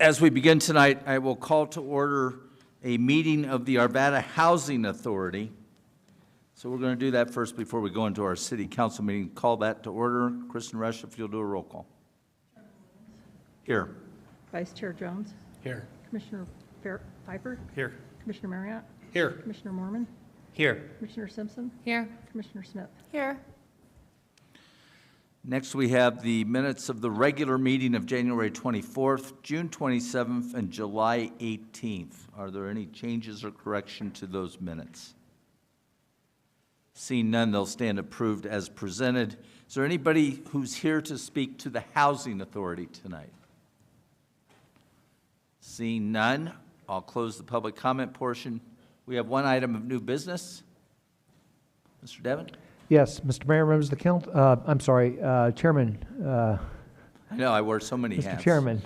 As we begin tonight, I will call to order a meeting of the Arvada Housing Authority. So we're going to do that first before we go into our city council meeting. Call that to order. Kristen Rush, if you'll do a roll call. Here. Vice Chair Jones. Here. Commissioner Pfeiffer. Here. Commissioner Marriott. Here. Commissioner Mormon. Here. Commissioner Simpson. Here. Commissioner Smith. Here. Next, we have the minutes of the regular meeting of January 24th, June 27th, and July 18th. Are there any changes or correction to those minutes? Seeing none, they'll stand approved as presented. Is there anybody who's here to speak to the Housing Authority tonight? Seeing none, I'll close the public comment portion. We have one item of new business. Mr. Devon? Yes, Mr. Mayor, members of the council, Chairman. I know, I wear so many hats. Mr. Chairman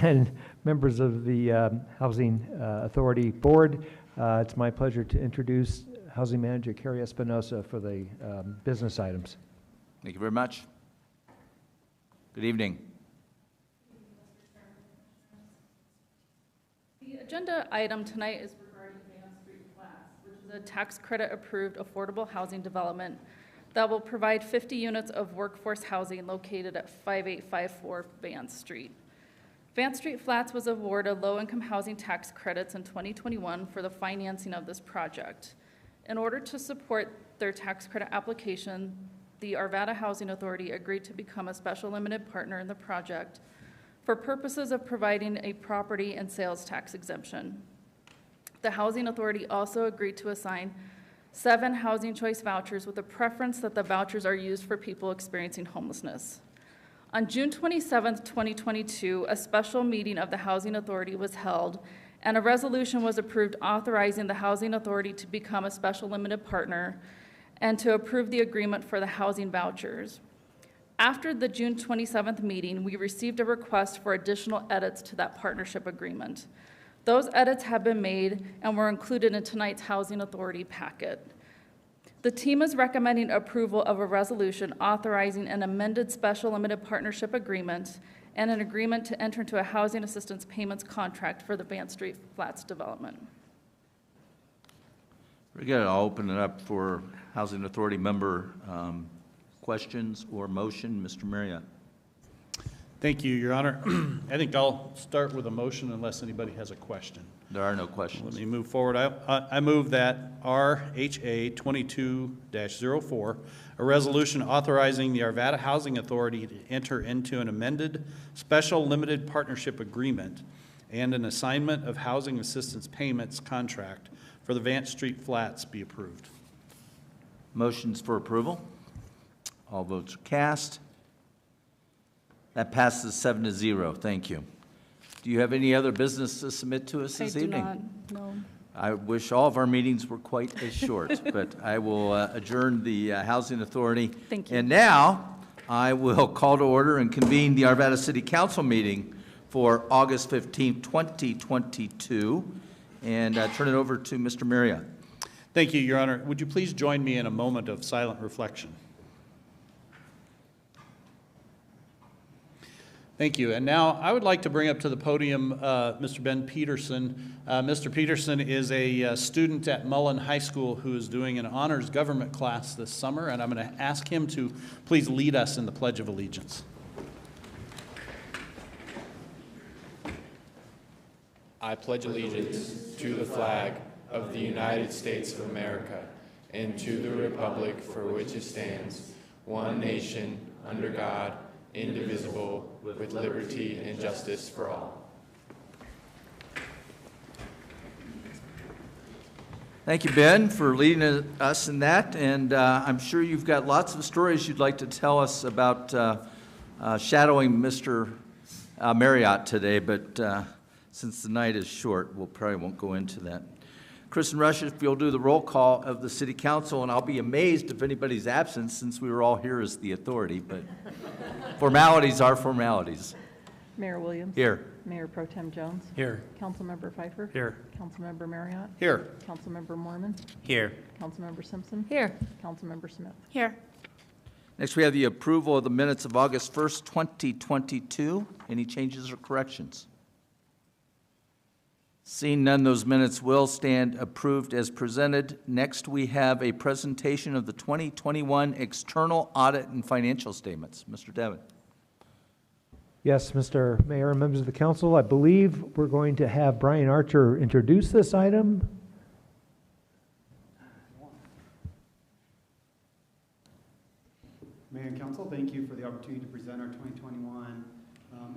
and members of the Housing Authority Board, it's my pleasure to introduce Housing Manager Carrie Espinosa for the business items. Thank you very much. Good evening. The agenda item tonight is regarding Van Street Flats, which is a tax credit approved affordable housing development that will provide 50 units of workforce housing located at 5854 Van Street. Van Street Flats was awarded low-income housing tax credits in 2021 for the financing of this project. In order to support their tax credit application, the Arvada Housing Authority agreed to become a special limited partner in the project for purposes of providing a property and sales tax exemption. The Housing Authority also agreed to assign 7 housing choice vouchers with a preference that the vouchers are used for people experiencing homelessness. On June 27, 2022, a special meeting of the Housing Authority was held and a resolution was approved authorizing the Housing Authority to become a special limited partner and to approve the agreement for the housing vouchers. After the June 27th meeting, we received a request for additional edits to that partnership agreement. Those edits have been made and were included in tonight's Housing Authority packet. The team is recommending approval of a resolution authorizing an amended special limited partnership agreement and an agreement to enter into a housing assistance payments contract for the Van Street Flats development. Very good. I'll open it up for Housing Authority member questions or motion. Mr. Marriott. Thank you, Your Honor. I think I'll start with a motion unless anybody has a question. There are no questions. Let me move forward. I move that RHA 22-04, a resolution authorizing the Arvada Housing Authority to enter into an amended special limited partnership agreement and an assignment of housing assistance payments contract for the Van Street Flats be approved. Motions for approval. All votes are cast. That passes 7-0. Thank you. Do you have any other business to submit to us this evening? I do not, no. I wish all of our meetings were quite as short, but I will adjourn the Housing Authority. Thank you. And now I will call to order and convene the Arvada City Council meeting for August 15, 2022, and turn it over to Mr. Marriott. Thank you, Your Honor. Would you please join me in a moment of silent reflection? Thank you. And now I would like to bring up to the podium Mr. Ben Peterson. Mr. Peterson is a student at Mullen High School who is doing an honors government class this summer, and I'm going to ask him to please lead us in the Pledge of Allegiance. I pledge allegiance to the flag of the United States of America and to the republic for which it stands, one nation, under God, indivisible, with liberty and justice for all. Thank you, Ben, for leading us in that, and I'm sure you've got lots of stories you'd like to tell us about shadowing Mr. Marriott today, but since the night is short, we'll probably won't go into that. Kristen Rush, if you'll do the roll call of the City Council, and I'll be amazed if anybody's absent since we were all here as the authority, but formalities are formalities. Mayor Williams. Here. Mayor Pro Tem Jones. Here. Councilmember Pfeiffer. Here. Councilmember Marriott. Here. Councilmember Mormon. Here. Councilmember Simpson. Here. Councilmember Smith. Here. Next, we have the approval of the minutes of August 1st, 2022. Any changes or corrections? Seeing none, those minutes will stand approved as presented. Next, we have a presentation of the 2021 external audit and financial statements. Mr. Devon. Yes, Mr. Mayor and members of the council, I believe we're going to have Brian Archer introduce this item. Mayor and Council, thank you for the opportunity to present our 2021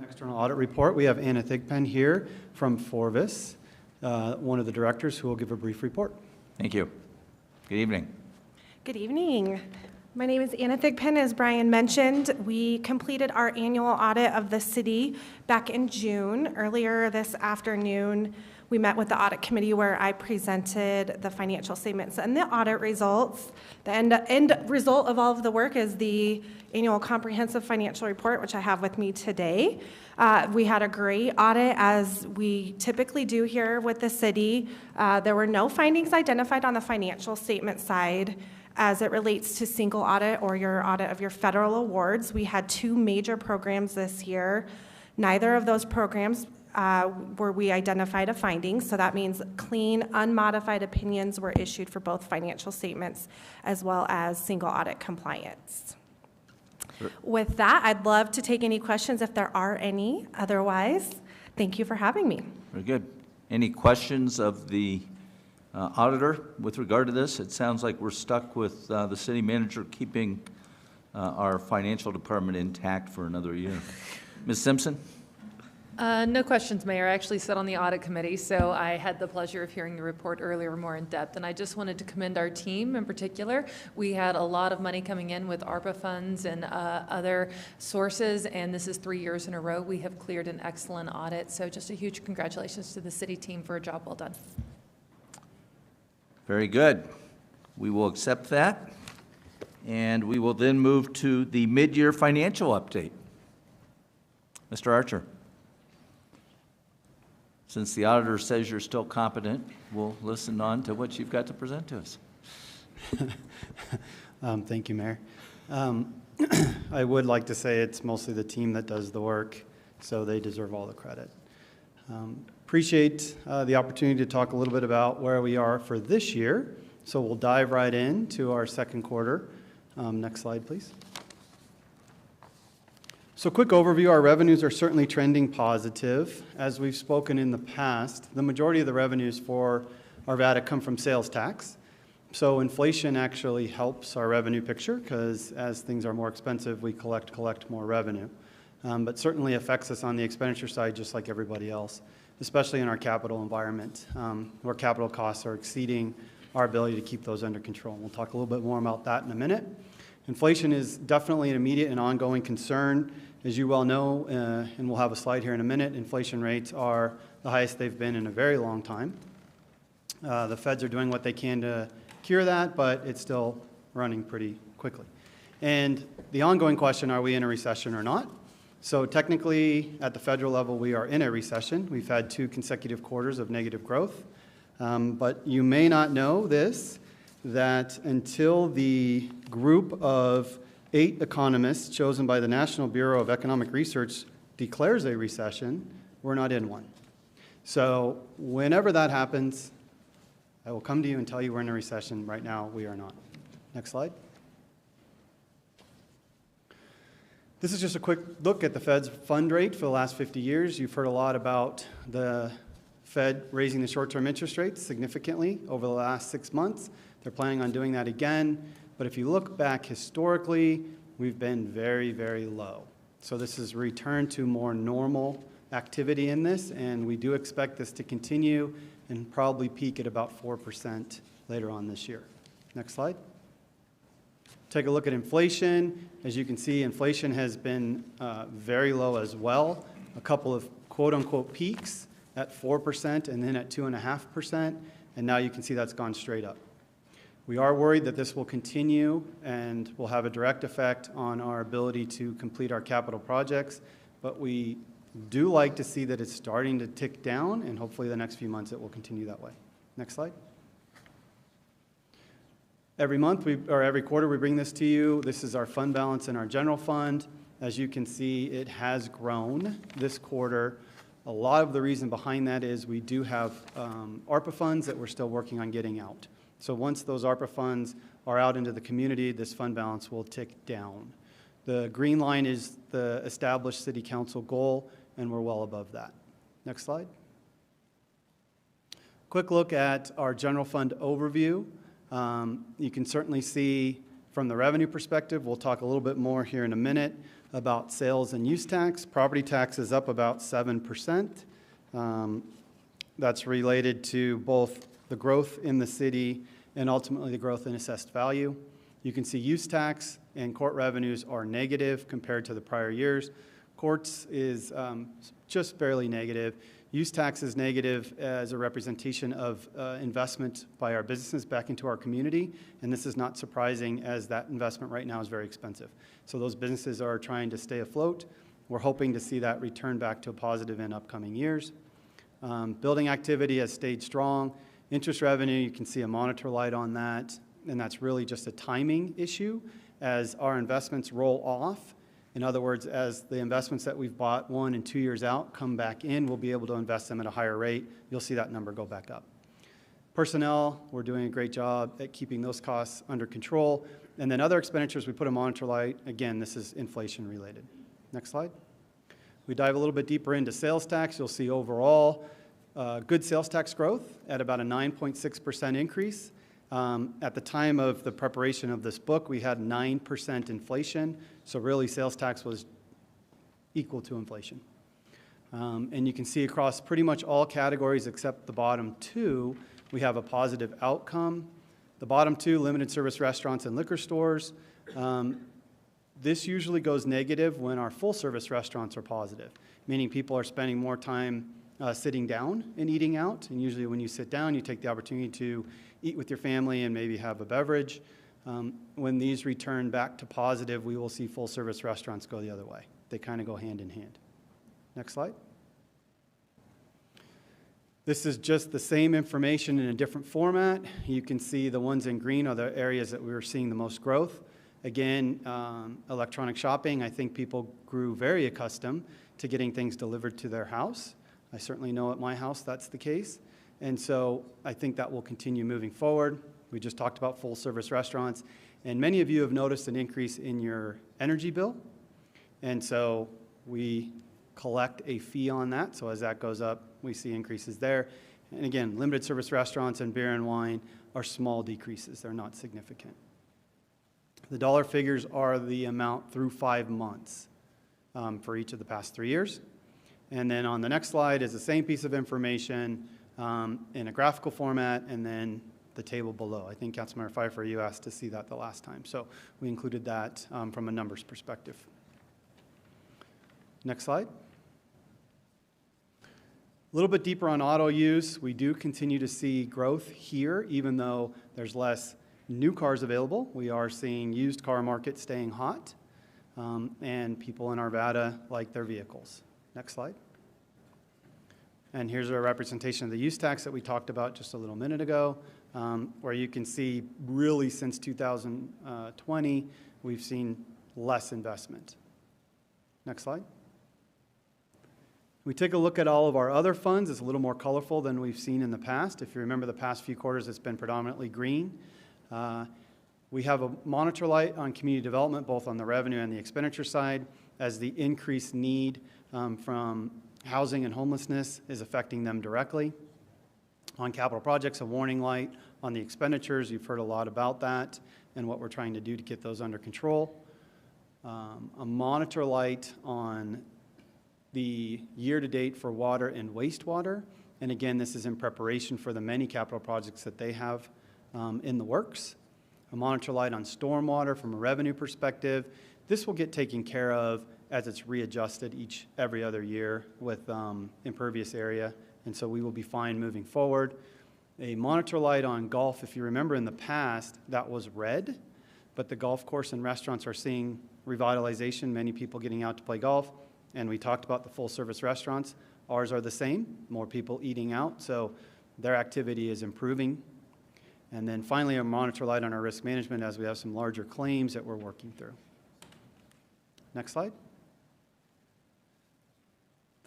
external audit report. We have Anna Thigpen here from Forvis, one of the directors, who will give a brief report. Thank you. Good evening. Good evening. My name is Anna Thigpen. As Brian mentioned, we completed our annual audit of the city back in June. Earlier this afternoon, we met with the audit committee where I presented the financial statements and the audit results. The end result of all of the work is the annual comprehensive financial report, which I have with me today. We had a great audit, as we typically do here with the city. There were no findings identified on the financial statement side as it relates to single audit or your audit of your federal awards. We had 2 major programs this year. Neither of those programs where we identified a finding, so that means clean, unmodified opinions were issued for both financial statements as well as single audit compliance. Sure. With that, I'd love to take any questions if there are any. Otherwise, thank you for having me. Very good. Any questions of the auditor with regard to this? It sounds like we're stuck with the city manager keeping our financial department intact for another year. Ms. Simpson? No questions, Mayor. I actually sat on the audit committee, so I had the pleasure of hearing the report earlier more in depth. And I just wanted to commend our team in particular. We had a lot of money coming in with ARPA funds and other sources, and this is 3 years in a row. We have cleared an excellent audit. So just a huge congratulations to the city team for a job well done. Very good. We will accept that. And we will then move to the mid-year financial update. Mr. Archer. Since the auditor says you're still competent, we'll listen on to what you've got to present to us. Thank you, Mayor. I would like to say it's mostly the team that does the work, so they deserve all the credit. Appreciate the opportunity to talk a little bit about where we are for this year. So we'll dive right into our second quarter. Next slide, please. So quick overview, our revenues are certainly trending positive. As we've spoken in the past, the majority of the revenues for Arvada come from sales tax. So inflation actually helps our revenue picture because as things are more expensive, we collect more revenue. But certainly affects us on the expenditure side just like everybody else, especially in our capital environment, where capital costs are exceeding our ability to keep those under control. We'll talk a little bit more about that in a minute. Inflation is definitely an immediate and ongoing concern. As you well know, and we'll have a slide here in a minute, inflation rates are the highest they've been in a very long time. The feds are doing what they can to cure that, but it's still running pretty quickly. And the ongoing question, are we in a recession or not? So technically, at the federal level, we are in a recession. We've had 2 consecutive quarters of negative growth. But you may not know this, that until the group of 8 economists chosen by the National Bureau of Economic Research declares a recession, we're not in one. So whenever that happens, I will come to you and tell you we're in a recession. Right now, we are not. Next slide. This is just a quick look at the Fed's fund rate for the last 50 years. You've heard a lot about the Fed raising the short-term interest rates significantly over the last 6 months. They're planning on doing that again. But if you look back historically, we've been very, very low. So this is return to more normal activity in this, and we do expect this to continue and probably peak at about 4% later on this year. Next slide. Take a look at inflation. As you can see, inflation has been very low as well. A couple of quote-unquote peaks at 4% and then at 2.5%, and now you can see that's gone straight up. We are worried that this will continue and will have a direct effect on our ability to complete our capital projects, but we do like to see that it's starting to tick down, and hopefully the next few months it will continue that way. Next slide. Every month, every quarter, we bring this to you. This is our fund balance in our general fund. As you can see, it has grown this quarter A lot of the reason behind that is we do have ARPA funds that we're still working on getting out. So once those ARPA funds are out into the community, this fund balance will tick down. The green line is the established city council goal, and we're well above that. Next slide. Quick look at our general fund overview. You can certainly see from the revenue perspective, we'll talk a little bit more here in a minute about sales and use tax. Property tax is up about 7%. That's related to both the growth in the city and ultimately the growth in assessed value. You can see use tax and court revenues are negative compared to the prior years. Courts is just barely negative. Use tax is negative as a representation of investment by our businesses back into our community, and this is not surprising as that investment right now is very expensive. So those businesses are trying to stay afloat. We're hoping to see that return back to a positive in upcoming years. Building activity has stayed strong. Interest revenue, you can see a monitor light on that, and that's really just a timing issue as our investments roll off. In other words, as the investments that we've bought 1 and 2 years out come back in, we'll be able to invest them at a higher rate. You'll see that number go back up. Personnel, we're doing a great job at keeping those costs under control. And then other expenditures, we put a monitor light. Again, this is inflation related. Next slide. We dive a little bit deeper into sales tax. You'll see overall good sales tax growth at about a 9.6% increase. At the time of the preparation of this book, we had 9% inflation, so really sales tax was equal to inflation. And you can see across pretty much all categories except the bottom two, we have a positive outcome. The bottom two, limited service restaurants and liquor stores, this usually goes negative when our full service restaurants are positive, meaning people are spending more time sitting down and eating out. And usually when you sit down, you take the opportunity to eat with your family and maybe have a beverage. When these return back to positive, we will see full service restaurants go the other way. They kind of go hand in hand. Next slide. This is just the same information in a different format. You can see the ones in green are the areas that we were seeing the most growth. Again, electronic shopping, I think people grew very accustomed to getting things delivered to their house. I certainly know at my house that's the case. And so I think that will continue moving forward. We just talked about full service restaurants. And many of you have noticed an increase in your energy bill. And so we collect a fee on that. So as that goes up, we see increases there. And again, limited service restaurants and beer and wine are small decreases. They're not significant. The dollar figures are the amount through 5 months for each of the past 3 years. And then on the next slide is the same piece of information in a graphical format, and then the table below. I think Councilmember Pfeiffer, you asked to see that the last time. So we included that from a numbers perspective. Next slide. A little bit deeper on auto use. We do continue to see growth here, even though there's less new cars available. We are seeing used car market staying hot, and people in Arvada like their vehicles. Next slide. And here's a representation of the use tax that we talked about just a little minute ago, where you can see really since 2020, we've seen less investment. Next slide. We take a look at all of our other funds. It's a little more colorful than we've seen in the past. If you remember the past few quarters, it's been predominantly green. We have a monitor light on community development, both on the revenue and the expenditure side, as the increased need from housing and homelessness is affecting them directly. On capital projects, a warning light. On the expenditures, you've heard a lot about that and what we're trying to do to get those under control. A monitor light on the year-to-date for water and wastewater. And again, this is in preparation for the many capital projects that they have in the works. A monitor light on stormwater from a revenue perspective. This will get taken care of as it's readjusted every other year with impervious area. And so we will be fine moving forward. A monitor light on golf, if you remember in the past, that was red, but the golf course and restaurants are seeing revitalization, many people getting out to play golf. And we talked about the full service restaurants. Ours are the same, more people eating out, so their activity is improving. And then finally, a monitor light on our risk management as we have some larger claims that we're working through. Next slide.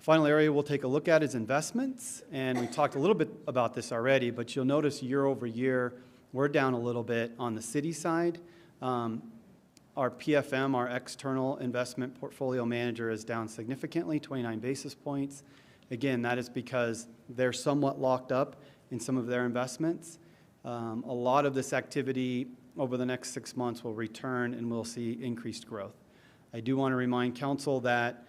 Final area we'll take a look at is investments, and we talked a little bit about this already, but you'll notice year over year, we're down a little bit on the city side. Our PFM, our external investment portfolio manager, is down significantly, 29 basis points. Again, that is because they're somewhat locked up in some of their investments. A lot of this activity over the next 6 months will return and we'll see increased growth. I do want to remind council that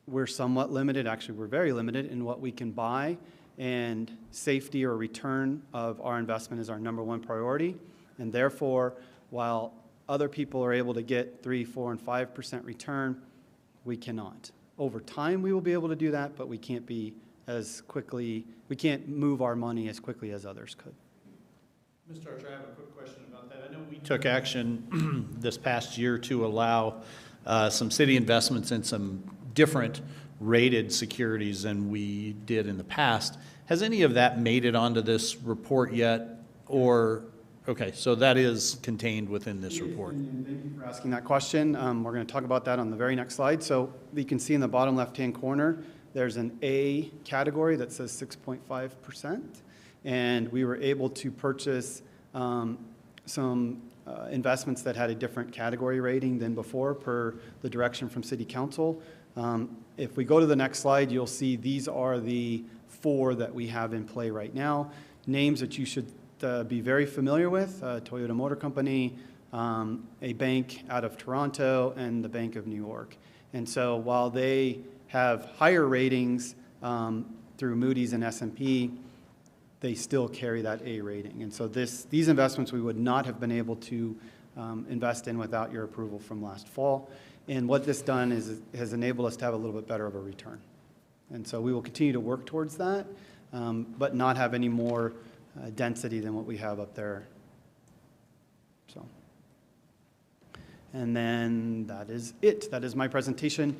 we're somewhat limited, actually we're very limited in what we can buy, and safety or return of our investment is our number one priority. And therefore, while other people are able to get 3%, 4%, and 5% return, we cannot. Over time, we will be able to do that, but we can't move our money as quickly as others could. Mr. Archer, I have a quick question about that. I know we took action this past year to allow some city investments in some different rated securities than we did in the past. Has any of that made it onto this report yet? Or, okay, so that is contained within this report. Thank you for asking that question. We're going to talk about that on the very next slide. So you can see in the bottom left-hand corner, there's an A category that says 6.5%. And we were able to purchase some investments that had a different category rating than before per the direction from City Council. If we go to the next slide, you'll see these are the 4 that we have in play right now. Names that you should be very familiar with: Toyota Motor Company, a bank out of Toronto, and the Bank of New York. And so while they have higher ratings through Moody's and S&P, they still carry that A rating. And so these investments we would not have been able to invest in without your approval from last fall. And what this done is has enabled us to have a little bit better of a return. And so we will continue to work towards that, but not have any more density than what we have up there. So, and then that is it. That is my presentation.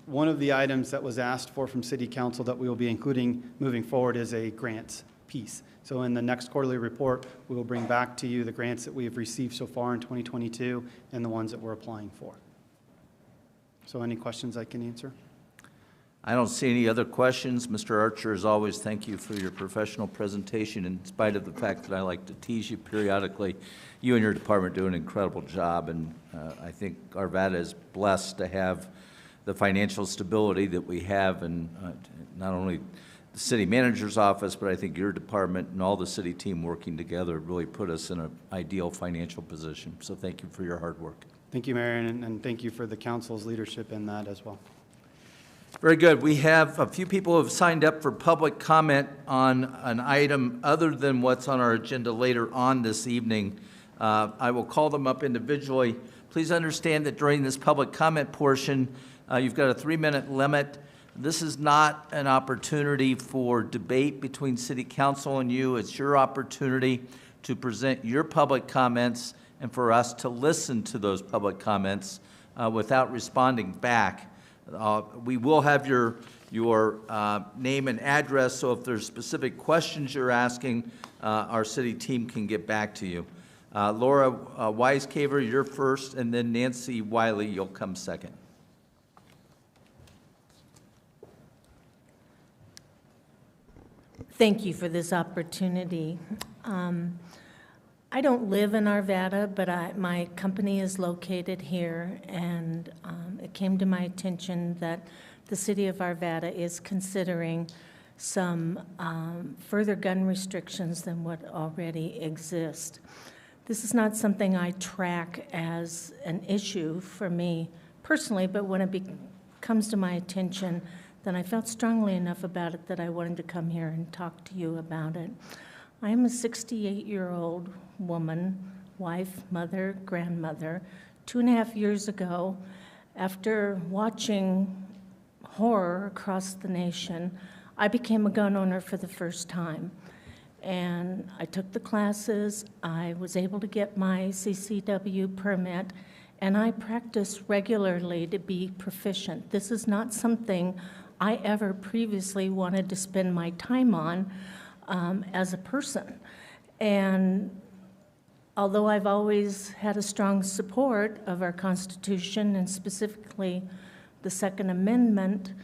One of the items that was asked for from City Council that we will be including moving forward is a grants piece. So in the next quarterly report, we will bring back to you the grants that we have received so far in 2022 and the ones that we're applying for. So any questions I can answer? I don't see any other questions. Mr. Archer, as always, thank you for your professional presentation. In spite of the fact that I like to tease you periodically, you and your department do an incredible job, and I think Arvada is blessed to have the financial stability that we have, and not only the city manager's office, but I think your department and all the city team working together really put us in an ideal financial position. So thank you for your hard work. Thank you, Mayor, and thank you for the council's leadership in that as well. Very good. We have a few people who have signed up for public comment on an item other than what's on our agenda later on this evening. I will call them up individually. Please understand that during this public comment portion, you've got a 3-minute limit. This is not an opportunity for debate between City Council and you. It's your opportunity to present your public comments and for us to listen to those public comments without responding back. We will have your name and address, so if there's specific questions you're asking, our city team can get back to you. Laura Weiscaver, you're first, and then Nancy Wiley, you'll come second. Thank you for this opportunity. I don't live in Arvada, but my company is located here, and it came to my attention that the city of Arvada is considering some further gun restrictions than what already exist. This is not something I track as an issue for me personally, but when it comes to my attention, then I felt strongly enough about it that I wanted to come here and talk to you about it. I am a 68-year-old woman, wife, mother, grandmother. 2.5 years ago, after watching horror across the nation, I became a gun owner for the first time. And I took the classes, I was able to get my CCW permit, and I practice regularly to be proficient. This is not something I ever previously wanted to spend my time on as a person. And although I've always had a strong support of our Constitution and specifically the Second Amendment,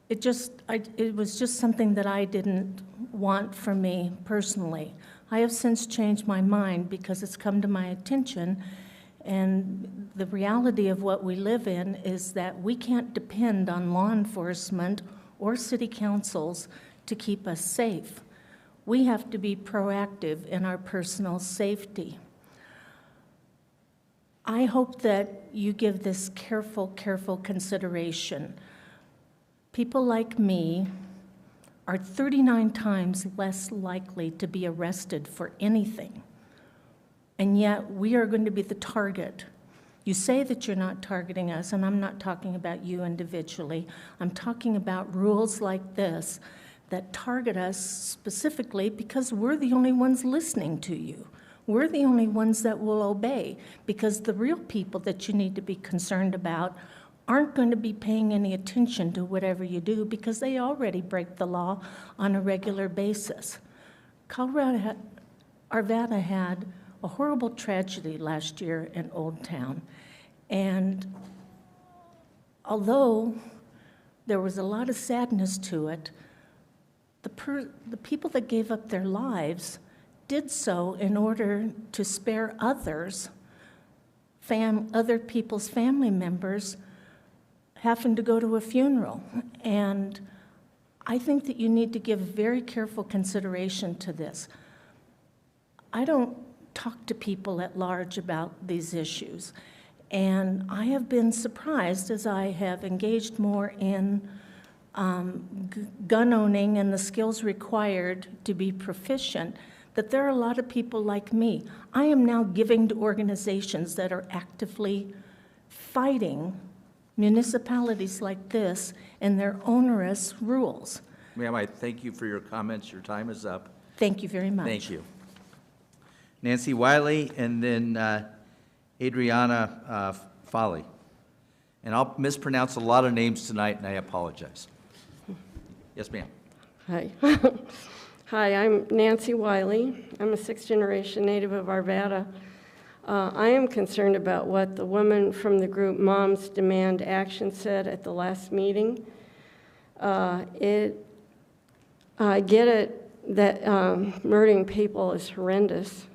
it was just something that I didn't want for me personally. I have since changed my mind because it's come to my attention, and the reality of what we live in is that we can't depend on law enforcement or city councils to keep us safe. We have to be proactive in our personal safety. I hope that you give this careful consideration. People like me are 39 times less likely to be arrested for anything, and yet we are going to be the target. You say that you're not targeting us, and I'm not talking about you individually. I'm talking about rules like this that target us specifically because we're the only ones listening to you. We're the only ones that will obey, because the real people that you need to be concerned about aren't going to be paying any attention to whatever you do because they already break the law on a regular basis. Arvada had a horrible tragedy last year in Old Town, and although there was a lot of sadness to it, the people that gave up their lives did so in order to spare others, other people's family members, having to go to a funeral. And I think that you need to give very careful consideration to this. I don't talk to people at large about these issues, and I have been surprised as I have engaged more in gun owning and the skills required to be proficient, that there are a lot of people like me. I am now giving to organizations that are actively fighting municipalities like this and their onerous rules. Ma'am, I thank you for your comments. Your time is up. Thank you very much. Thank you. Nancy Wiley, and then Adriana Foley. And I'll mispronounce a lot of names tonight, and I apologize. Yes, ma'am. Hi. Hi, I'm Nancy Wiley. I'm a sixth-generation native of Arvada. I am concerned about what the woman from the group Moms Demand Action said at the last meeting. I get it that murdering people is horrendous,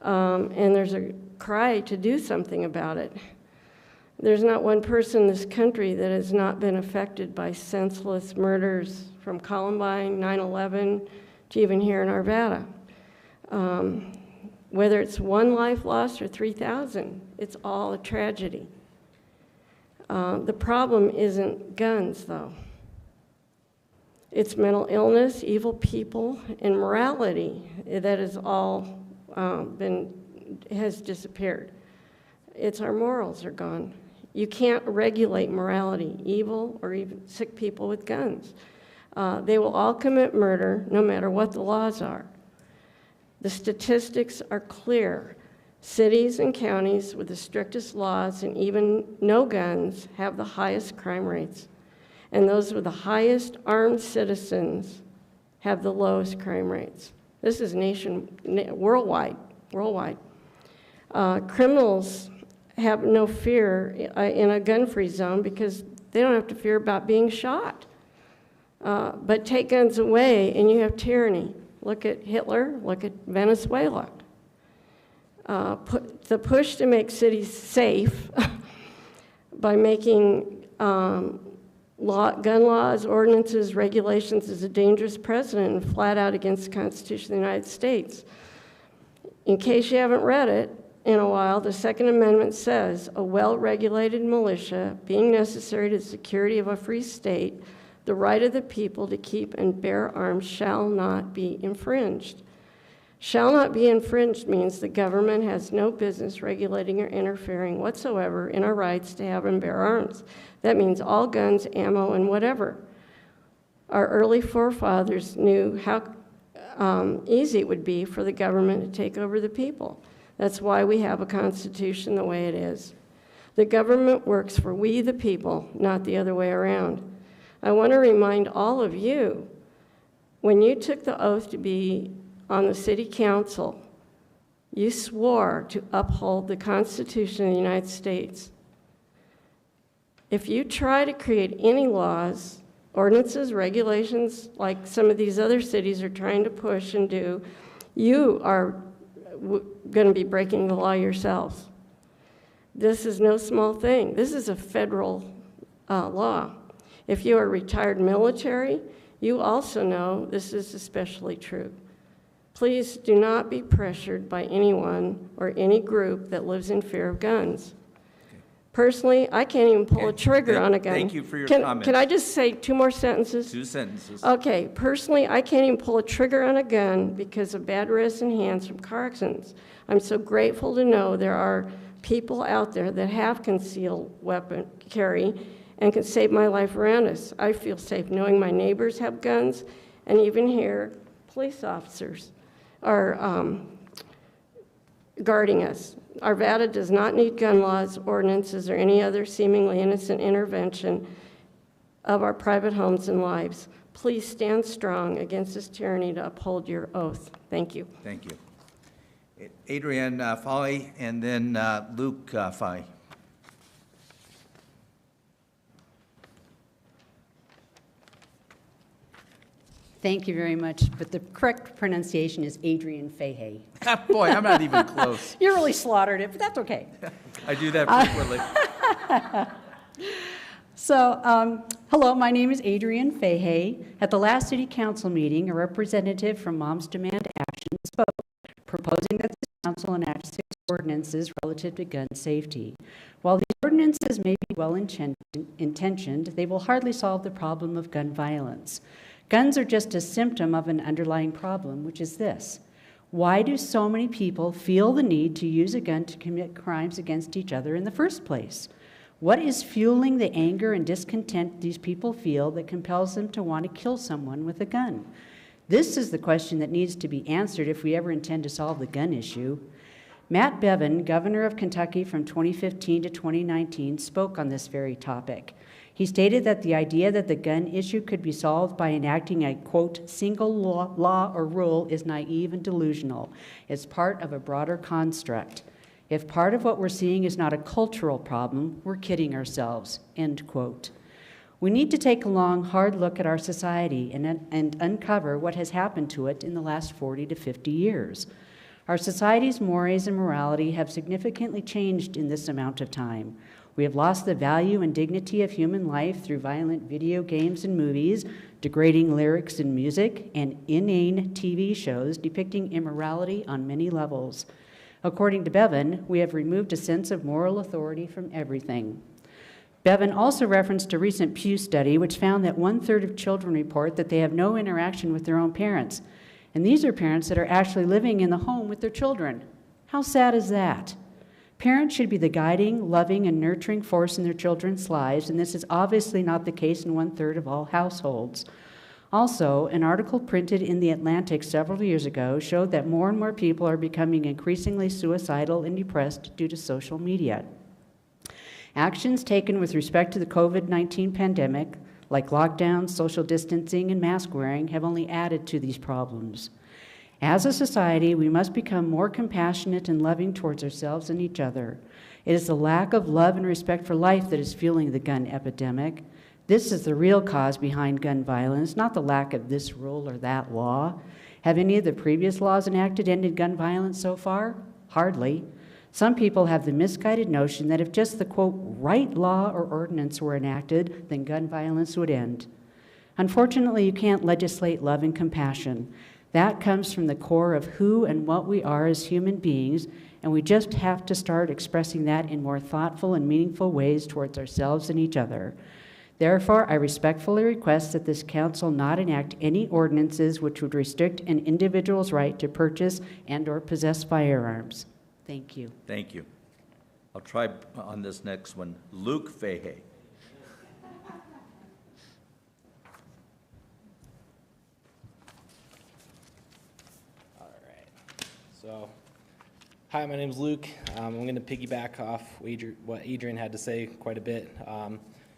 and there's a cry to do something about it. There's not one person in this country that has not been affected by senseless murders, from Columbine, 9/11, to even here in Arvada. Whether it's one life lost or 3,000, it's all a tragedy. The problem isn't guns, though. It's mental illness, evil people, and morality that has all has disappeared. It's our morals are gone. You can't regulate morality, evil, or even sick people with guns. They will all commit murder no matter what the laws are. The statistics are clear. Cities and counties with the strictest laws and even no guns have the highest crime rates. And those with the highest armed citizens have the lowest crime rates. This is worldwide. Criminals have no fear in a gun-free zone because they don't have to fear about being shot. But take guns away and you have tyranny. Look at Hitler, look at Venezuela. The push to make cities safe by making gun laws, ordinances, regulations is a dangerous precedent and flat out against the Constitution of the United States. In case you haven't read it in a while, the Second Amendment says, a well-regulated militia being necessary to the security of a free state, the right of the people to keep and bear arms shall not be infringed. Shall not be infringed means the government has no business regulating or interfering whatsoever in our rights to have and bear arms. That means all guns, ammo, and whatever. Our early forefathers knew how easy it would be for the government to take over the people. That's why we have a constitution the way it is. The government works for we the people, not the other way around. I want to remind all of you, when you took the oath to be on the city council, you swore to uphold the Constitution of the United States. If you try to create any laws, ordinances, regulations, like some of these other cities are trying to push and do, you are going to be breaking the law yourselves. This is no small thing. This is a federal law. If you are retired military, you also know this is especially true. Please do not be pressured by anyone or any group that lives in fear of guns. Personally, I can't even pull a trigger on a gun. Thank you for your comments. Can I just say 2 more sentences? 2 sentences. Okay, personally, I can't even pull a trigger on a gun because of bad wrists and hands from car accidents. I'm so grateful to know there are people out there that have concealed weapon carry and can save my life around us. I feel safe knowing my neighbors have guns, and even here, police officers are guarding us. Arvada does not need gun laws, ordinances, or any other seemingly innocent intervention of our private homes and lives. Please stand strong against this tyranny to uphold your oath. Thank you. Thank you. Adrienne Foley, and then Luke Foley. Thank you very much, but the correct pronunciation is Adrian Fahey. Boy, I'm not even close. You really slaughtered it, but that's okay. I do that frequently. So, hello, my name is Adrian Fahey. At the last City Council meeting, a representative from Moms Demand Action spoke, proposing that the Council enact 6 ordinances relative to gun safety. While these ordinances may be well-intentioned, they will hardly solve the problem of gun violence. Guns are just a symptom of an underlying problem, which is this: why do so many people feel the need to use a gun to commit crimes against each other in the first place? What is fueling the anger and discontent these people feel that compels them to want to kill someone with a gun? This is the question that needs to be answered if we ever intend to solve the gun issue. Matt Bevin, governor of Kentucky from 2015 to 2019, spoke on this very topic. He stated that the idea that the gun issue could be solved by enacting a, quote, single law or rule is naive and delusional. It's part of a broader construct. If part of what we're seeing is not a cultural problem, we're kidding ourselves, end quote. We need to take a long, hard look at our society and uncover what has happened to it in the last 40 to 50 years. Our society's mores and morality have significantly changed in this amount of time. We have lost the value and dignity of human life through violent video games and movies, degrading lyrics and music, and inane TV shows depicting immorality on many levels. According to Bevin, we have removed a sense of moral authority from everything. Bevin also referenced a recent Pew study which found that 1/3 of children report that they have no interaction with their own parents. And these are parents that are actually living in the home with their children. How sad is that? Parents should be the guiding, loving, and nurturing force in their children's lives, and this is obviously not the case in 1/3 of all households. Also, an article printed in The Atlantic several years ago showed that more and more people are becoming increasingly suicidal and depressed due to social media. Actions taken with respect to the COVID-19 pandemic, like lockdowns, social distancing, and mask wearing, have only added to these problems. As a society, we must become more compassionate and loving towards ourselves and each other. It is the lack of love and respect for life that is fueling the gun epidemic. This is the real cause behind gun violence, not the lack of this rule or that law. Have any of the previous laws enacted ended gun violence so far? Hardly. Some people have the misguided notion that if just the, quote, right law or ordinance were enacted, then gun violence would end. Unfortunately, you can't legislate love and compassion. That comes from the core of who and what we are as human beings, and we just have to start expressing that in more thoughtful and meaningful ways towards ourselves and each other. Therefore, I respectfully request that this council not enact any ordinances which would restrict an individual's right to purchase and/or possess firearms. Thank you. Thank you. I'll try on this next one. Luke Fahey. So, hi, my name's Luke. I'm going to piggyback off what Adrian had to say quite a bit.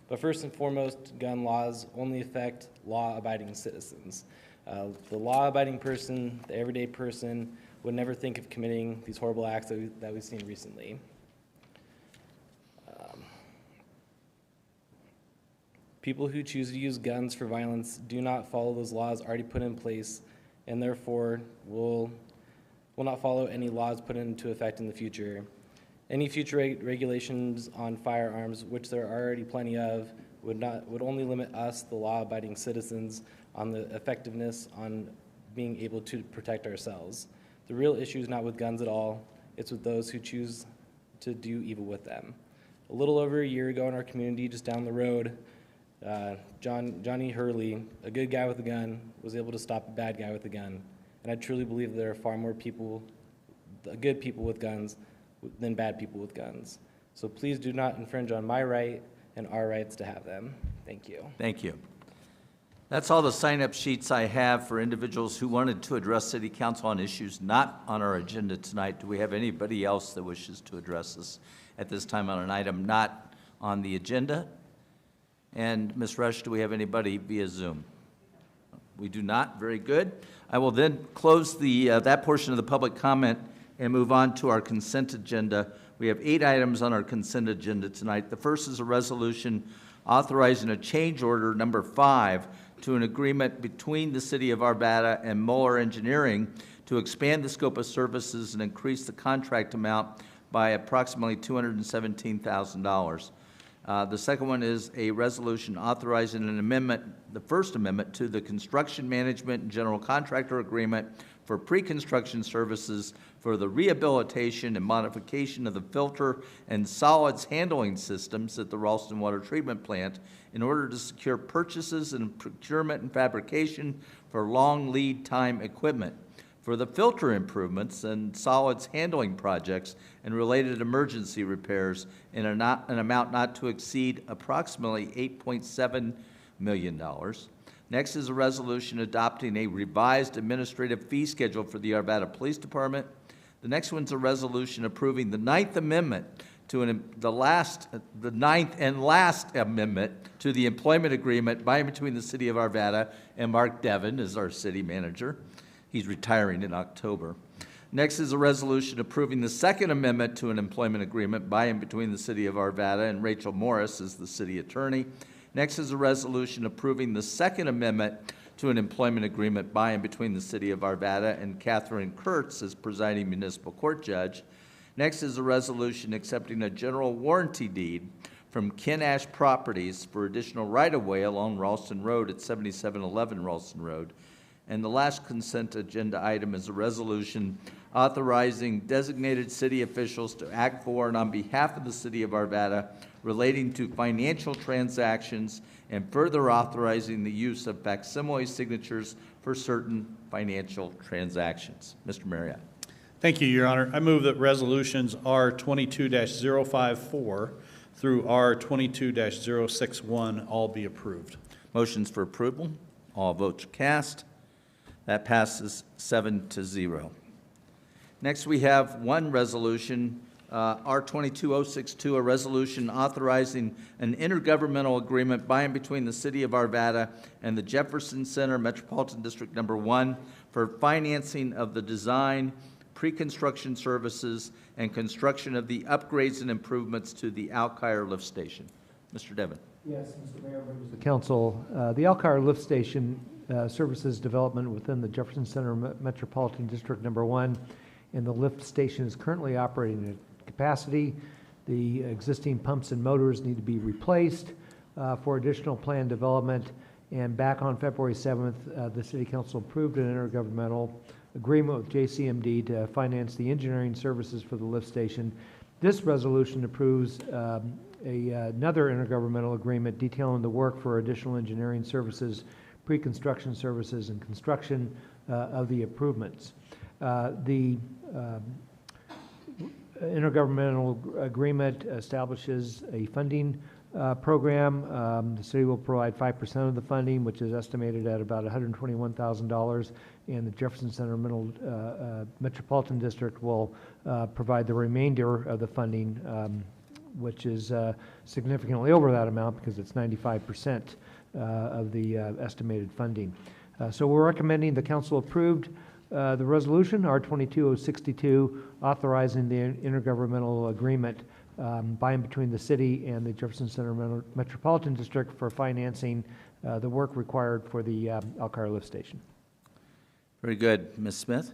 But first and foremost, gun laws only affect law-abiding citizens. The law-abiding person, the everyday person, would never think of committing these horrible acts that we've seen recently. People who choose to use guns for violence do not follow those laws already put in place, and therefore will not follow any laws put into effect in the future. Any future regulations on firearms, which there are already plenty of, would only limit us, the law-abiding citizens, on the effectiveness on being able to protect ourselves. The real issue is not with guns at all. It's with those who choose to do evil with them. A little over a year ago in our community, just down the road, Johnny Hurley, a good guy with a gun, was able to stop a bad guy with a gun. And I truly believe there are far more people, good people with guns, than bad people with guns. So please do not infringe on my right and our rights to have them. Thank you. Thank you. That's all the sign-up sheets I have for individuals who wanted to address City Council on issues not on our agenda tonight. Do we have anybody else that wishes to address us at this time on an item not on the agenda? And Ms. Rush, do we have anybody via Zoom? We do not. Very good. I will then close that portion of the public comment and move on to our consent agenda. We have 8 items on our consent agenda tonight. The first is a resolution authorizing a change order number 5 to an agreement between the City of Arvada and Mueller Engineering to expand the scope of services and increase the contract amount by approximately $217,000. The second one is a resolution authorizing an amendment, the first amendment, to the Construction Management and General Contractor Agreement for pre-construction services for the rehabilitation and modification of the filter and solids handling systems at the Ralston Water Treatment Plant in order to secure purchases and procurement and fabrication for long lead time equipment for the filter improvements and solids handling projects and related emergency repairs in an amount not to exceed approximately $8.7 million. Next is a resolution adopting a revised administrative fee schedule for the Arvada Police Department. The next one's a resolution approving the Ninth Amendment to the ninth and last amendment to the employment agreement by and between the City of Arvada and Mark Devon as our city manager. He's retiring in October. Next is a resolution approving the Second Amendment to an employment agreement by and between the City of Arvada and Rachel Morris as the city attorney. Next is a resolution approving the Second Amendment to an employment agreement by and between the City of Arvada and Catherine Kurtz as presiding municipal court judge. Next is a resolution accepting a general warranty deed from Ken Ash Properties for additional right-of-way along Ralston Road at 7711 Ralston Road. And the last consent agenda item is a resolution authorizing designated city officials to act for and on behalf of the City of Arvada relating to financial transactions and further authorizing the use of facsimile signatures for certain financial transactions. Mr. Marriott. Thank you, Your Honor. I move that resolutions R22-054 through R22-061 all be approved. Motions for approval. All votes are cast. That passes 7-0. Next, we have one resolution, R22-062, a resolution authorizing an intergovernmental agreement by and between the City of Arvada and the Jefferson Center Metropolitan District Number 1 for financing of the design, pre-construction services, and construction of the upgrades and improvements to the Alkire lift station. Mr. Devon. Yes, Mr. Mayor, members of the council. The Alkire lift station services development within the Jefferson Center Metropolitan District Number 1, and the lift station is currently operating at capacity. The existing pumps and motors need to be replaced for additional planned development. And back on February 7th, the City Council approved an intergovernmental agreement with JCMD to finance the engineering services for the lift station. This resolution approves another intergovernmental agreement detailing the work for additional engineering services, pre-construction services, and construction of the improvements. The intergovernmental agreement establishes a funding program. The city will provide 5% of the funding, which is estimated at about $121,000, and the Jefferson Center Metropolitan District will provide the remainder of the funding, which is significantly over that amount because it's 95% of the estimated funding. So we're recommending the council approved the resolution, R22-062, authorizing the intergovernmental agreement by and between the city and the Jefferson Center Metropolitan District for financing the work required for the Alkire lift station. Very good. Ms. Smith?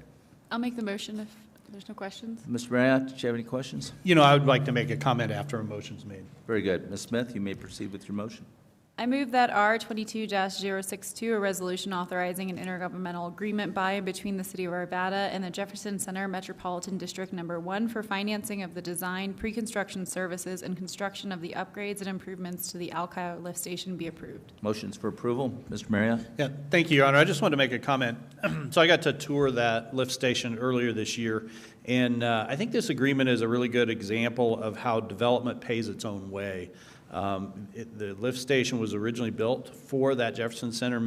I'll make the motion if there's no questions. Mr. Marriott, did you have any questions? I would like to make a comment after a motion's made. Very good. Ms. Smith, you may proceed with your motion. I move that R 22-062, a resolution authorizing an intergovernmental agreement by and between the City of Arvada and the Jefferson Center Metropolitan District Number 1 for financing of the design, pre-construction services, and construction of the upgrades and improvements to the Alkire lift station be approved. Motions for approval. Mr. Marriott? Yeah, thank you, Your Honor. I just wanted to make a comment. So I got to tour that lift station earlier this year, and I think this agreement is a really good example of how development pays its own way. The lift station was originally built for that Jefferson Center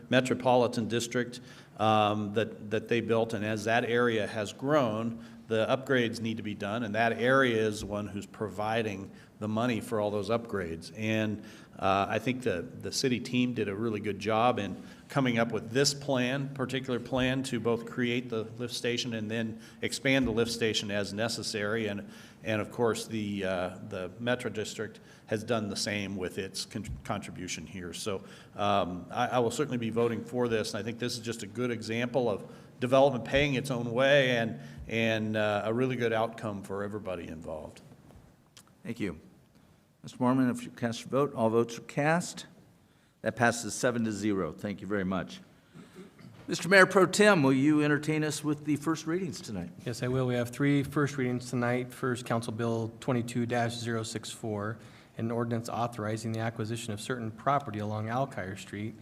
Metropolitan District that they built, and as that area has grown, the upgrades need to be done, and that area is the one who's providing the money for all those upgrades. And I think the city team did a really good job in coming up with this particular plan to both create the lift station and then expand the lift station as necessary. And of course, the Metro District has done the same with its contribution here. So I will certainly be voting for this, and I think this is just a good example of development paying its own way and a really good outcome for everybody involved. Thank you. Mr. Mormon, if you cast your vote, all votes are cast. That passes 7-0. Thank you very much. Mr. Mayor Pro Tem, will you entertain us with the first readings tonight? Yes, I will. We have 3 first readings tonight. First, Council Bill 22-064, an ordinance authorizing the acquisition of certain property along Alkire Street,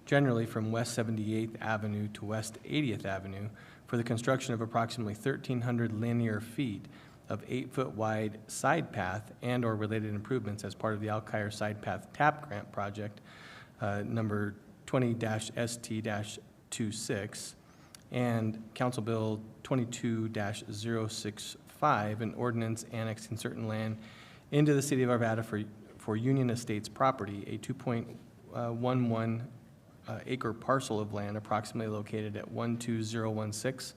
generally from West 78th Avenue to West 80th Avenue, for the construction of approximately 1,300 linear feet of 8-foot wide side path and or related improvements as part of the Alkire Side Path TAP Grant Project, number 20-ST-26, and Council Bill 22-065, an ordinance annexing certain land into the City of Arvada for Union Estates property, a 2.11 acre parcel of land approximately located at 12016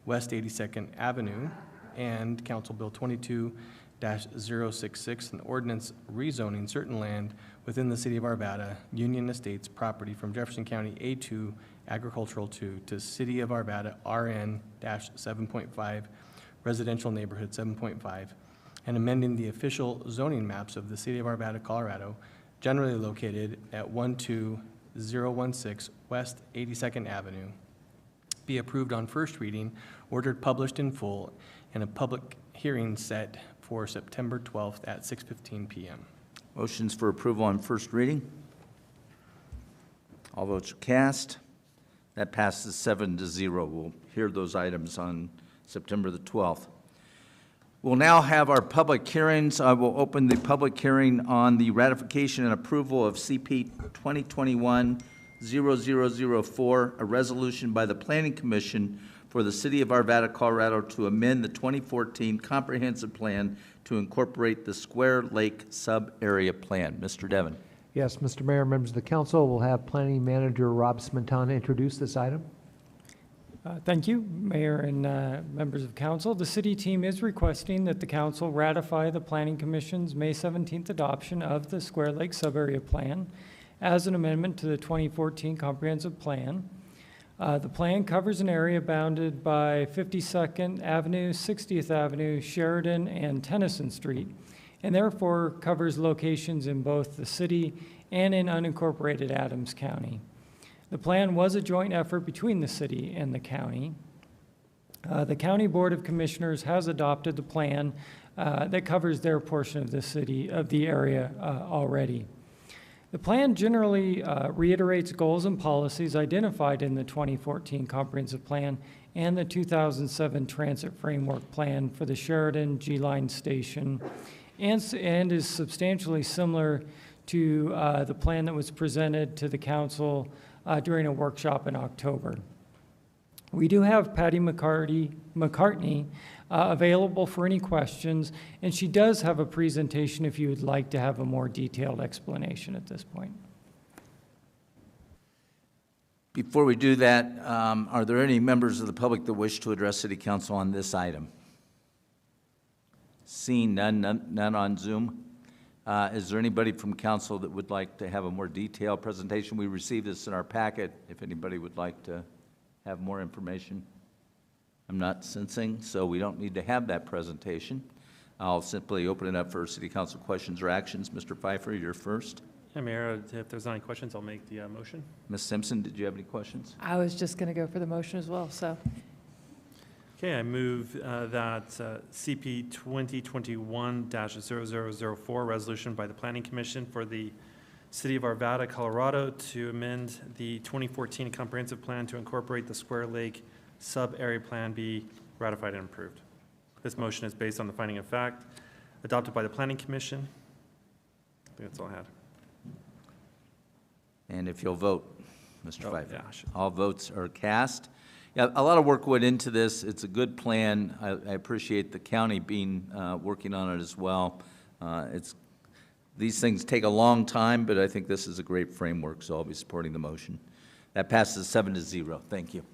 West 82nd Avenue, and Council Bill 22-066, an ordinance rezoning certain land within the City of Arvada, Union Estates property from Jefferson County A2 Agricultural 2 to City of Arvada RN-7.5 Residential Neighborhood 7.5, and amending the official zoning maps of the City of Arvada, Colorado, generally located at 12016 West 82nd Avenue, be approved on first reading, ordered published in full, and a public hearing set for September 12th at 6:15 p.m. Motions for approval on first reading. All votes are cast. That passes 7-0. We'll hear those items on September the 12th. We'll now have our public hearings. I will open the public hearing on the ratification and approval of CP 2021-0004, a resolution by the Planning Commission for the City of Arvada, Colorado, to amend the 2014 Comprehensive Plan to incorporate the Square Lake Sub-Area Plan. Mr. Devon. Yes, Mr. Mayor, members of the council, we'll have Planning Manager Rob Smetana introduce this item. Thank you, Mayor and members of council. The city team is requesting that the council ratify the Planning Commission's May 17th adoption of the Square Lake Sub-Area Plan as an amendment to the 2014 Comprehensive Plan. The plan covers an area bounded by 52nd Avenue, 60th Avenue, Sheridan, and Tennyson Street, and therefore covers locations in both the city and in unincorporated Adams County. The plan was a joint effort between the city and the county. The County Board of Commissioners has adopted the plan that covers their portion of the area already. The plan generally reiterates goals and policies identified in the 2014 Comprehensive Plan and the 2007 Transit Framework Plan for the Sheridan G-Line Station, and is substantially similar to the plan that was presented to the council during a workshop in October. We do have Patty McCartney available for any questions, and she does have a presentation if you would like to have a more detailed explanation at this point. Before we do that, are there any members of the public that wish to address City Council on this item? Seeing none on Zoom. Is there anybody from council that would like to have a more detailed presentation? We received this in our packet, if anybody would like to have more information. I'm not sensing, so we don't need to have that presentation. I'll simply open it up for city council questions or actions. Mr. Pfeiffer, you're first. Yeah, Mayor, if there's any questions, I'll make the motion. Ms. Simpson, did you have any questions? I was just going to go for the motion as well, so. Okay, I move that CP 2021-0004, resolution by the Planning Commission for the City of Arvada, Colorado, to amend the 2014 comprehensive plan to incorporate the Square Lake sub-area plan be ratified and approved. This motion is based on the finding of fact adopted by the Planning Commission. I think that's all I had. And if you'll vote, Mr. Pfeiffer. Yeah, sure. All votes are cast. Yeah, a lot of work went into this. It's a good plan. I appreciate the county being, working on it as well. These things take a long time, but I think this is a great framework, so I'll be supporting the motion. That passes 7-0. Thank you.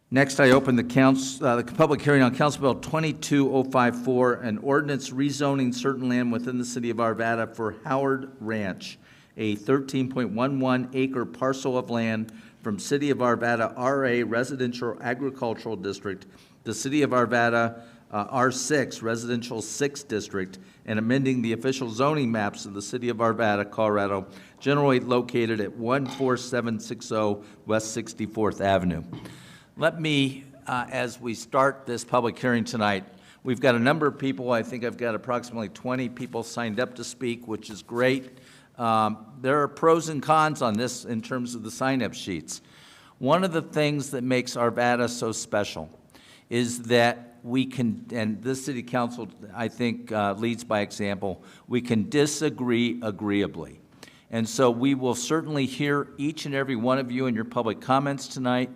Next, I open the public hearing on Council Bill 22054, an ordinance rezoning certain land within the city of Arvada for Howard Ranch, a 13.11 acre parcel of land from City of Arvada RA Residential Agricultural District to City of Arvada R6 Residential 6 District, and amending the official zoning maps of the City of Arvada, Colorado, generally located at 14760 West 64th Avenue. Let me, as we start this public hearing tonight, we've got a number of people. I think I've got approximately 20 people signed up to speak, which is great. There are pros and cons on this in terms of the sign-up sheets. One of the things that makes Arvada so special is that we can, and this city council, I think, leads by example, we can disagree agreeably. And so we will certainly hear each and every one of you in your public comments tonight.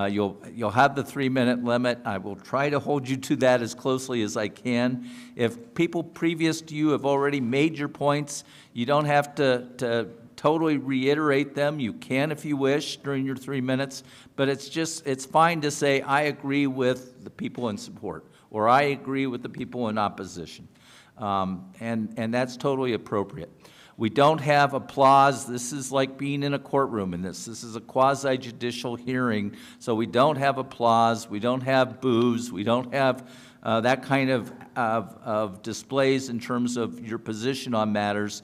You'll have the 3-minute limit. I will try to hold you to that as closely as I can. If people previous to you have already made your points, you don't have to totally reiterate them. You can if you wish during your 3 minutes, but it's fine to say, I agree with the people in support, or I agree with the people in opposition. And that's totally appropriate. We don't have applause. This is like being in a courtroom in this. This is a quasi-judicial hearing, so we don't have applause. We don't have boos. We don't have that kind of displays in terms of your position on matters.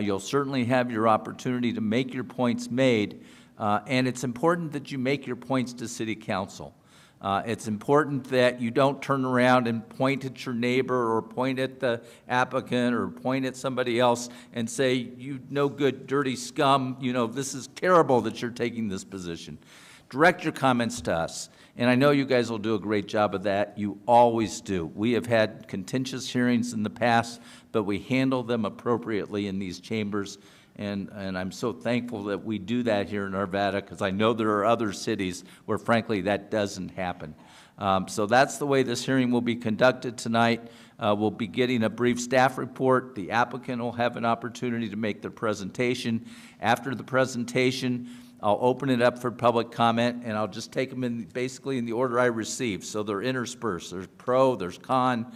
You'll certainly have your opportunity to make your points made, and it's important that you make your points to City Council. It's important that you don't turn around and point at your neighbor or point at the applicant or point at somebody else and say, you no good, dirty scum, you know, this is terrible that you're taking this position. Direct your comments to us. And I know you guys will do a great job of that. You always do. We have had contentious hearings in the past, but we handle them appropriately in these chambers. And I'm so thankful that we do that here in Arvada, because I know there are other cities where, frankly, that doesn't happen. So that's the way this hearing will be conducted tonight. We'll be getting a brief staff report. The applicant will have an opportunity to make their presentation. After the presentation, I'll open it up for public comment, and I'll just take them basically in the order I received. So they're interspersed. There's pro, there's con.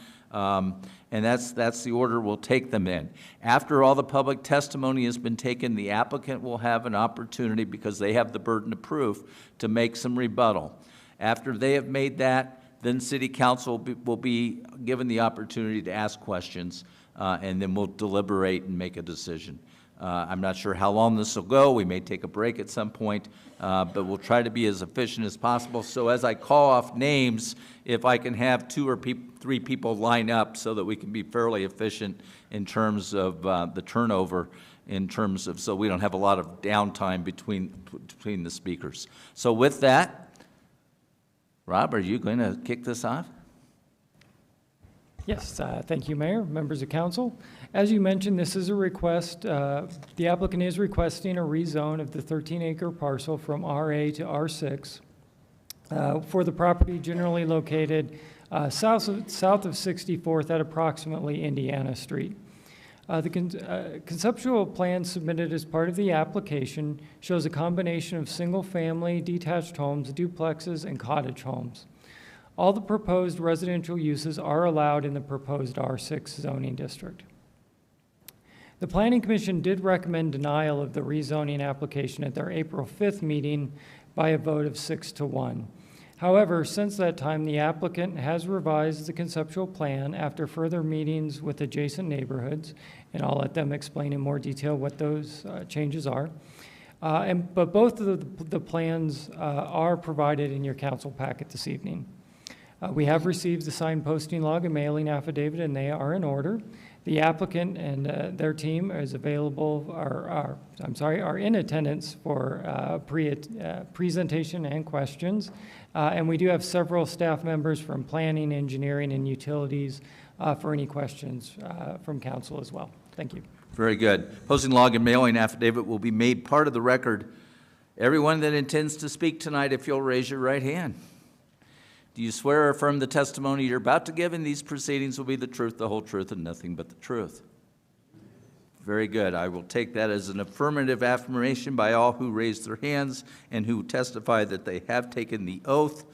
And that's the order we'll take them in. After all the public testimony has been taken, the applicant will have an opportunity, because they have the burden of proof, to make some rebuttal. After they have made that, then City Council will be given the opportunity to ask questions, and then we'll deliberate and make a decision. I'm not sure how long this will go. We may take a break at some point, but we'll try to be as efficient as possible. So as I call off names, if I can have 2 or 3 people line up so that we can be fairly efficient in terms of the turnover, in terms of, so we don't have a lot of downtime between the speakers. So with that, Rob, are you going to kick this off? Yes, thank you, Mayor, members of council. As you mentioned, this is a request. The applicant is requesting a rezone of the 13-acre parcel from RA to R6 for the property generally located south of 64th at approximately Indiana Street. The conceptual plan submitted as part of the application shows a combination of single-family detached homes, duplexes, and cottage homes. All the proposed residential uses are allowed in the proposed R6 zoning district. The Planning Commission did recommend denial of the rezoning application at their April 5th meeting by a vote of 6-1. However, since that time, the applicant has revised the conceptual plan after further meetings with adjacent neighborhoods, and I'll let them explain in more detail what those changes are. But both of the plans are provided in your council packet this evening. We have received the signed posting log and mailing affidavit, and they are in order. The applicant and their team is available, are in attendance for presentation and questions. And we do have several staff members from planning, engineering, and utilities for any questions from council as well. Thank you. Very good. Posting log and mailing affidavit will be made part of the record. Everyone that intends to speak tonight, if you'll raise your right hand. Do you swear or affirm the testimony you're about to give in these proceedings will be the truth, the whole truth, and nothing but the truth? Very good. I will take that as an affirmative affirmation by all who raised their hands and who testify that they have taken the oath.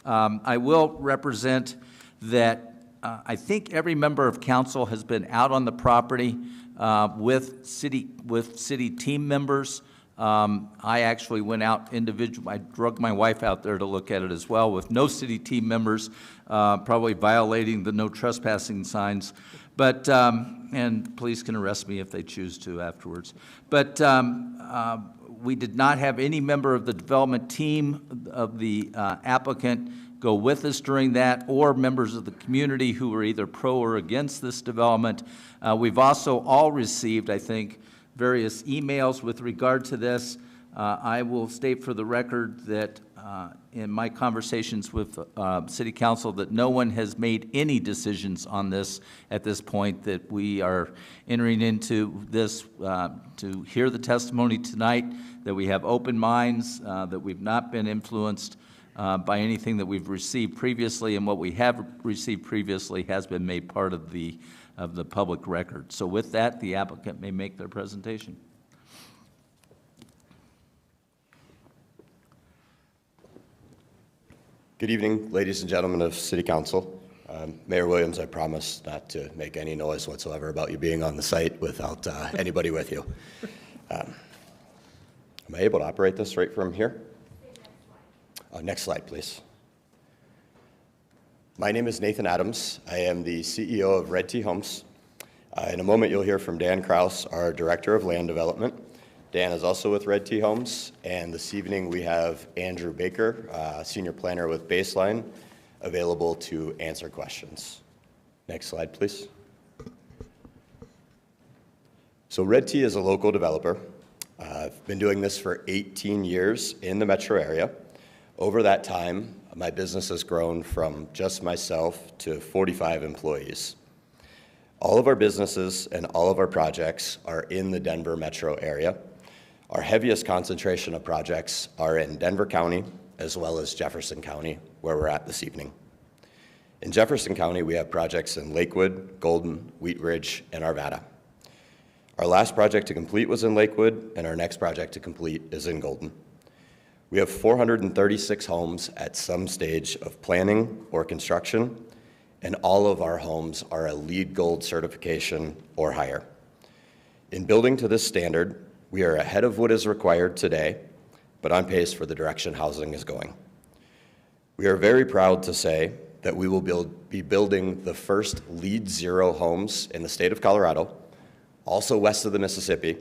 I will represent that I think every member of council has been out on the property with city team members. I actually went out individually. I drug my wife out there to look at it as well with no city team members, probably violating the no trespassing signs. But, and police can arrest me if they choose to afterwards. But we did not have any member of the development team of the applicant go with us during that, or members of the community who were either pro or against this development. We've also all received, I think, various emails with regard to this. I will state for the record that in my conversations with City Council that no one has made any decisions on this at this point, that we are entering into this to hear the testimony tonight, that we have open minds, that we've not been influenced by anything that we've received previously, and what we have received previously has been made part of the public record. So with that, the applicant may make their presentation. Good evening, ladies and gentlemen of City Council. Mayor Williams, I promise not to make any noise whatsoever about you being on the site without anybody with you. Am I able to operate this right from here? Next slide, please. My name is Nathan Adams. I am the CEO of Red Tea Homes. In a moment, you'll hear from Dan Kraus, our Director of Land Development. Dan is also with Red Tea Homes, and this evening we have Andrew Baker, Senior Planner with Baseline, available to answer questions. Next slide, please. So Red Tea is a local developer. I've been doing this for 18 years in the metro area. Over that time, my business has grown from just myself to 45 employees. All of our businesses and all of our projects are in the Denver metro area. Our heaviest concentration of projects are in Denver County as well as Jefferson County, where we're at this evening. In Jefferson County, we have projects in Lakewood, Golden, Wheat Ridge, and Arvada. Our last project to complete was in Lakewood, and our next project to complete is in Golden. We have 436 homes at some stage of planning or construction, and all of our homes are a LEED Gold certification or higher. In building to this standard, we are ahead of what is required today, but on pace for the direction housing is going. We are very proud to say that we will be building the first LEED Zero homes in the state of Colorado, also west of the Mississippi.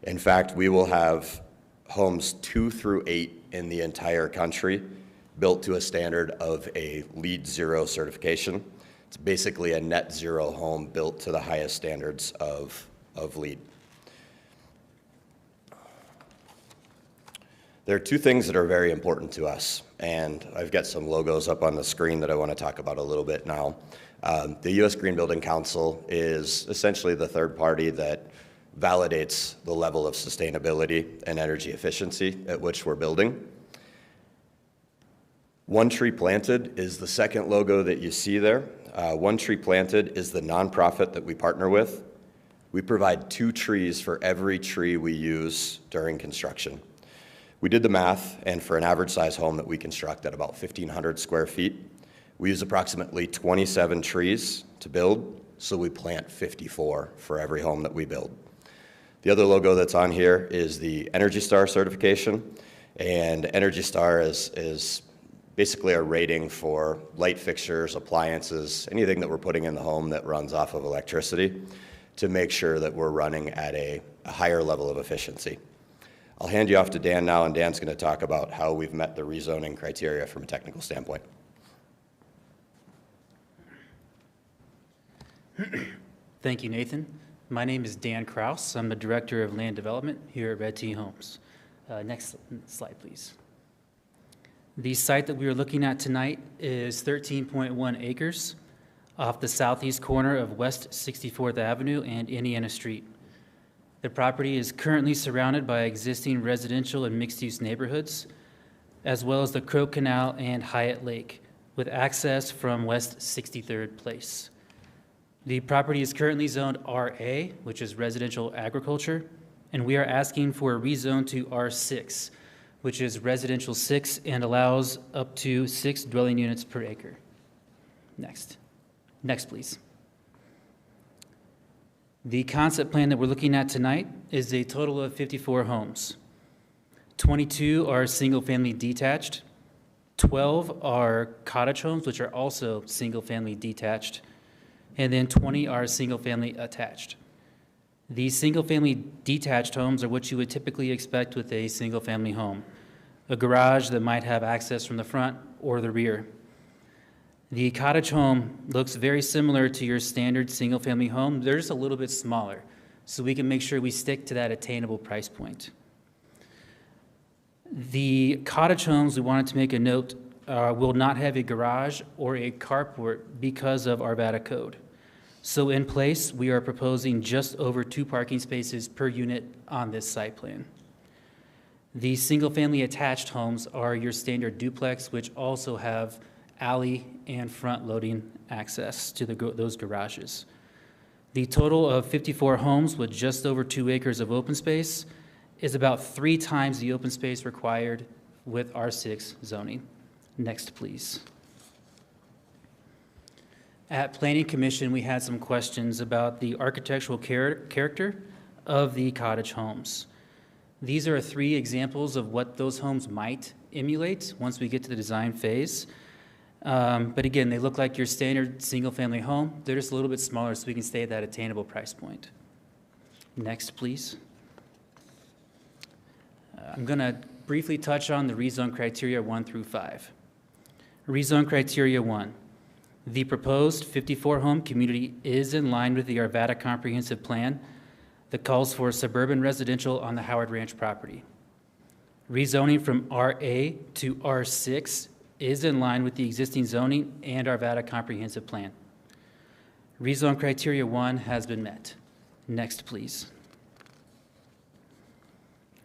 In fact, we will have homes 2 through 8 in the entire country built to a standard of a LEED Zero certification. It's basically a net zero home built to the highest standards of LEED. There are two things that are very important to us, and I've got some logos up on the screen that I want to talk about a little bit now. The U.S. Green Building Council is essentially the third party that validates the level of sustainability and energy efficiency at which we're building. One Tree Planted is the second logo that you see there. One Tree Planted is the nonprofit that we partner with. We provide 2 trees for every tree we use during construction. We did the math, and for an average size home that we construct at about 1,500 square feet, We use approximately 27 trees to build, so we plant 54 for every home that we build. The other logo that's on here is the Energy Star certification, and Energy Star is basically a rating for light fixtures, appliances, anything that we're putting in the home that runs off of electricity to make sure that we're running at a higher level of efficiency. I'll hand you off to Dan now, and Dan's going to talk about how we've met the rezoning criteria from a technical standpoint. Thank you, Nathan. My name is Dan Kraus. I'm the Director of Land Development here at Red T Homes. Next slide, please. The site that we are looking at tonight is 13.1 acres off the southeast corner of West 64th Avenue and Indiana Street. The property is currently surrounded by existing residential and mixed-use neighborhoods, as well as the Crow Canal and Hyatt Lake, with access from West 63rd Place. The property is currently zoned RA, which is residential agriculture, and we are asking for a rezone to R6, which is residential 6 and allows up to 6 dwelling units per acre. Next. Next, please. The concept plan that we're looking at tonight is a total of 54 homes. 22 are single-family detached, 12 are cottage homes, which are also single-family detached, and then 20 are single-family attached. These single-family detached homes are what you would typically expect with a single-family home, a garage that might have access from the front or the rear. The cottage home looks very similar to your standard single-family home. They're just a little bit smaller, so we can make sure we stick to that attainable price point. The cottage homes, we wanted to make a note, will not have a garage or a carport because of Arvada code. So in place, we are proposing just over 2 parking spaces per unit on this site plan. The single-family attached homes are your standard duplex, which also have alley and front-loading access to those garages. The total of 54 homes with just over 2 acres of open space is about 3 times the open space required with R6 zoning. Next, please. At Planning Commission, we had some questions about the architectural character of the cottage homes. These are 3 examples of what those homes might emulate once we get to the design phase. But again, they look like your standard single-family home. They're just a little bit smaller so we can stay at that attainable price point. Next, please. I'm going to briefly touch on the rezone criteria 1 through 5. Rezone criteria 1. The proposed 54-home community is in line with the Arvada Comprehensive Plan that calls for suburban residential on the Howard Ranch property. Rezoning from RA to R6 is in line with the existing zoning and Arvada Comprehensive Plan. Rezone criteria 1 has been met. Next, please.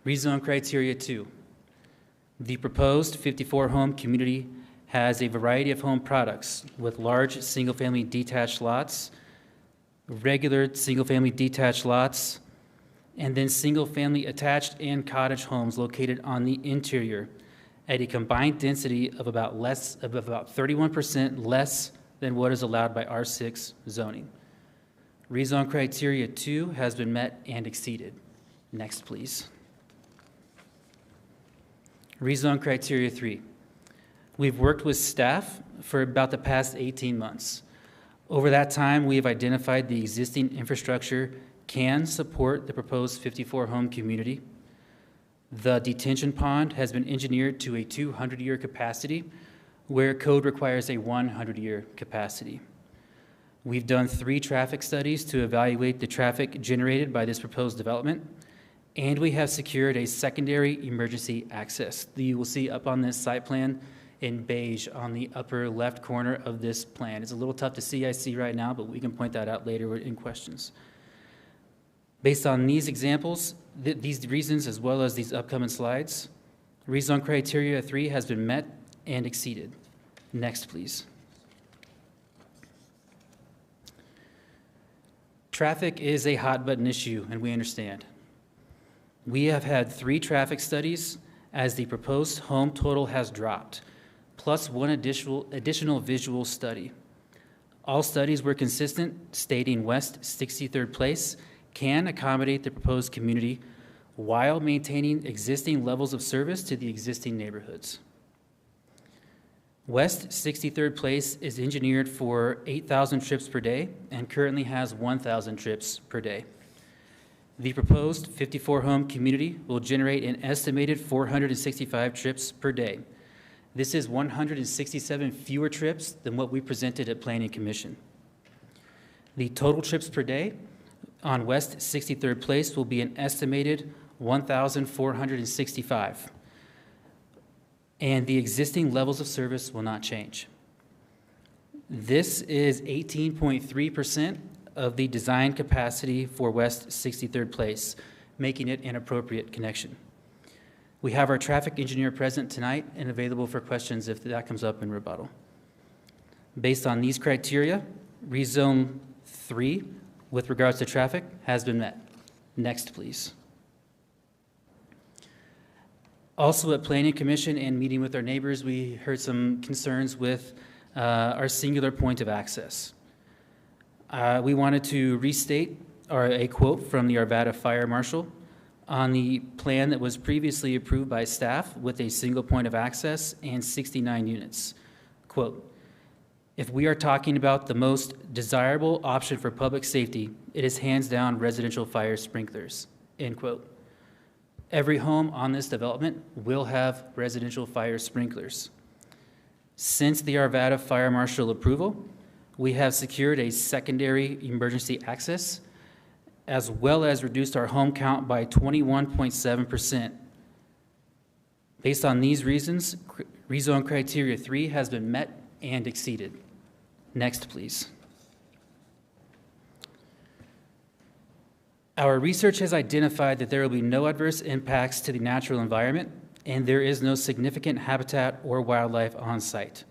Rezone criteria 2. The proposed 54-home community has a variety of home products with large single-family detached lots, regular single-family detached lots, and then single-family attached and cottage homes located on the interior at a combined density of about 31% less than what is allowed by R6 zoning. Rezone criteria 2 has been met and exceeded. Next, please. Rezone criteria 3. We've worked with staff for about the past 18 months. Over that time, we have identified the existing infrastructure can support the proposed 54-home community. The detention pond has been engineered to a 200-year capacity, where code requires a 100-year capacity. We've done 3 traffic studies to evaluate the traffic generated by this proposed development, and we have secured a secondary emergency access that you will see up on this site plan in beige on the upper left corner of this plan. It's a little tough to see, I see right now, but we can point that out later in questions. Based on these examples, these reasons, as well as these upcoming slides, rezone criteria 3 has been met and exceeded. Next, please. Traffic is a hot button issue, and we understand. We have had 3 traffic studies as the proposed home total has dropped, plus one additional visual study. All studies were consistent, stating West 63rd Place can accommodate the proposed community while maintaining existing levels of service to the existing neighborhoods. West 63rd Place is engineered for 8,000 trips per day and currently has 1,000 trips per day. The proposed 54-home community will generate an estimated 465 trips per day. This is 167 fewer trips than what we presented at Planning Commission. The total trips per day on West 63rd Place will be an estimated 1,465. And the existing levels of service will not change. This is 18.3% of the design capacity for West 63rd Place, making it an appropriate connection. We have our traffic engineer present tonight and available for questions if that comes up in rebuttal. Based on these criteria, Rezone 3 with regards to traffic has been met. Next, please. Also at Planning Commission and meeting with our neighbors, we heard some concerns with our singular point of access. We wanted to restate a quote from the Arvada Fire Marshal on the plan that was previously approved by staff with a single point of access and 69 units. Quote, "If we are talking about the most desirable option for public safety, it is hands down residential fire sprinklers." End quote. Every home on this development will have residential fire sprinklers. Since the Arvada Fire Marshal approval, we have secured a secondary emergency access, as well as reduced our home count by 21.7%. Based on these reasons, rezone criteria 3 has been met and exceeded. Next, please. Our research has identified that there will be no adverse impacts to the natural environment, and there is no significant habitat or wildlife on site.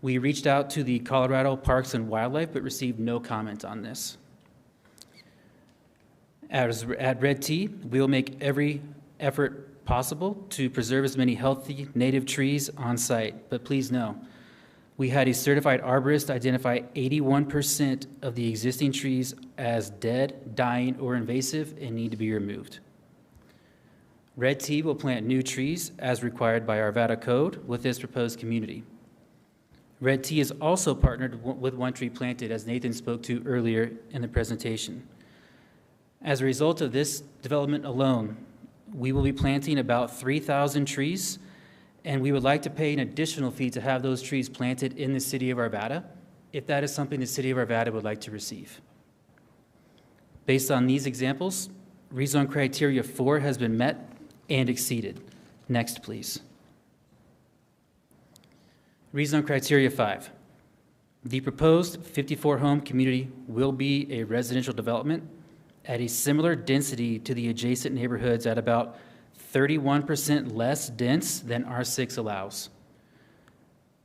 We reached out to the Colorado Parks and Wildlife, but received no comment on this. At Red T, we will make every effort possible to preserve as many healthy native trees on site, but please know, we had a certified arborist identify 81% of the existing trees as dead, dying, or invasive and need to be removed. Red T will plant new trees as required by Arvada Code with this proposed community. Red T is also partnered with One Tree Planted, as Nathan spoke to earlier in the presentation. As a result of this development alone, we will be planting about 3,000 trees, and we would like to pay an additional fee to have those trees planted in the city of Arvada, if that is something the city of Arvada would like to receive. Based on these examples, rezone criteria 4 has been met and exceeded. Next, please. Rezone criteria 5. The proposed 54-home community will be a residential development at a similar density to the adjacent neighborhoods at about 31% less dense than R6 allows.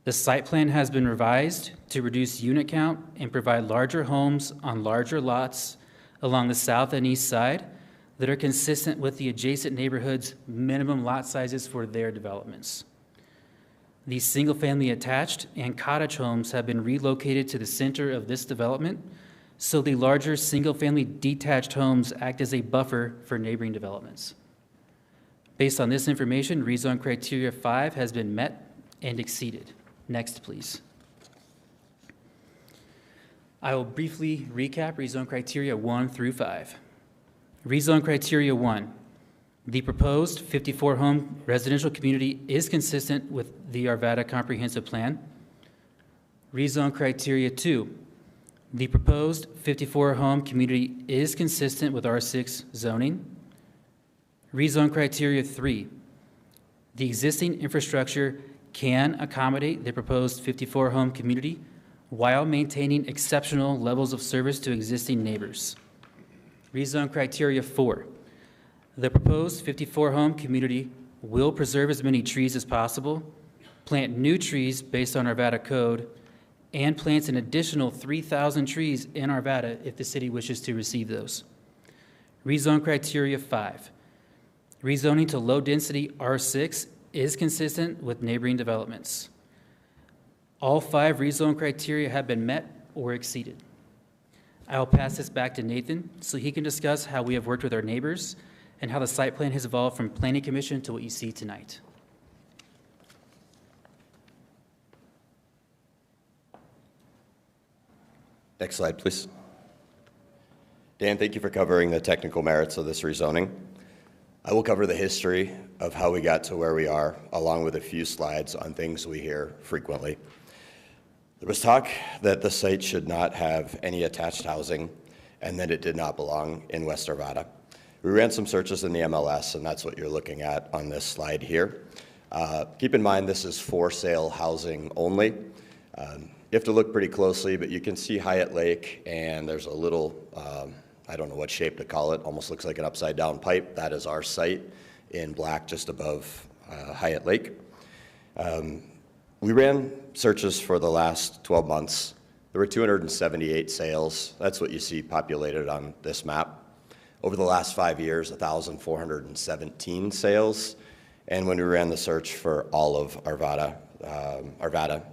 The site plan has been revised to reduce unit count and provide larger homes on larger lots along the south and east side that are consistent with the adjacent neighborhoods' minimum lot sizes for their developments. These single-family attached and cottage homes have been relocated to the center of this development, so the larger single-family detached homes act as a buffer for neighboring developments. Based on this information, rezone criteria 5 has been met and exceeded. Next, please. I will briefly recap rezone criteria 1 through 5. Rezone criteria 1. The proposed 54-home residential community is consistent with the Arvada Comprehensive Plan. Rezone criteria 2. The proposed 54-home community is consistent with R6 zoning. Rezone criteria 3. The existing infrastructure can accommodate the proposed 54-home community while maintaining exceptional levels of service to existing neighbors. Rezone criteria 4. The proposed 54-home community will preserve as many trees as possible, plant new trees based on Arvada Code, and plants an additional 3,000 trees in Arvada if the city wishes to receive those. Rezone criteria 5. Rezoning to low-density R6 is consistent with neighboring developments. All 5 rezone criteria have been met or exceeded. I will pass this back to Nathan so he can discuss how we have worked with our neighbors and how the site plan has evolved from Planning Commission to what you see tonight. Next slide, please. Dan, thank you for covering the technical merits of this rezoning. I will cover the history of how we got to where we are, along with a few slides on things we hear frequently. There was talk that the site should not have any attached housing and that it did not belong in West Arvada. We ran some searches in the MLS, and that's what you're looking at on this slide here. Keep in mind, this is for sale housing only. You have to look pretty closely, but you can see Hyatt Lake, and there's a little, I don't know what shape to call it, almost looks like an upside down pipe. That is our site in black just above Hyatt Lake. We ran searches for the last 12 months. There were 278 sales. That's what you see populated on this map. Over the last 5 years, 1,417 sales. And when we ran the search for all of Arvada,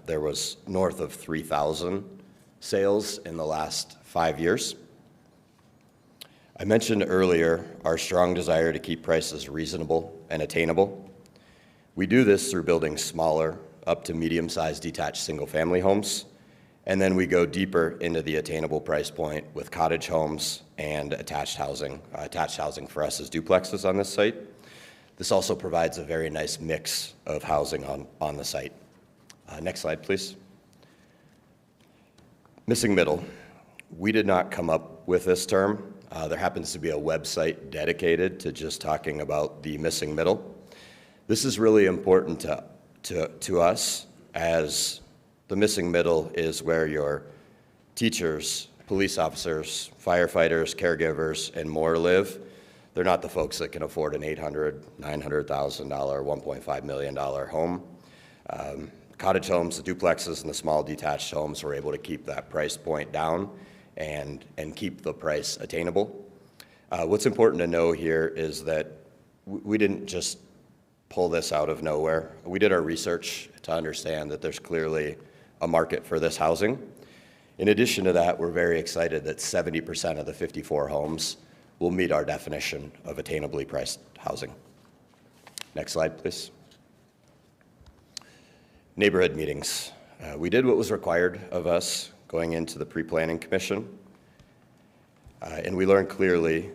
there was north of 3,000 sales in the last 5 years. I mentioned earlier our strong desire to keep prices reasonable and attainable. We do this through building smaller, up to medium-sized detached single-family homes, and then we go deeper into the attainable price point with cottage homes and attached housing. Attached housing for us is duplexes on this site. This also provides a very nice mix of housing on the site. Next slide, please. Missing middle. We did not come up with this term. There happens to be a website dedicated to just talking about the missing middle. This is really important to us, as the missing middle is where your teachers, police officers, firefighters, caregivers, and more live. They're not the folks that can afford an $800,000, $900,000, $1.5 million home. Cottage homes, the duplexes, and the small detached homes were able to keep that price point down and keep the price attainable. What's important to know here is that we didn't just pull this out of nowhere. We did our research to understand that there's clearly a market for this housing. In addition to that, we're very excited that 70% of the 54 homes will meet our definition of attainably priced housing. Next slide, please. Neighborhood meetings. We did what was required of us going into the pre-planning commission, and we learned clearly,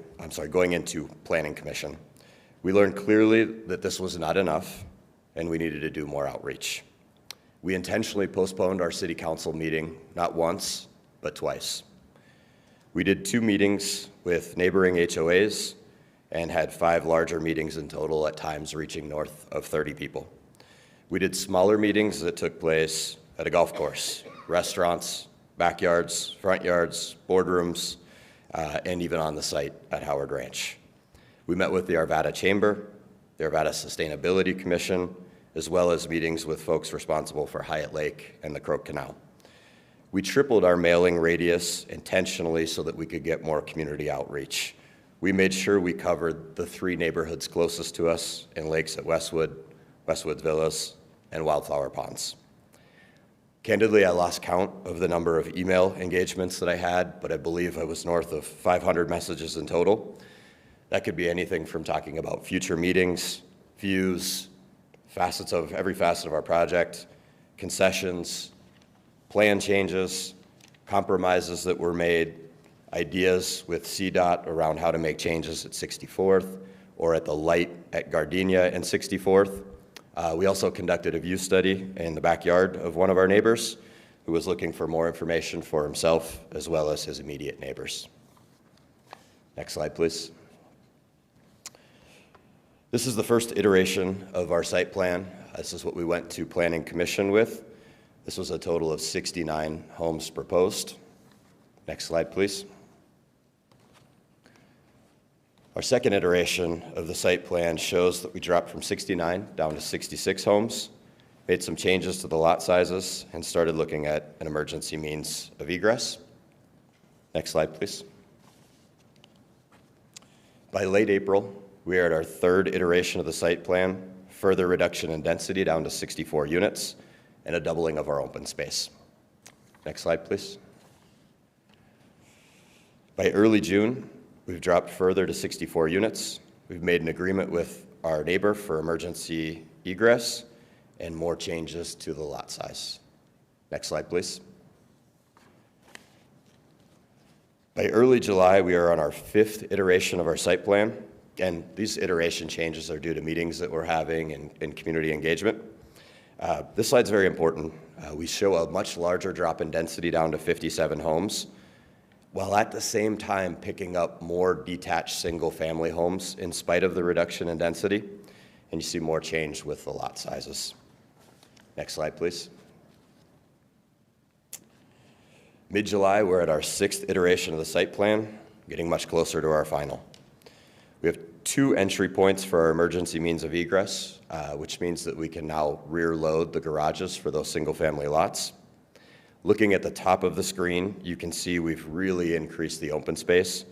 going into planning commission. We learned clearly that this was not enough, and we needed to do more outreach. We intentionally postponed our city council meeting, not once, but twice. We did 2 meetings with neighboring HOAs and had 5 larger meetings in total, at times reaching north of 30 people. We did smaller meetings that took place at a golf course, restaurants, backyards, front yards, boardrooms, and even on the site at Howard Ranch. We met with the Arvada Chamber, the Arvada Sustainability Commission, as well as meetings with folks responsible for Hyatt Lake and the Croak Canal. We tripled our mailing radius intentionally so that we could get more community outreach. We made sure we covered the 3 neighborhoods closest to us in Lakes at Westwood, Westwood Villas, and Wildflower Ponds. Candidly, I lost count of the number of email engagements that I had, but I believe I was north of 500 messages in total. That could be anything from talking about future meetings, views, every facet of our project, concessions, plan changes, compromises that were made, ideas with CDOT around how to make changes at 64th or at the light at Gardenia and 64th. We also conducted a view study in the backyard of one of our neighbors who was looking for more information for himself as well as his immediate neighbors. Next slide, please. This is the first iteration of our site plan. This is what we went to Planning Commission with. This was a total of 69 homes proposed. Next slide, please. Our second iteration of the site plan shows that we dropped from 69 down to 66 homes, made some changes to the lot sizes, and started looking at an emergency means of egress. Next slide, please. By late April, we are at our 3rd iteration of the site plan, further reduction in density down to 64 units, and a doubling of our open space. Next slide, please. By early June, we've dropped further to 64 units. We've made an agreement with our neighbor for emergency egress and more changes to the lot size. Next slide, please. By early July, we are on our 5th iteration of our site plan, and these iteration changes are due to meetings that we're having and community engagement. This slide's very important. We show a much larger drop in density down to 57 homes, while at the same time picking up more detached single-family homes in spite of the reduction in density, and you see more change with the lot sizes. Next slide, please. Mid-July, we're at our 6th iteration of the site plan, getting much closer to our final. We have 2 entry points for our emergency means of egress, which means that we can now rear load the garages for those single-family lots. Looking at the top of the screen, you can see we've really increased the open space.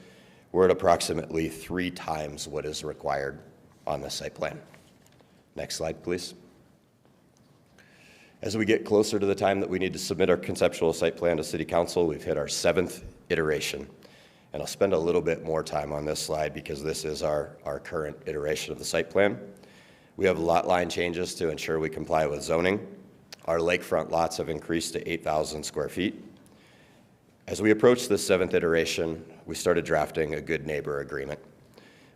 We're at approximately 3 times what is required on the site plan. Next slide, please. As we get closer to the time that we need to submit our conceptual site plan to City Council, we've hit our 7th iteration. And I'll spend a little bit more time on this slide because this is our current iteration of the site plan. We have lot line changes to ensure we comply with zoning. Our lakefront lots have increased to 8,000 square feet. As we approach the 7th iteration, we started drafting a good neighbor agreement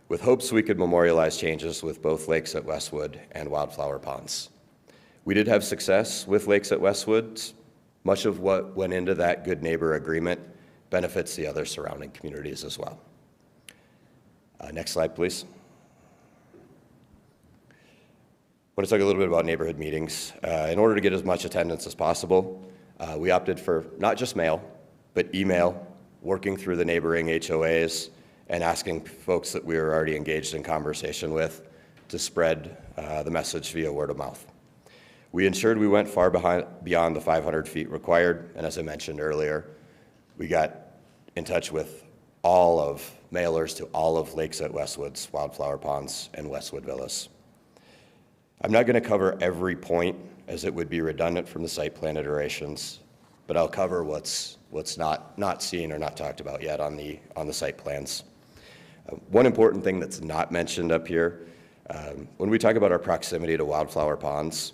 with hopes we could memorialize changes with both lakes at Westwood and Wildflower Ponds. We did have success with lakes at Westwood. Much of what went into that good neighbor agreement benefits the other surrounding communities as well. Next slide, please. I want to talk a little bit about neighborhood meetings. In order to get as much attendance as possible, we opted for not just mail, but email, working through the neighboring HOAs, and asking folks that we were already engaged in conversation with to spread the message via word of mouth. We ensured we went far beyond the 500 feet required, and as I mentioned earlier, we got in touch with all of mailers to all of Lakes at Westwoods, Wildflower Ponds, and Westwood Villas. I'm not going to cover every point as it would be redundant from the site plan iterations, but I'll cover what's not seen or not talked about yet on the site plans. One important thing that's not mentioned up here, when we talk about our proximity to Wildflower Ponds,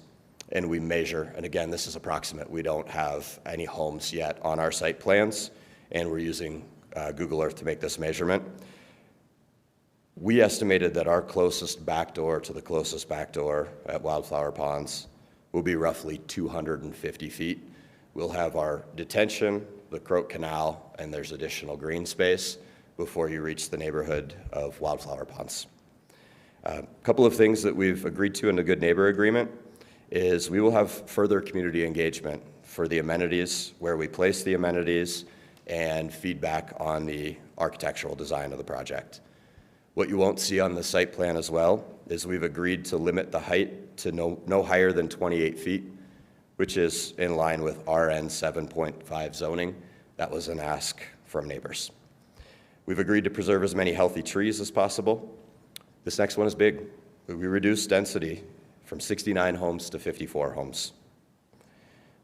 and we measure, and again, this is approximate, we don't have any homes yet on our site plans, and we're using Google Earth to make this measurement. We estimated that our closest back door to the closest back door at Wildflower Ponds will be roughly 250 feet. We'll have our detention, the Croak Canal, and there's additional green space before you reach the neighborhood of Wildflower Ponds. A couple of things that we've agreed to in the Good Neighbor Agreement is we will have further community engagement for the amenities, where we place the amenities, and feedback on the architectural design of the project. What you won't see on the site plan as well is we've agreed to limit the height to no higher than 28 feet, which is in line with RN 7.5 zoning. That was an ask from neighbors. We've agreed to preserve as many healthy trees as possible. This next one is big. We reduced density from 69 homes to 54 homes.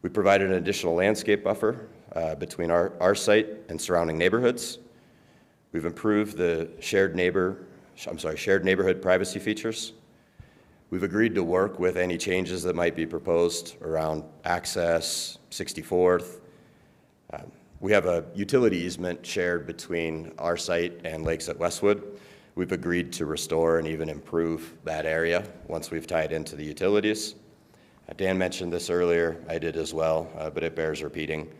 We provided an additional landscape buffer between our site and surrounding neighborhoods. We've improved the shared neighborhood privacy features. We've agreed to work with any changes that might be proposed around access, 64th. We have a utility easement shared between our site and Lakes at Westwood. We've agreed to restore and even improve that area once we've tied into the utilities. Dan mentioned this earlier, I did as well, but it bears repeating.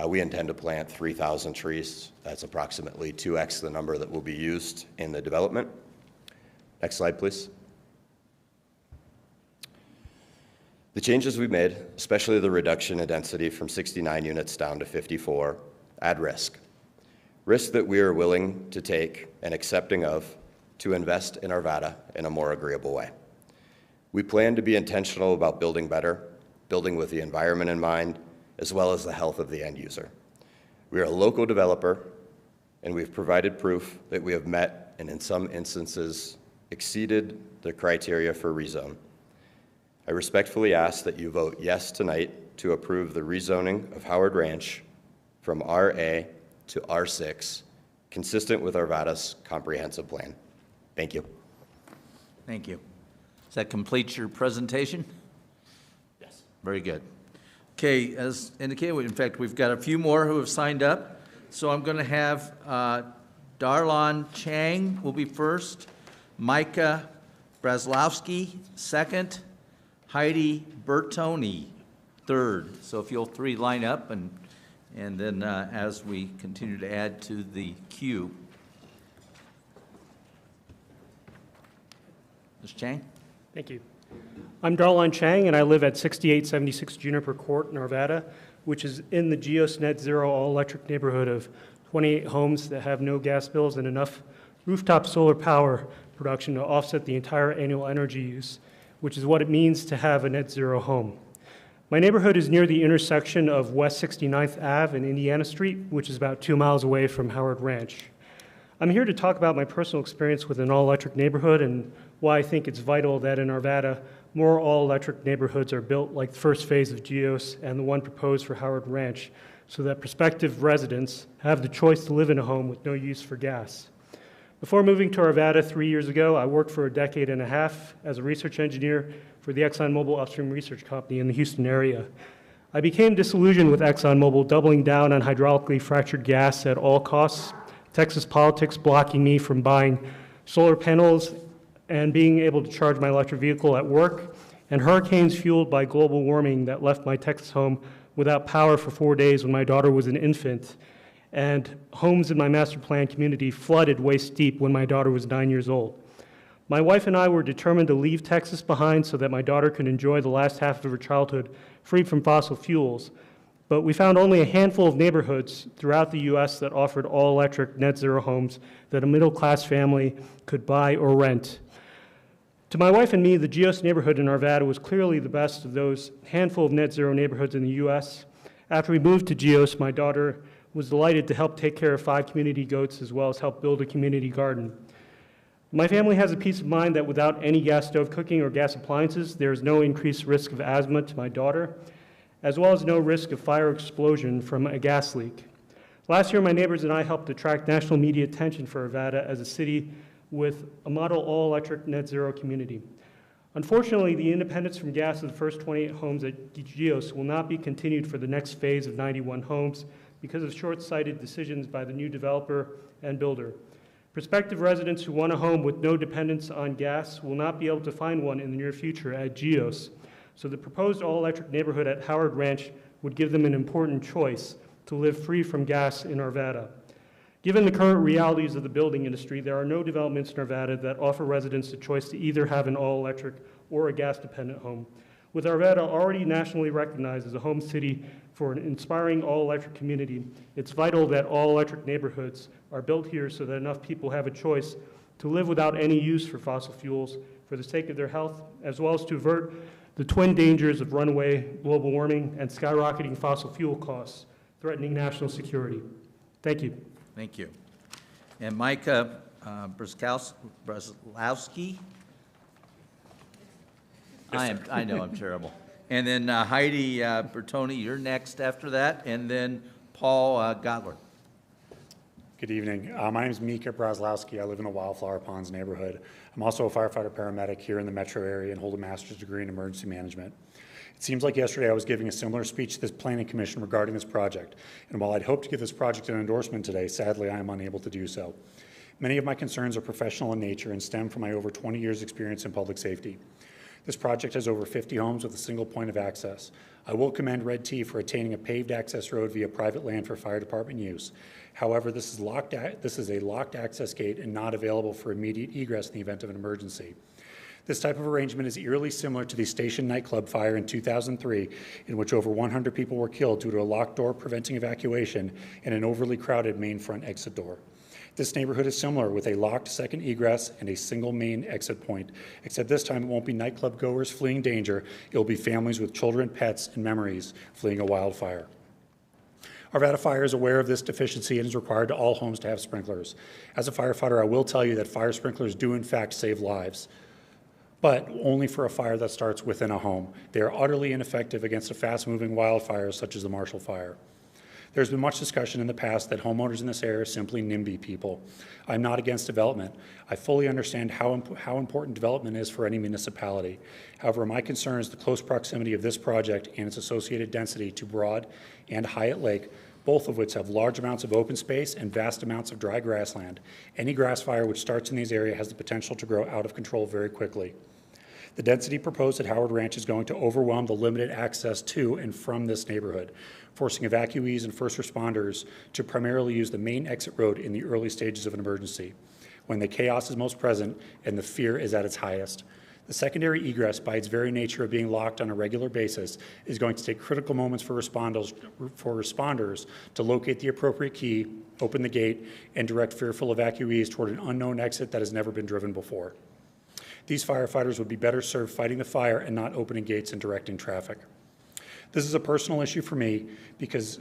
We intend to plant 3,000 trees. That's approximately 2x the number that will be used in the development. Next slide, please. The changes we've made, especially the reduction in density from 69 units down to 54, add risk. Risk that we are willing to take and accepting of to invest in Arvada in a more agreeable way. We plan to be intentional about building better, building with the environment in mind, as well as the health of the end user. We are a local developer, and we've provided proof that we have met, and in some instances, exceeded the criteria for rezone. I respectfully ask that you vote yes tonight to approve the rezoning of Howard Ranch from RA to R6, consistent with Arvada's comprehensive plan. Thank you. Thank you. Does that complete your presentation? Yes. Very good. Okay, as indicated, in fact, we've got a few more who have signed up. So I'm going to have Darlon Chang will be first, Micah Braslowski second, Heidi Bertoni third. So if you'll three line up, and then as we continue to add to the queue. Ms. Chang? Thank you. I'm Darlon Chang, and I live at 6876 Juniper Court in Arvada, which is in the GEOS Net Zero all-electric neighborhood of 28 homes that have no gas bills and enough rooftop solar power production to offset the entire annual energy use, which is what it means to have a net zero home. My neighborhood is near the intersection of West 69th Ave and Indiana Street, which is about 2 miles away from Howard Ranch. I'm here to talk about my personal experience with an all-electric neighborhood and why I think it's vital that in Arvada, more all-electric neighborhoods are built like the first phase of GEOS and the one proposed for Howard Ranch, so that prospective residents have the choice to live in a home with no use for gas. Before moving to Arvada 3 years ago, I worked for a decade and a half as a research engineer for the ExxonMobil Upstream Research Company in the Houston area. I became disillusioned with ExxonMobil doubling down on hydraulically fractured gas at all costs, Texas politics blocking me from buying solar panels and being able to charge my electric vehicle at work, and hurricanes fueled by global warming that left my Texas home without power for 4 days when my daughter was an infant, and homes in my master plan community flooded waist deep when my daughter was 9 years old. My wife and I were determined to leave Texas behind so that my daughter could enjoy the last half of her childhood free from fossil fuels, but we found only a handful of neighborhoods throughout the U.S. that offered all-electric net zero homes that a middle-class family could buy or rent. To my wife and me, the GEOS neighborhood in Arvada was clearly the best of those handful of net zero neighborhoods in the U.S. After we moved to GEOS, my daughter was delighted to help take care of 5 community goats as well as help build a community garden. My family has a peace of mind that without any gas stove cooking or gas appliances, there is no increased risk of asthma to my daughter, as well as no risk of fire explosion from a gas leak. Last year, my neighbors and I helped attract national media attention for Arvada as a city with a model all-electric net zero community. Unfortunately, the independence from gas of the first 28 homes at GEOS will not be continued for the next phase of 91 homes because of short-sighted decisions by the new developer and builder. Prospective residents who want a home with no dependence on gas will not be able to find one in the near future at GEOS, so the proposed all-electric neighborhood at Howard Ranch would give them an important choice to live free from gas in Arvada. Given the current realities of the building industry, there are no developments in Arvada that offer residents the choice to either have an all-electric or a gas-dependent home. With Arvada already nationally recognized as a home city for an inspiring all-electric community, it's vital that all-electric neighborhoods are built here so that enough people have a choice to live without any use for fossil fuels for the sake of their health, as well as to avert the twin dangers of runaway global warming and skyrocketing fossil fuel costs, threatening national security. Thank you. Thank you. And Micah Braslowski? I know, I'm terrible. And then Heidi Bertoni, you're next after that, and then Paul Gottler. Good evening. My name is Mika Braslowski. I live in the Wildflower Ponds neighborhood. I'm also a firefighter paramedic here in the metro area and hold a master's degree in emergency management. It seems like yesterday I was giving a similar speech to this planning commission regarding this project, and while I'd hoped to give this project an endorsement today, sadly I am unable to do so. Many of my concerns are professional in nature and stem from my over 20 years experience in public safety. This project has over 50 homes with a single point of access. I will commend Red T for attaining a paved access road via private land for fire department use. However, this is a locked access gate and not available for immediate egress in the event of an emergency. This type of arrangement is eerily similar to the Station nightclub fire in 2003, in which over 100 people were killed due to a locked door preventing evacuation and an overly crowded main front exit door. This neighborhood is similar with a locked second egress and a single main exit point, except this time it won't be nightclub goers fleeing danger, it will be families with children, pets, and memories fleeing a wildfire. Arvada Fire is aware of this deficiency and is required to all homes to have sprinklers. As a firefighter, I will tell you that fire sprinklers do in fact save lives. but only for a fire that starts within a home. They are utterly ineffective against a fast-moving wildfire such as the Marshall Fire. There's been much discussion in the past that homeowners in this area are simply NIMBY people. I'm not against development. I fully understand how important development is for any municipality. However, my concern is the close proximity of this project and its associated density to Broad and Hyatt Lake, both of which have large amounts of open space and vast amounts of dry grassland. Any grass fire which starts in these areas has the potential to grow out of control very quickly. The density proposed at Howard Ranch is going to overwhelm the limited access to and from this neighborhood, forcing evacuees and first responders to primarily use the main exit road in the early stages of an emergency, when the chaos is most present and the fear is at its highest. The secondary egress, by its very nature of being locked on a regular basis, is going to take critical moments for responders to locate the appropriate key, open the gate, and direct fearful evacuees toward an unknown exit that has never been driven before. These firefighters would be better served fighting the fire and not opening gates and directing traffic. This is a personal issue for me because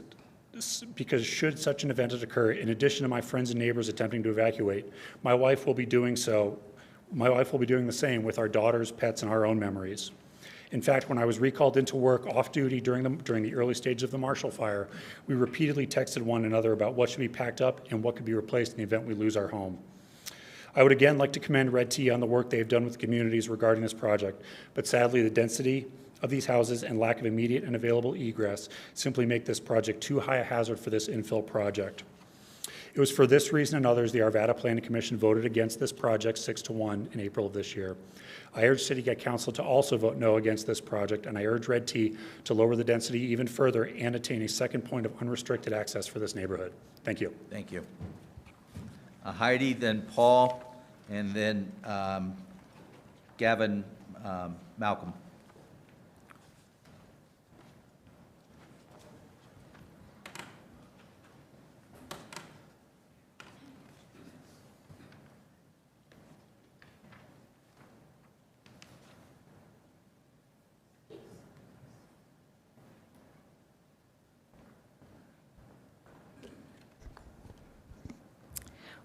should such an event occur, in addition to my friends and neighbors attempting to evacuate, my wife will be doing the same with our daughters, pets, and our own memories. In fact, when I was recalled into work off-duty during the early stages of the Marshall Fire, we repeatedly texted one another about what should be packed up and what could be replaced in the event we lose our home. I would again like to commend Red Tea on the work they have done with communities regarding this project, but sadly the density of these houses and lack of immediate and available egress simply make this project too high a hazard for this infill project. It was for this reason and others the Arvada Planning Commission voted against this project 6-1 in April of this year. I urge City Council to also vote no against this project, and I urge Red Tea to lower the density even further and attain a second point of unrestricted access for this neighborhood. Thank you. Thank you. Heidi, then Paul, and then Gavin Malcolm.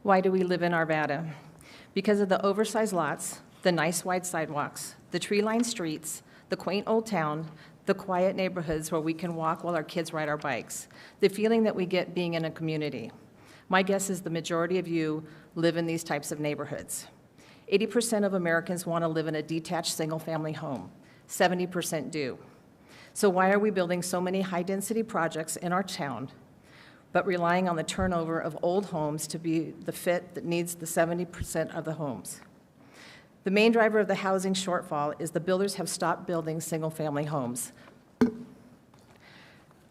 Why do we live in Arvada? Because of the oversized lots, the nice wide sidewalks, the tree-lined streets, the quaint old town, the quiet neighborhoods where we can walk while our kids ride our bikes, the feeling that we get being in a community. My guess is the majority of you live in these types of neighborhoods. 80% of Americans want to live in a detached single-family home. 70% do. So why are we building so many high-density projects in our town, but relying on the turnover of old homes to be the fit that needs the 70% of the homes? The main driver of the housing shortfall is the builders have stopped building single-family homes.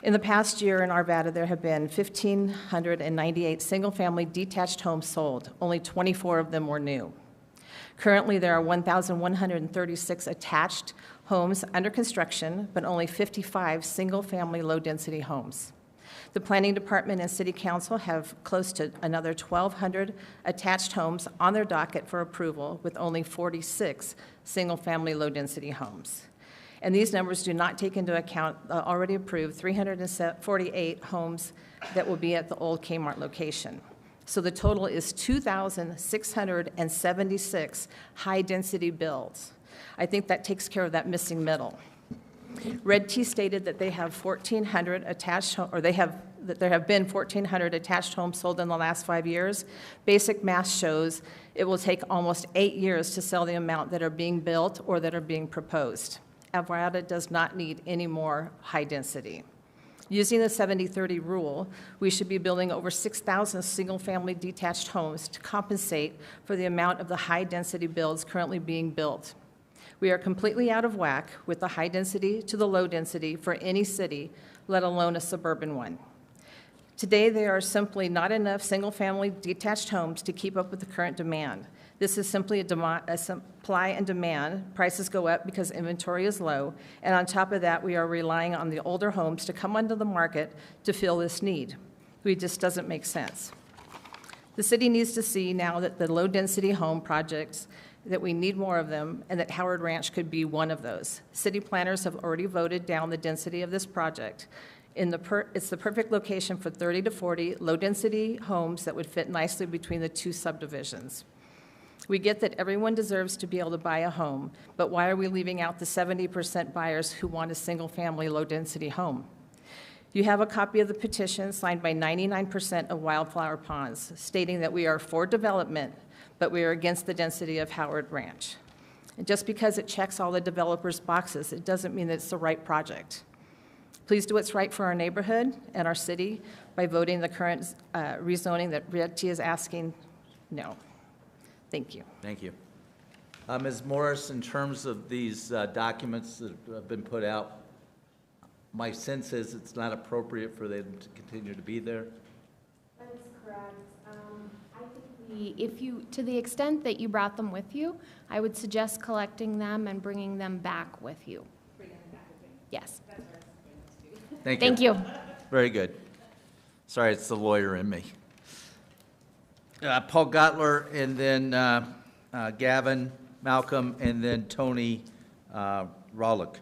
In the past year in Arvada, there have been 1,598 single-family detached homes sold. Only 24 of them were new. Currently, there are 1,136 attached homes under construction, but only 55 single-family low-density homes. The Planning Department and City Council have close to another 1,200 attached homes on their docket for approval, with only 46 single-family low-density homes. And these numbers do not take into account the already approved 348 homes that will be at the old Kmart location. So the total is 2,676 high-density builds. I think that takes care of that missing middle. Red Tea stated that they have 1,400 attached, that there have been 1,400 attached homes sold in the last 5 years. Basic math shows it will take almost 8 years to sell the amount that are being built or that are being proposed. Arvada does not need any more high density. Using the 70-30 rule, we should be building over 6,000 single-family detached homes to compensate for the amount of the high-density builds currently being built. We are completely out of whack with the high density to the low density for any city, let alone a suburban one. Today, there are simply not enough single-family detached homes to keep up with the current demand. This is simply a supply and demand. Prices go up because inventory is low, and on top of that, we are relying on the older homes to come onto the market to fill this need. It just doesn't make sense. The city needs to see now that the low-density home projects, that we need more of them, and that Howard Ranch could be one of those. City planners have already voted down the density of this project. It's the perfect location for 30 to 40 low-density homes that would fit nicely between the two subdivisions. We get that everyone deserves to be able to buy a home, but why are we leaving out the 70% buyers who want a single-family, low-density home? You have a copy of the petition signed by 99% of Wildflower Ponds stating that we are for development, but we are against the density of Howard Ranch. And just because it checks all the developers' boxes, it doesn't mean that it's the right project. Please do what's right for our neighborhood and our city by voting the current rezoning that Red T is asking no. Thank you. Thank you. Ms. Morris, in terms of these documents that have been put out, my sense is it's not appropriate for them to continue to be there. That is correct. I think if you, to the extent that you brought them with you, I would suggest collecting them and bringing them back with you. Yes. Thank you. Thank you. Very good. Sorry, it's the lawyer in me. Paul Gottler, and then Gavin, Malcolm, and then Tony Rawlick.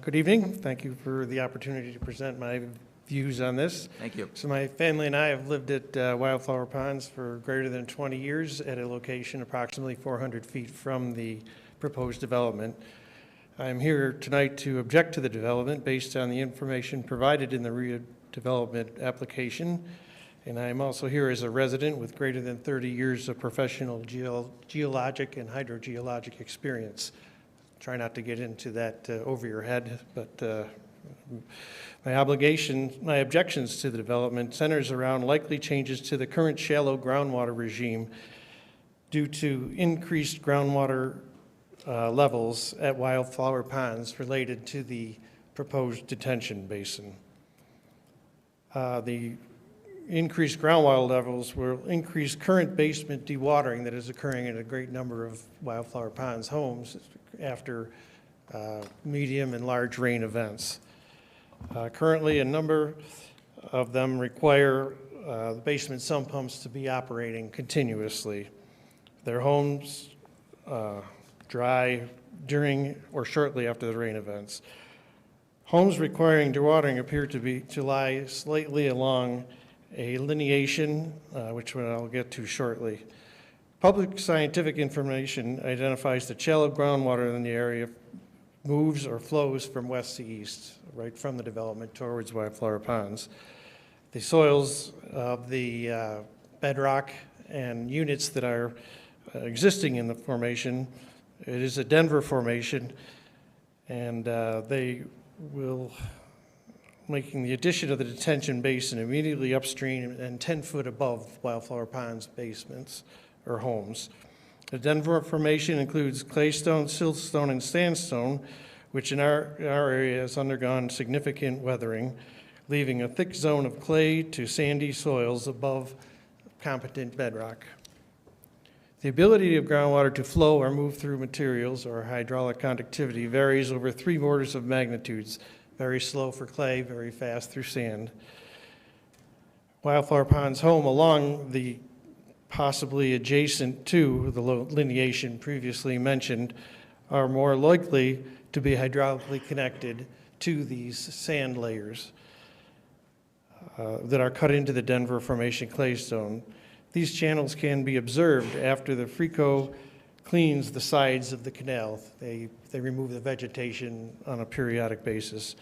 Good evening. Thank you for the opportunity to present my views on this. Thank you. So my family and I have lived at Wildflower Ponds for greater than 20 years at a location approximately 400 feet from the proposed development. I'm here tonight to object to the development based on the information provided in the redevelopment application. And I'm also here as a resident with greater than 30 years of professional geologic and hydrogeologic experience. Try not to get into that over your head, but my objections to the development centers around likely changes to the current shallow groundwater regime due to increased groundwater levels at Wildflower Ponds related to the proposed detention basin. The increased groundwater levels will increase current basement dewatering that is occurring in a great number of Wildflower Ponds homes after medium and large rain events. Currently, a number of them require the basement sump pumps to be operating continuously. Their homes dry during or shortly after the rain events. Homes requiring dewatering appear to lie slightly along a lineation, which I'll get to shortly. Public scientific information identifies the shallow groundwater in the area moves or flows from west to east, right from the development towards Wildflower Ponds. The soils of the bedrock and units that are existing in the formation, it is a Denver formation, and they will making the addition of the detention basin immediately upstream and 10 foot above Wildflower Ponds basements or homes. The Denver formation includes claystone, siltstone, and sandstone, which in our area has undergone significant weathering, leaving a thick zone of clay to sandy soils above competent bedrock. The ability of groundwater to flow or move through materials or hydraulic conductivity varies over 3 orders of magnitudes, very slow for clay, very fast through sand. Wildflower Ponds home along the possibly adjacent to the lineation previously mentioned are more likely to be hydraulically connected to these sand layers that are cut into the Denver Formation claystone. These channels can be observed after the FRECO cleans the sides of the canal. They remove the vegetation on a periodic basis.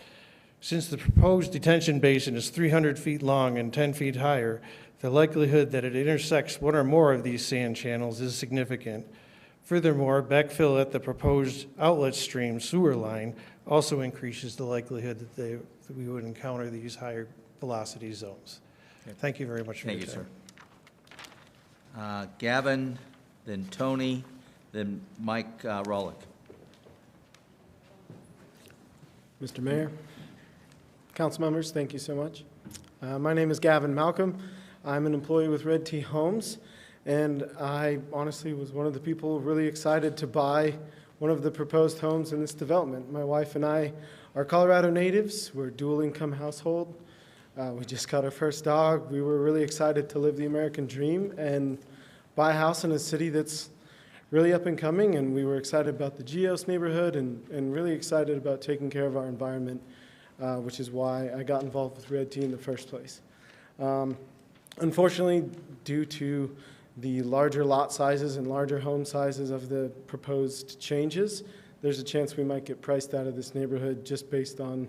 Since the proposed detention basin is 300 feet long and 10 feet higher, the likelihood that it intersects one or more of these sand channels is significant. Furthermore, backfill at the proposed outlet stream sewer line also increases the likelihood that we would encounter these higher velocity zones. Okay. Thank you very much for your time. Thank you, sir. Gavin, then Tony, then Mike Rawlick. Mr. Mayor, council members, thank you so much. My name is Gavin Malcolm. I'm an employee with Red T Homes, and I honestly was one of the people really excited to buy one of the proposed homes in this development. My wife and I are Colorado natives. We're a dual income household. We just got our first dog. We were really excited to live the American dream and buy a house in a city that's really up and coming, and we were excited about the Geos neighborhood and really excited about taking care of our environment, which is why I got involved with Red T in the first place. Unfortunately, due to the larger lot sizes and larger home sizes of the proposed changes, there's a chance we might get priced out of this neighborhood just based on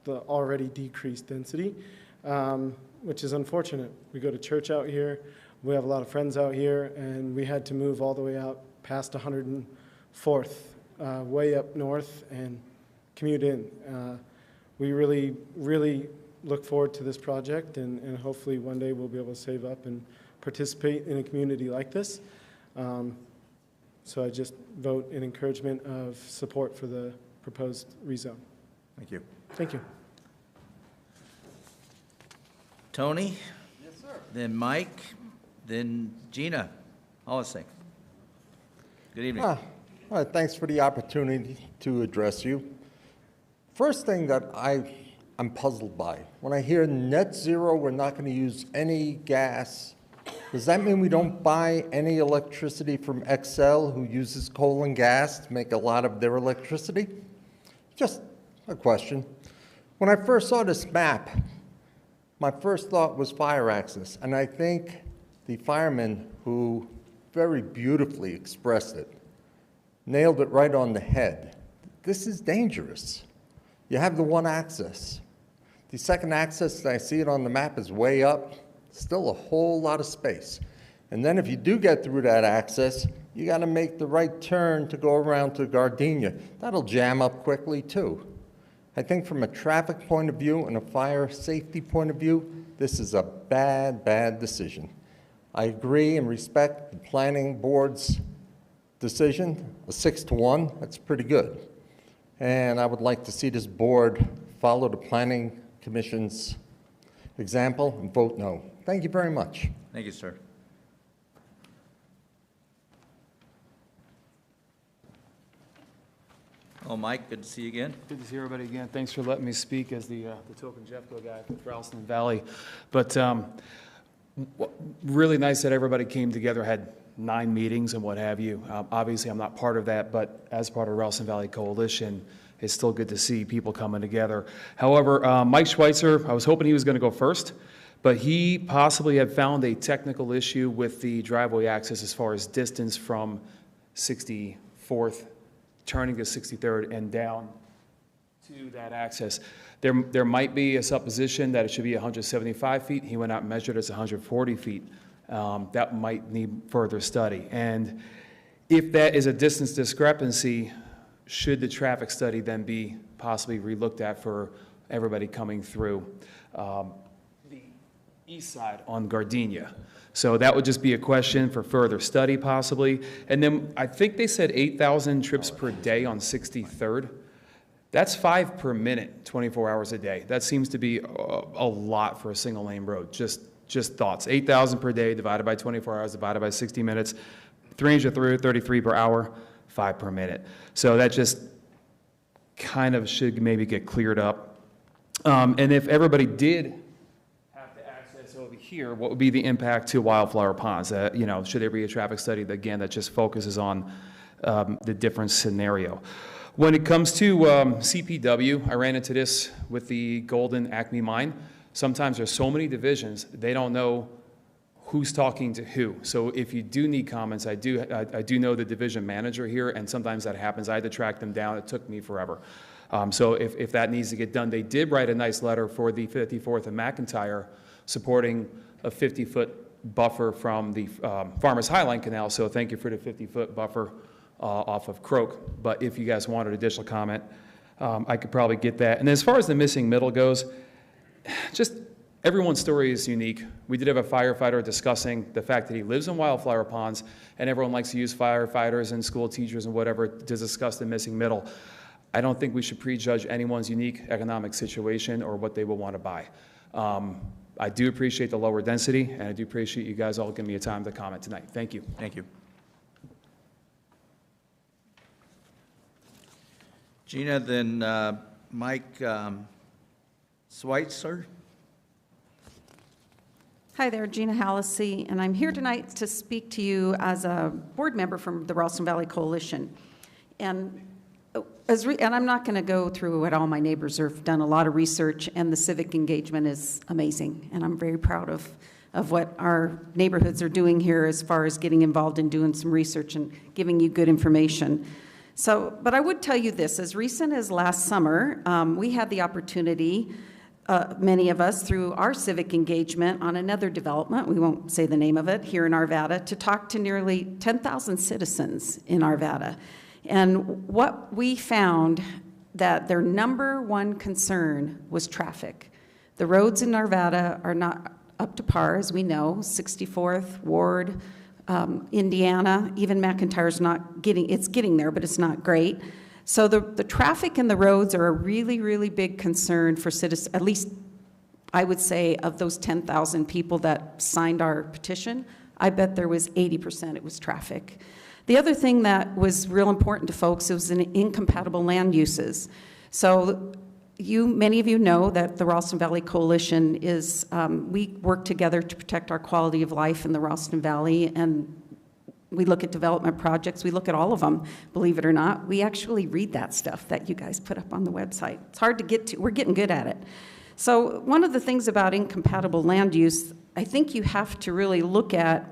the already decreased density, which is unfortunate. We go to church out here, we have a lot of friends out here, and we had to move all the way out past 104th, way up north, and commute in. We really, really look forward to this project, and hopefully one day we'll be able to save up and participate in a community like this. So I just vote in encouragement of support for the proposed rezone. Thank you. Thank you. Tony? Yes, sir. Then Mike, then Gina Hollising. Good evening. All right, thanks for the opportunity to address you. First thing that I'm puzzled by, when I hear net zero, we're not going to use any gas, does that mean we don't buy any electricity from Xcel, who uses coal and gas to make a lot of their electricity? Just a question. When I first saw this map, my first thought was fire access, and I think the fireman who very beautifully expressed it nailed it right on the head. This is dangerous. You have the one access. The second access, I see it on the map, is way up. Still a whole lot of space. And then if you do get through that access, you got to make the right turn to go around to Gardenia. That'll jam up quickly too. I think from a traffic point of view and a fire safety point of view, this is a bad, bad decision. I agree and respect the planning board's decision, a 6-1, that's pretty good. And I would like to see this board follow the planning commission's example and vote no. Thank you very much. Thank you, sir. Oh, Mike, good to see you again. Good to see everybody again. Thanks for letting me speak as the token Jeffco guy for Ralston Valley. But really nice that everybody came together, had 9 meetings and what have you. Obviously, I'm not part of that, but as part of Ralston Valley Coalition, it's still good to see people coming together. However, Mike Schweitzer, I was hoping he was going to go first, but he possibly had found a technical issue with the driveway access as far as distance from 64th, turning to 63rd and down to that access. There might be a supposition that it should be 175 feet. He went out and measured it's 140 feet. That might need further study. And if that is a distance discrepancy, should the traffic study then be possibly relooked at for everybody coming through the east side on Gardenia? So that would just be a question for further study possibly. And then I think they said 8,000 trips per day on 63rd. That's 5 per minute, 24 hours a day. That seems to be a lot for a single lane road. Just thoughts. 8,000 per day divided by 24 hours divided by 60 minutes, 333 per hour, 5 per minute. So that just kind of should maybe get cleared up. And if everybody did have to access over here, what would be the impact to wildflower ponds? You know, should there be a traffic study that, again, that just focuses on the different scenario? When it comes to CPW, I ran into this with the Golden Acme mine. Sometimes there's so many divisions, they don't know who's talking to who. So if you do need comments, I do know the division manager here, and sometimes that happens. I had to track them down. It took me forever. So if that needs to get done, they did write a nice letter for the 54th and McIntyre supporting a 50-foot buffer from the Farmers Highline Canal. So thank you for the 50-foot buffer off of Croak. But if you guys wanted additional comment, I could probably get that. And as far as the missing middle goes, just everyone's story is unique. We did have a firefighter discussing the fact that he lives in wildflower ponds, and everyone likes to use firefighters and school teachers and whatever to discuss the missing middle. I don't think we should prejudge anyone's unique economic situation or what they will want to buy. I do appreciate the lower density, and I do appreciate you guys all giving me a time to comment tonight. Thank you. Thank you. Gina, then Mike Schweitzer. Hi there, Gina Hallisey, and I'm here tonight to speak to you as a board member from the Ralston Valley Coalition. And I'm not going to go through what all my neighbors have done a lot of research, and the civic engagement is amazing, and I'm very proud of of what our neighborhoods are doing here as far as getting involved in doing some research and giving you good information. So, but I would tell you this, as recent as last summer, we had the opportunity, many of us, through our civic engagement on another development, we won't say the name of it, here in Arvada, to talk to nearly 10,000 citizens in Arvada. And what we found, that their number one concern was traffic. The roads in Arvada are not up to par, as we know, 64th Ward, Indiana, even McIntyre's not getting, it's getting there, but it's not great. So the traffic and the roads are a really, really big concern for citizens, at least I would say of those 10,000 people that signed our petition, I bet there was 80% it was traffic. The other thing that was real important to folks was incompatible land uses. So many of you know that the Ralston Valley Coalition is, we work together to protect our quality of life in the Ralston Valley, and we look at development projects, we look at all of them, believe it or not. We actually read that stuff that you guys put up on the website. It's hard to get to, we're getting good at it. So one of the things about incompatible land use, I think you have to really look at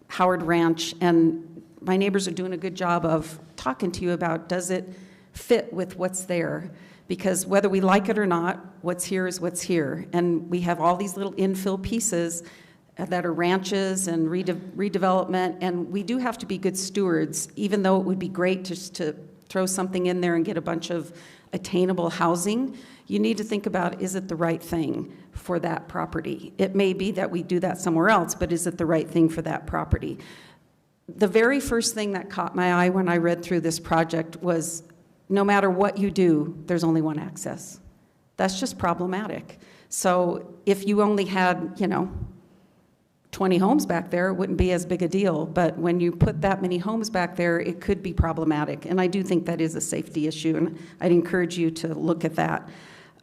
Howard Ranch, and my neighbors are doing a good job of talking to you about, does it fit with what's there? Because whether we like it or not, what's here is what's here. And we have all these little infill pieces that are ranches and redevelopment, and we do have to be good stewards, even though it would be great just to throw something in there and get a bunch of attainable housing. You need to think about, is it the right thing for that property? It may be that we do that somewhere else, but is it the right thing for that property? The very first thing that caught my eye when I read through this project was, no matter what you do, there's only one access. That's just problematic. So if you only had, 20 homes back there, it wouldn't be as big a deal. But when you put that many homes back there, it could be problematic. And I do think that is a safety issue, and I'd encourage you to look at that.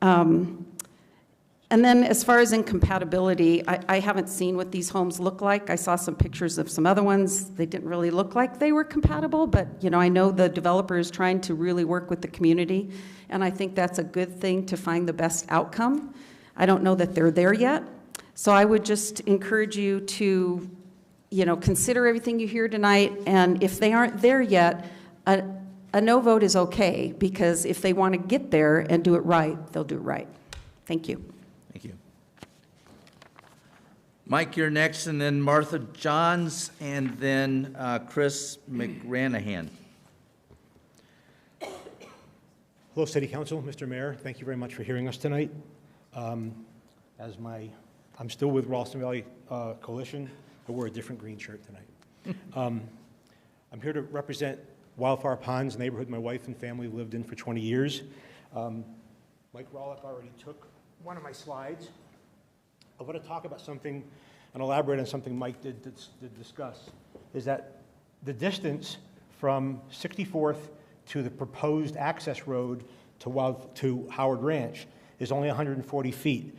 And then as far as incompatibility, I haven't seen what these homes look like. I saw some pictures of some other ones. They didn't really look like they were compatible, but I know the developer is trying to really work with the community, and I think that's a good thing to find the best outcome. I don't know that they're there yet. So I would just encourage you to, consider everything you hear tonight, and if they aren't there yet, a no vote is okay, because if they want to get there and do it right, they'll do it right. Thank you. Thank you. Mike, you're next, and then Martha Johns, and then Chris McRanahan. Hello, City Council, Mr. Mayor. Thank you very much for hearing us tonight. I'm still with Ralston Valley Coalition, but we're a different green shirt tonight. I'm here to represent Wildflower Ponds, neighborhood my wife and family lived in for 20 years. Mike Rawlick already took one of my slides. I want to talk about something and elaborate on something Mike did discuss, is that the distance from 64th to the proposed access road to Howard Ranch is only 140 feet.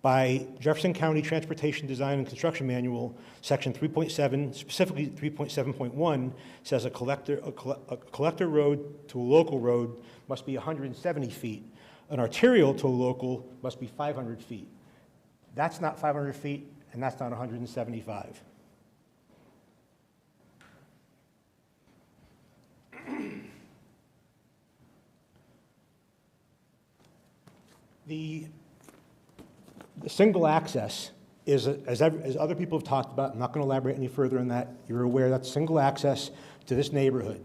By Jefferson County Transportation Design and Construction Manual, Section 3.7, specifically 3.7.1, says a collector road to a local road must be 170 feet. An arterial to a local must be 500 feet. That's not 500 feet, and that's not 175. The single access is, as other people have talked about, I'm not going to elaborate any further on that. You're aware that's single access to this neighborhood.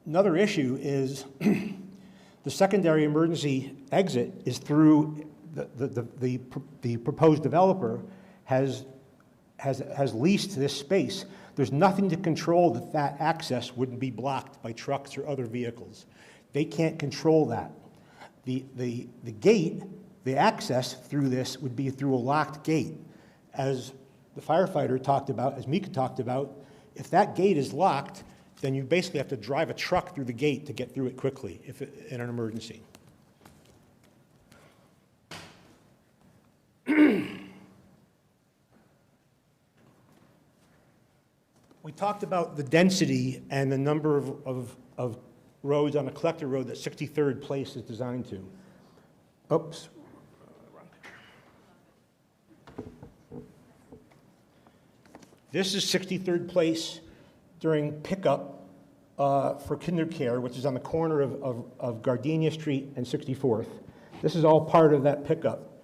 Another issue is the secondary emergency exit is through the proposed developer has leased this space. There's nothing to control that access wouldn't be blocked by trucks or other vehicles. They can't control that. The gate, the access through this would be through a locked gate. As the firefighter talked about, as Mika talked about, if that gate is locked, then you basically have to drive a truck through the gate to get through it quickly in an emergency. We talked about the density and the number of roads on a collector road that 63rd Place is designed to. Oops. This is 63rd Place during pickup for kinder care, which is on the corner of Gardenia Street and 64th. This is all part of that pickup.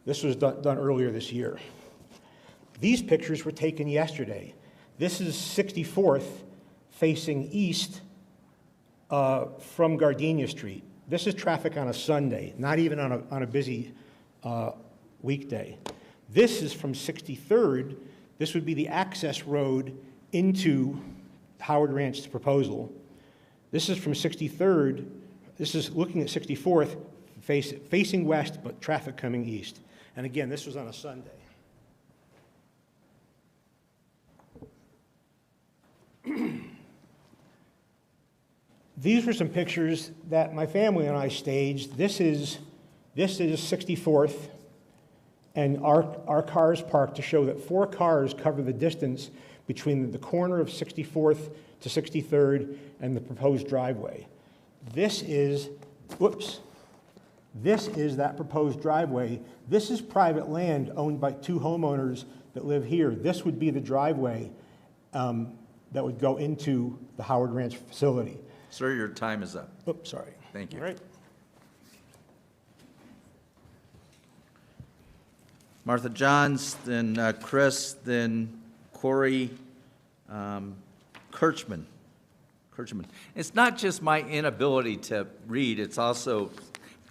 This was done earlier this year. These pictures were taken yesterday. This is 64th facing east from Gardenia Street. This is traffic on a Sunday, not even on a busy weekday. This is from 63rd. This would be the access road into Howard Ranch's proposal. This is from 63rd. This is looking at 64th, facing west, but traffic coming east. And again, this was on a Sunday. These were some pictures that my family and I staged. This is 64th, and our cars parked to show that 4 cars cover the distance between the corner of 64th to 63rd and the proposed driveway. This is that proposed driveway. This is private land owned by 2 homeowners that live here. This would be the driveway that would go into the Howard Ranch facility. Sir, your time is up. Oops, sorry. Thank you. All right. Martha Johns, then Chris, then Corey Kirchman. It's not just my inability to read, it's also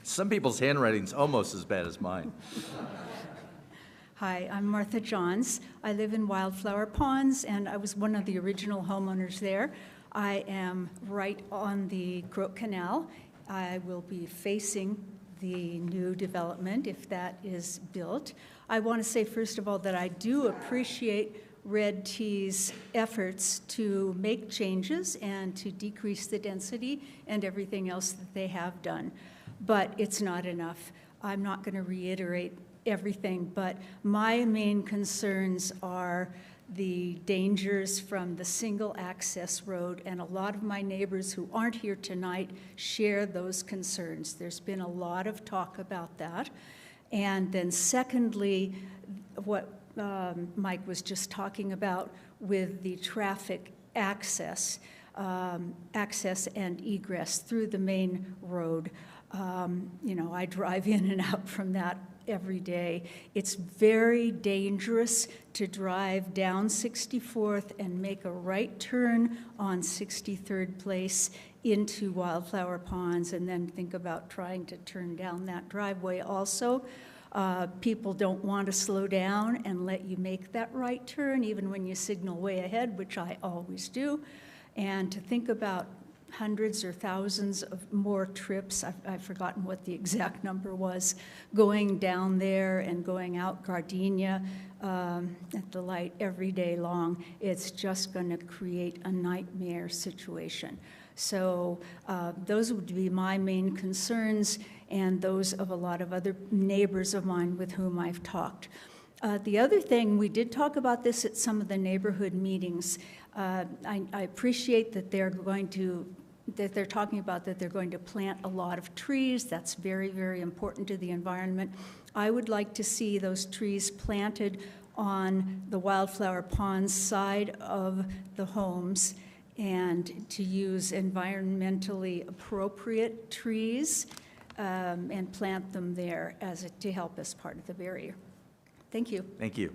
some people's handwriting's almost as bad as mine. Hi, I'm Martha Johns. I live in Wildflower Ponds, and I was one of the original homeowners there. I am right on the Crook Canal. I will be facing the new development if that is built. I want to say, first of all, that I do appreciate Red T's efforts to make changes and to decrease the density and everything else that they have done. But it's not enough. I'm not going to reiterate everything, but my main concerns are the dangers from the single access road, and a lot of my neighbors who aren't here tonight share those concerns. There's been a lot of talk about that. And then secondly, what Mike was just talking about with the traffic access and egress through the main road. You know, I drive in and out from that every day. It's very dangerous to drive down 64th and make a right turn on 63rd Place into Wildflower Ponds and then think about trying to turn down that driveway also. People don't want to slow down and let you make that right turn even when you signal way ahead, which I always do. And to think about hundreds or thousands of more trips, I've forgotten what the exact number was, going down there and going out Gardenia at the light every day long, it's just going to create a nightmare situation. So those would be my main concerns and those of a lot of other neighbors of mine with whom I've talked. The other thing, we did talk about this at some of the neighborhood meetings. I appreciate that they're talking about that they're going to plant a lot of trees. That's very, very important to the environment. I would like to see those trees planted on the Wildflower Ponds side of the homes and to use environmentally appropriate trees and plant them there to help as part of the barrier. Thank you. Thank you.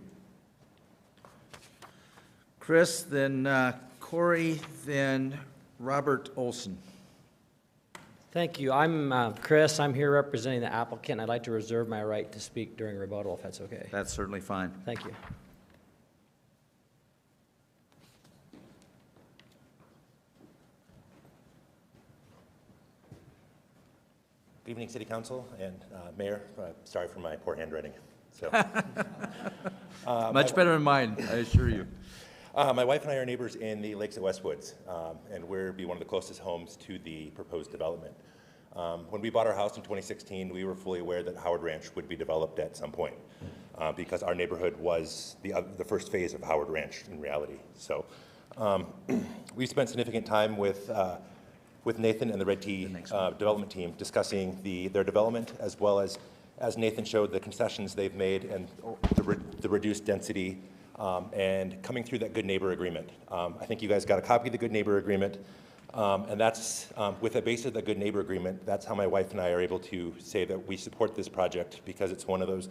Chris, then Corey, then Robert Olson. Thank you. I'm Chris. I'm here representing the applicant. I'd like to reserve my right to speak during rebuttal, if that's okay. That's certainly fine. Thank you. Good evening, City Council and Mayor. Sorry for my poor handwriting. So, Much better than mine, I assure you. My wife and I are neighbors in the Lakes at Westwoods, and we'll be one of the closest homes to the proposed development. When we bought our house in 2016, we were fully aware that Howard Ranch would be developed at some point because our neighborhood was the first phase of Howard Ranch in reality. So we spent significant time with Nathan and the Red T development team discussing their development, as well as Nathan showed, the concessions they've made and the reduced density and coming through that good neighbor agreement. I think you guys got a copy of the good neighbor agreement, and that's, with the basis of the good neighbor agreement, that's how my wife and I are able to say that we support this project, because it's one of those,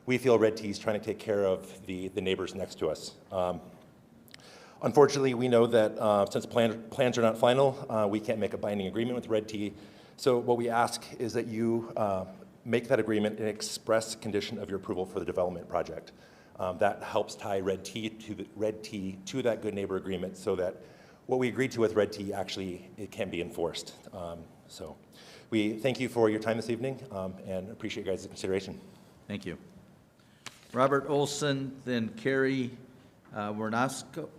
we feel Red Tea is trying to take care of the neighbors next to us. Unfortunately, we know that since plans are not final, we can't make a binding agreement with Red Tea. So what we ask is that you make that agreement an express condition of your approval for the development project. That helps tie Red Tea to that good neighbor agreement, so that what we agreed to with Red Tea actually it can be enforced. So we thank you for your time this evening and appreciate your guys' consideration. Thank you. Robert Olson, then Carrie Wernicki,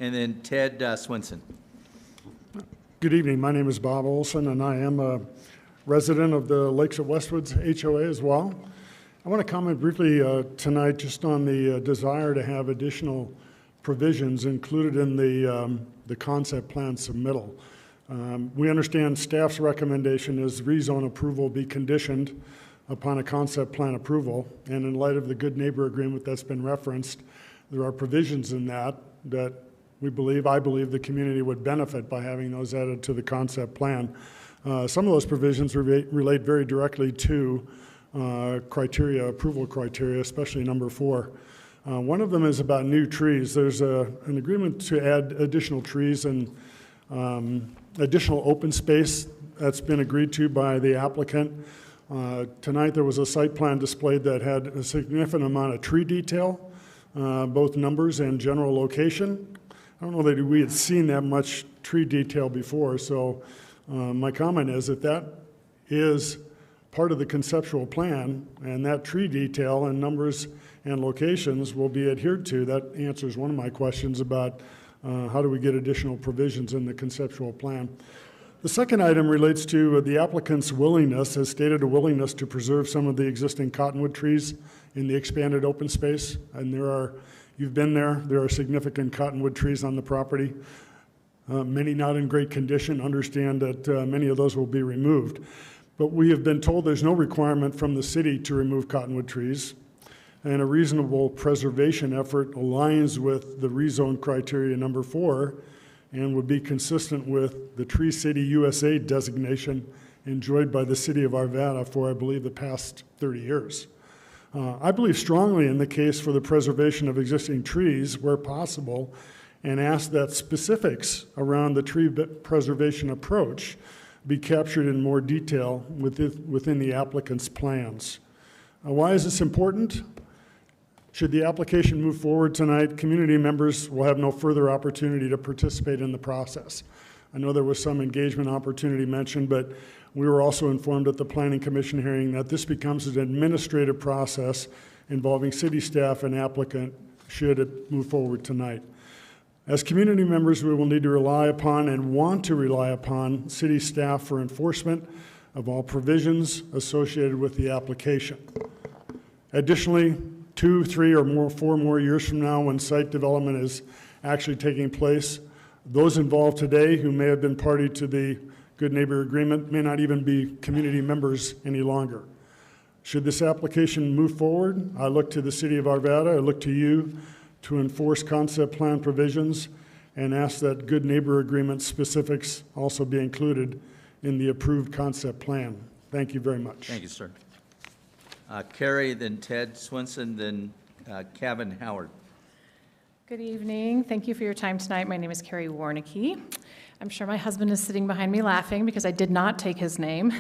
and then Ted Swinson. Good evening. My name is Bob Olson, and I am a resident of the Lakes of Westwoods HOA as well. I want to comment briefly tonight just on the desire to have additional provisions included in the concept plan submittal. We understand staff's recommendation is rezone approval be conditioned upon a concept plan approval, and in light of the good neighbor agreement that's been referenced, there are provisions in that I believe the community would benefit by having those added to the concept plan. Some of those provisions relate very directly to approval criteria, especially number 4. One of them is about new trees. There's an agreement to add additional trees and additional open space that's been agreed to by the applicant. Tonight there was a site plan displayed that had a significant amount of tree detail, both numbers and general location. I don't know that we had seen that much tree detail before, so my comment is that that is part of the conceptual plan, and that tree detail and numbers and locations will be adhered to. That answers one of my questions about how do we get additional provisions in the conceptual plan. The second item relates to the applicant's willingness, has stated a willingness to preserve some of the existing cottonwood trees in the expanded open space. And you've been there are significant cottonwood trees on the property. Many not in great condition. Understand that many of those will be removed. But we have been told there's no requirement from the city to remove cottonwood trees, and a reasonable preservation effort aligns with the rezone criteria number 4 and would be consistent with the Tree City USA designation enjoyed by the city of Arvada for, I believe, the past 30 years. I believe strongly in the case for the preservation of existing trees where possible, and ask that specifics around the tree preservation approach be captured in more detail within the applicant's plans. Why is this important? Should the application move forward tonight, community members will have no further opportunity to participate in the process. I know there was some engagement opportunity mentioned, but we were also informed at the Planning Commission hearing that this becomes an administrative process involving city staff and applicant should it move forward tonight. As community members, we will need to rely upon and want to rely upon city staff for enforcement of all provisions associated with the application. Additionally, 2, 3, or 4 more years from now, when site development is actually taking place, those involved today who may have been party to the Good Neighbor Agreement may not even be community members any longer. Should this application move forward, I look to the city of Arvada, I look to you to enforce concept plan provisions and ask that Good Neighbor Agreement specifics also be included in the approved concept plan. Thank you very much. Thank you, sir. Carrie, then Ted Swinson, then Kevin Howard. Good evening. Thank you for your time tonight. My name is Carrie Wernicki. I'm sure my husband is sitting behind me laughing because I did not take his name.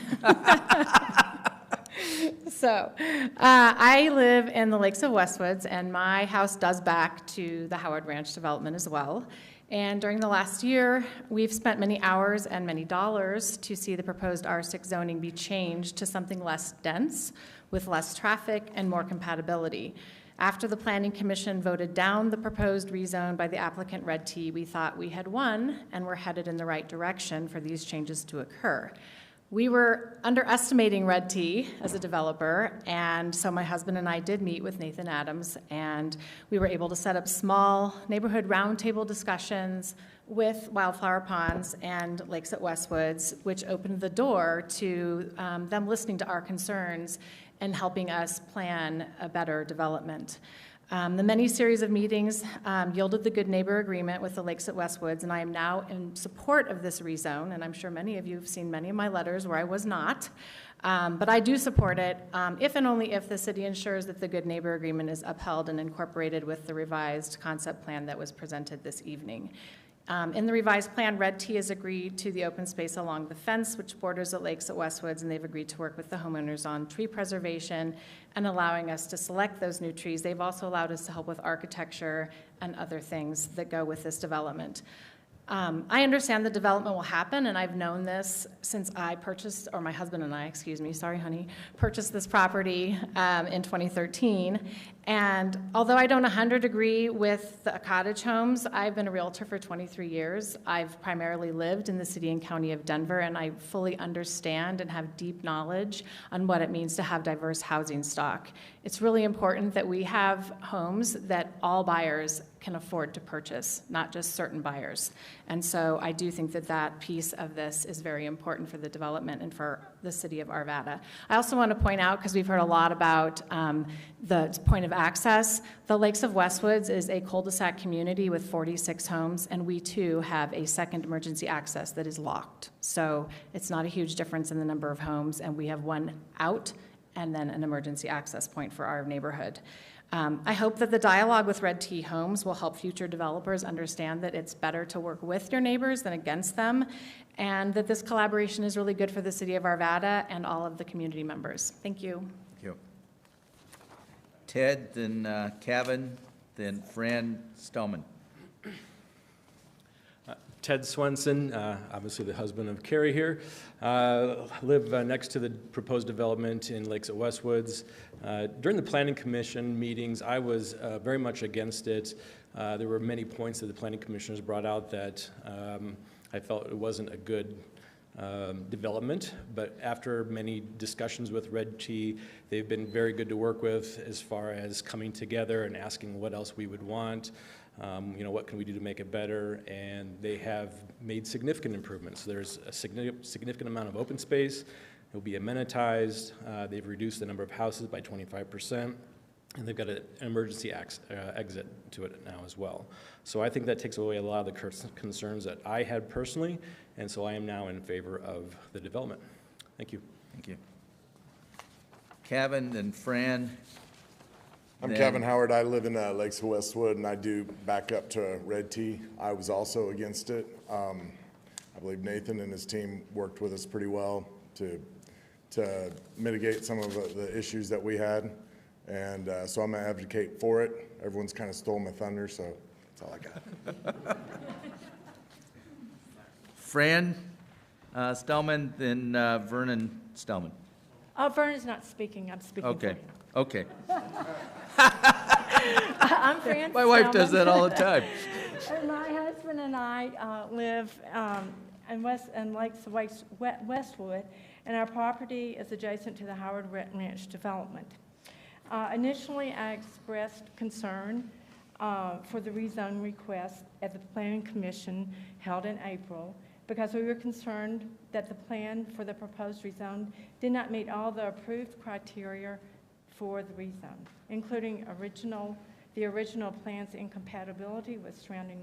So, I live in the Lakes of Westwoods, and my house does back to the Howard Ranch development as well. And during the last year, we've spent many hours and many dollars to see the proposed R6 zoning be changed to something less dense, with less traffic and more compatibility. After the Planning Commission voted down the proposed rezone by the applicant Red Tea, we thought we had won and were headed in the right direction for these changes to occur. We were underestimating Red Tea as a developer, and so my husband and I did meet with Nathan Adams, and we were able to set up small neighborhood roundtable discussions with Wildflower Ponds and Lakes at Westwoods, which opened the door to them listening to our concerns and helping us plan a better development. The many series of meetings yielded the Good Neighbor Agreement with the Lakes at Westwoods, and I am now in support of this rezone, and I'm sure many of you have seen many of my letters where I was not. But I do support it if and only if the city ensures that the Good Neighbor Agreement is upheld and incorporated with the revised concept plan that was presented this evening. In the revised plan, Red T has agreed to the open space along the fence, which borders the lakes at Westwoods, and they've agreed to work with the homeowners on tree preservation and allowing us to select those new trees. They've also allowed us to help with architecture and other things that go with this development. I understand the development will happen, and I've known this since I purchased, or my husband and I, excuse me, sorry honey, purchased this property in 2013. And although I don't 100% agree with the cottage homes, I've been a realtor for 23 years. I've primarily lived in the city and county of Denver, and I fully understand and have deep knowledge on what it means to have diverse housing stock. It's really important that we have homes that all buyers can afford to purchase, not just certain buyers. And so I do think that that piece of this is very important for the development and for the city of Arvada. I also want to point out, because we've heard a lot about the point of access, the Lakes of Westwoods is a cul-de-sac community with 46 homes, and we too have a second emergency access that is locked. So it's not a huge difference in the number of homes, and we have one out and then an emergency access point for our neighborhood. I hope that the dialogue with Red T Homes will help future developers understand that it's better to work with your neighbors than against them, and that this collaboration is really good for the city of Arvada and all of the community members. Thank you. Thank you. Ted, then Kevin, then Fran Stillman. Ted Swenson, obviously the husband of Carrie here. Live next to the proposed development in Lakes at Westwoods. During the Planning Commission meetings, I was very much against it. There were many points that the Planning Commissioners brought out that I felt it wasn't a good development, but after many discussions with Red T, they've been very good to work with as far as coming together and asking what else we would want. What can we do to make it better? And they have made significant improvements. There's a significant amount of open space. It'll be amenitized. They've reduced the number of houses by 25%. And they've got an emergency exit to it now as well. So I think that takes away a lot of the concerns that I had personally, and so I am now in favor of the development. Thank you. Thank you. Kevin and Fran. I'm Kevin Howard. I live in Lakes of Westwood, and I do back up to Red T. I was also against it. I believe Nathan and his team worked with us pretty well to mitigate some of the issues that we had. And so I'm going to advocate for it. Everyone's kind of stole my thunder, so that's all I got. Fran Stillman, then Vernon Stillman. Vernon's not speaking. I'm speaking for him. Okay. I'm Fran My wife does that all the time. And my husband and I live in Lakes of Westwood, and our property is adjacent to the Howard Ranch development. Initially, I expressed concern for the rezone request at the Planning Commission held in April because we were concerned that the plan for the proposed rezone did not meet all the approved criteria for the rezone, including the original plan's incompatibility with surrounding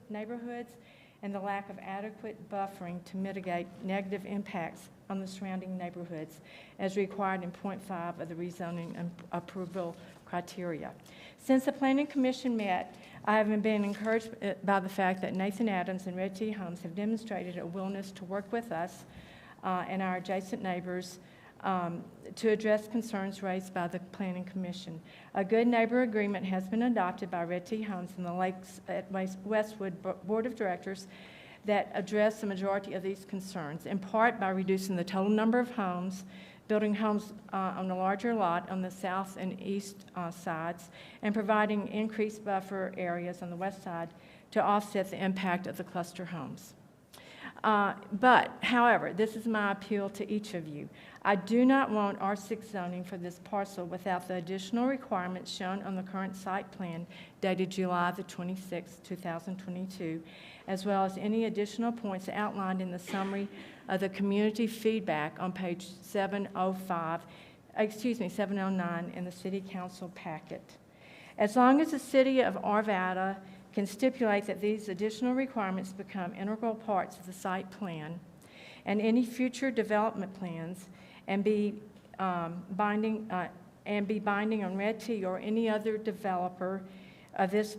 neighborhoods and the lack of adequate buffering to mitigate negative impacts on the surrounding neighborhoods as required in point 5 of the rezoning and approval criteria. Since the Planning Commission met, I have been encouraged by the fact that Nathan Adams and Red T Homes have demonstrated a willingness to work with us and our adjacent neighbors to address concerns raised by the Planning Commission. A good neighbor agreement has been adopted by Red T Homes and the Lakes at Westwood Board of Directors that address the majority of these concerns, in part by reducing the total number of homes, building homes on a larger lot on the south and east sides, and providing increased buffer areas on the west side to offset the impact of the cluster homes. But, however, this is my appeal to each of you. I do not want R6 zoning for this parcel without the additional requirements shown on the current site plan dated July the 26th, 2022, as well as any additional points outlined in the summary of the community feedback on page 709 in the City Council packet. As long as the city of Arvada can stipulate that these additional requirements become integral parts of the site plan and any future development plans and be binding on Red T or any other developer of this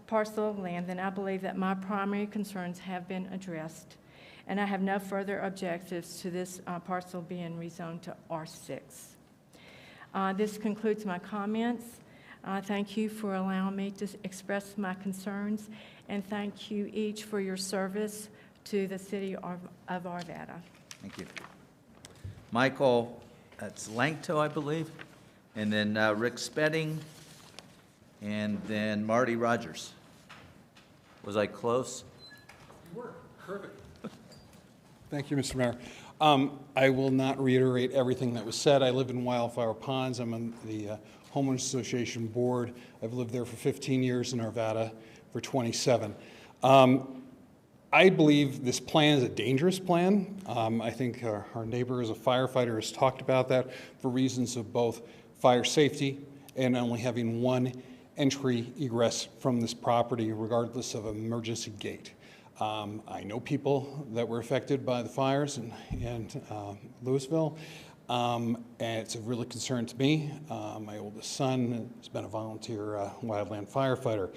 parcel of land, then I believe that my primary concerns have been addressed, and I have no further objectives to this parcel being rezoned to R6. This concludes my comments. Thank you for allowing me to express my concerns, and thank you each for your service to the city of Arvada. Thank you. Michael, that's Langto, I believe, and then Rick Spedding, and then Marty Rogers. Was I close? You were. Perfect. Thank you, Mr. Mayor. I will not reiterate everything that was said. I live in Wildflower Ponds. I'm on the Homeowners Association board. I've lived there for 15 years, in Arvada for 27. I believe this plan is a dangerous plan. I think our neighbor as a firefighter has talked about that for reasons of both fire safety and only having one entry egress from this property regardless of an emergency gate. I know people that were affected by the fires in Louisville, and it's a really concern to me. My oldest son has been a volunteer wildland firefighter.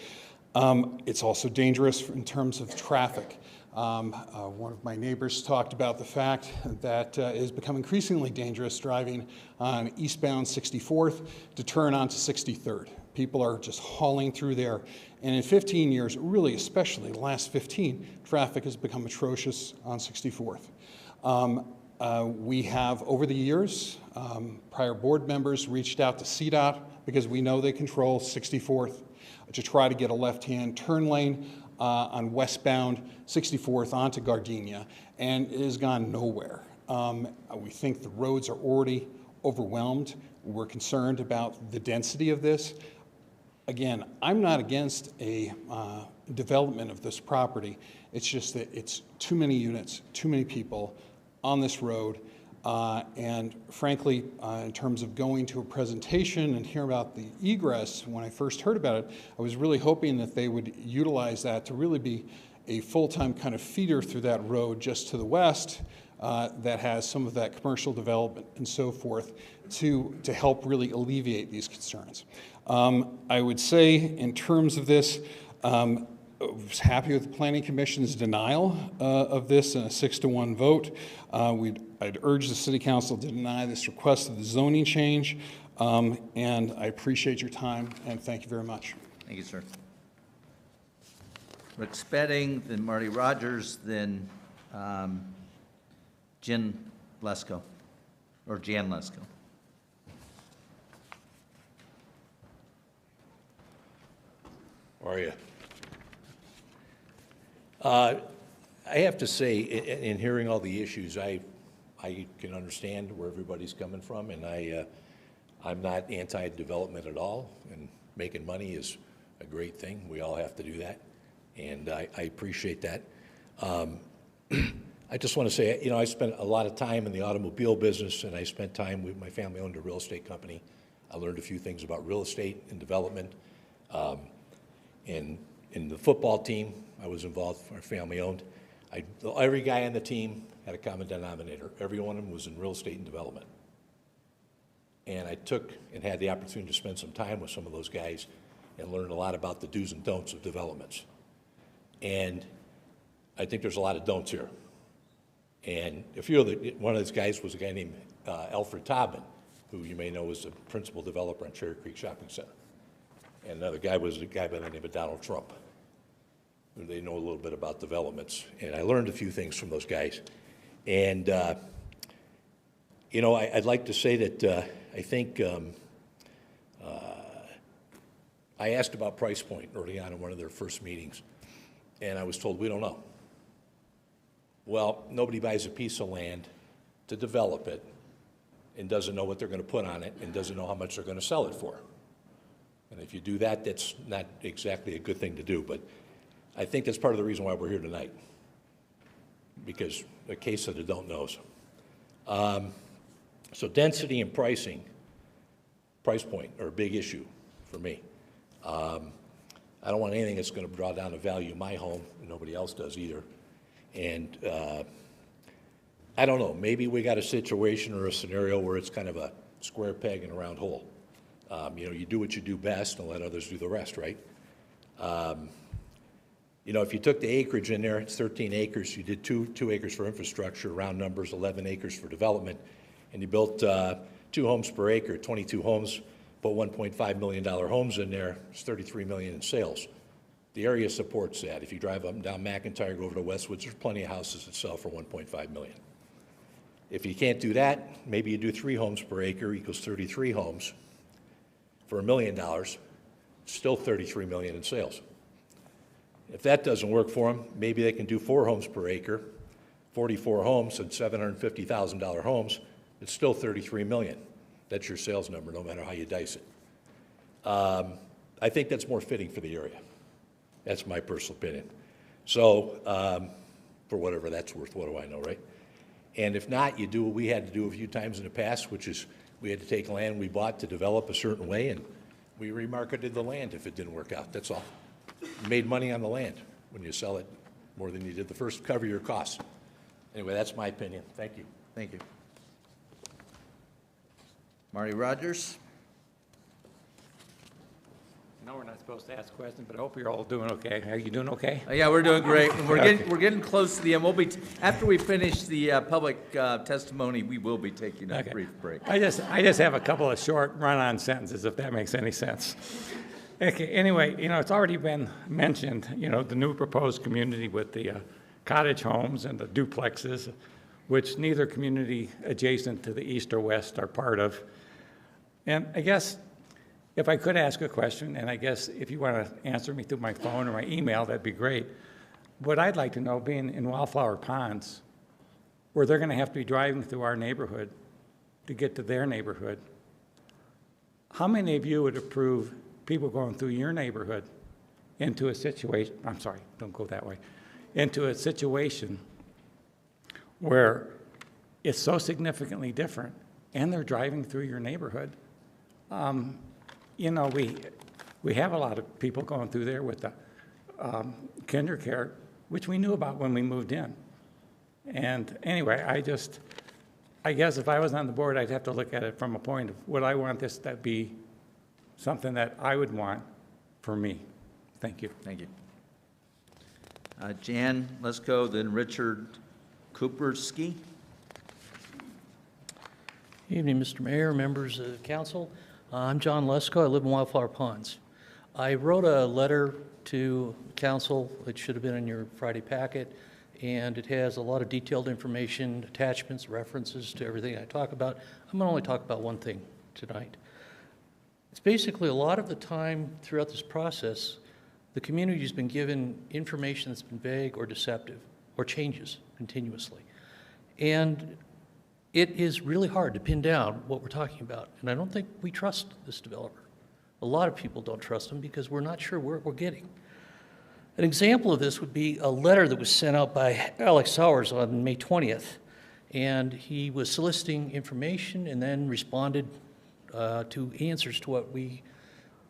It's also dangerous in terms of traffic. One of my neighbors talked about the fact that it has become increasingly dangerous driving on eastbound 64th to turn onto 63rd. People are just hauling through there. And in 15 years, really especially the last 15, traffic has become atrocious on 64th. We have, over the years, prior board members reached out to CDOT because we know they control 64th to try to get a left-hand turn lane on westbound 64th onto Gardenia, and it has gone nowhere. We think the roads are already overwhelmed. We're concerned about the density of this. Again, I'm not against a development of this property. It's just that it's too many units, too many people on this road. And frankly, in terms of going to a presentation and hear about the egress, when I first heard about it, I was really hoping that they would utilize that to really be a full-time kind of feeder through that road just to the west that has some of that commercial development and so forth to help really alleviate these concerns. I would say in terms of this, I was happy with the Planning Commission's denial of this in a 6-to-1 vote. I'd urge the City Council to deny this request of the zoning change, and I appreciate your time, and thank you very much. Thank you, sir. Rick Spedding, then Marty Rogers, then Jen Lesko, or Jan Lesko. How are you? I have to say, in hearing all the issues, I can understand where everybody's coming from, and I'm not anti-development at all, and making money is a great thing. We all have to do that, and I appreciate that. I just want to say, you know, I spent a lot of time in the automobile business, and I spent time with my family owned a real estate company. I learned a few things about real estate and development. In the football team, I was involved, our family owned. Every guy on the team had a common denominator. Every one of them was in real estate and development. And I took and had the opportunity to spend some time with some of those guys and learn a lot about the do's and don'ts of developments. And I think there's a lot of don'ts here. And one of those guys was a guy named Alfred Taubman, who you may know was the principal developer on Cherry Creek Shopping Center. And another guy was a guy by the name of Donald Trump. They know a little bit about developments. And I learned a few things from those guys. And, you know, I'd like to say that I think I asked about price point early on in one of their first meetings, and I was told, we don't know. Well, nobody buys a piece of land to develop it and doesn't know what they're going to put on it and doesn't know how much they're going to sell it for. And if you do that, that's not exactly a good thing to do. But I think that's part of the reason why we're here tonight, because a case that I don't know. So density and pricing, price point are a big issue for me. I don't want anything that's going to draw down the value of my home, and nobody else does either. And I don't know, maybe we got a situation or a scenario where it's kind of a square peg in a round hole. You know, you do what you do best and let others do the rest, right? You know, if you took the acreage in there, it's 13 acres, you did two acres for infrastructure, round numbers, 11 acres for development, and you built 2 homes per acre, 22 homes, put $1.5 million homes in there, it's $33 million in sales. The area supports that. If you drive up and down McIntyre, go over to Westwoods, there's plenty of houses that sell for $1.5 million. If you can't do that, maybe you do 3 homes per acre equals 33 homes for $1 million, still $33 million in sales. If that doesn't work for them, maybe they can do 4 homes per acre, 44 homes and $750,000 homes, it's still $33 million. That's your sales number, no matter how you dice it. I think that's more fitting for the area. That's my personal opinion. So, for whatever that's worth, what do I know, right? And if not, you do what we had to do a few times in the past, which is we had to take land we bought to develop a certain way, and we remarketed the land if it didn't work out, that's all. You made money on the land when you sell it more than you did the first, cover your costs. Anyway, that's my opinion. Thank you. Thank you. Marty Rogers? No, we're not supposed to ask questions, but I hope you're all doing okay. Are you doing okay? Yeah, we're doing great. We're getting close to the end. We'll be after we finish the public testimony, we will be taking a brief break. I just have a couple of short run-on sentences, if that makes any sense. Okay. Anyway, you know, it's already been mentioned. You know, the new proposed community with the cottage homes and the duplexes, which neither community adjacent to the east or west are part of. And I guess, if I could ask a question, and I guess if you want to answer me through my phone or my email, that'd be great. What I'd like to know, being in Wildflower Ponds, where they're going to have to be driving through our neighborhood to get to their neighborhood, how many of you would approve people going through your neighborhood into a situation, I'm sorry, don't go that way, into a situation where it's so significantly different and they're driving through your neighborhood? You know, we have a lot of people going through there with the kinder care, which we knew about when we moved in. And anyway, I guess if I was on the board, I'd have to look at it from a point of, would I want this to be something that I would want for me? Thank you. Thank you. Jan Lesko, then Richard Kuperski. Evening, Mr. Mayor, members of the council. I'm John Lesko. I live in Wildflower Ponds. I wrote a letter to council. It should have been in your Friday packet, and it has a lot of detailed information, attachments, references to everything I talk about. I'm going to only talk about one thing tonight. It's basically a lot of the time throughout this process, the community has been given information that's been vague or deceptive or changes continuously. And it is really hard to pin down what we're talking about, and I don't think we trust this developer. A lot of people don't trust him because we're not sure where we're getting. An example of this would be a letter that was sent out by Alex Sowers on May 20th, and he was soliciting information and then responded to answers to what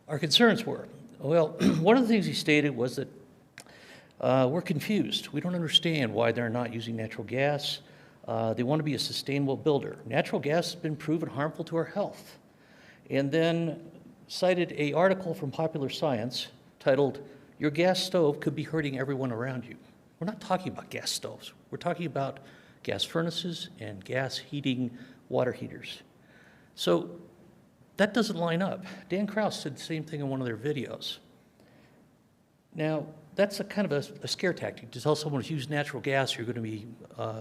our concerns were. Well, one of the things he stated was that we're confused. We don't understand why they're not using natural gas. They want to be a sustainable builder. Natural gas has been proven harmful to our health. And then cited an article from Popular Science titled, "Your gas stove could be hurting everyone around you." We're not talking about gas stoves. We're talking about gas furnaces and gas heating water heaters. So that doesn't line up. Dan Krause said the same thing in one of their videos. Now, that's a kind of a scare tactic to tell someone to use natural gas, you're going to be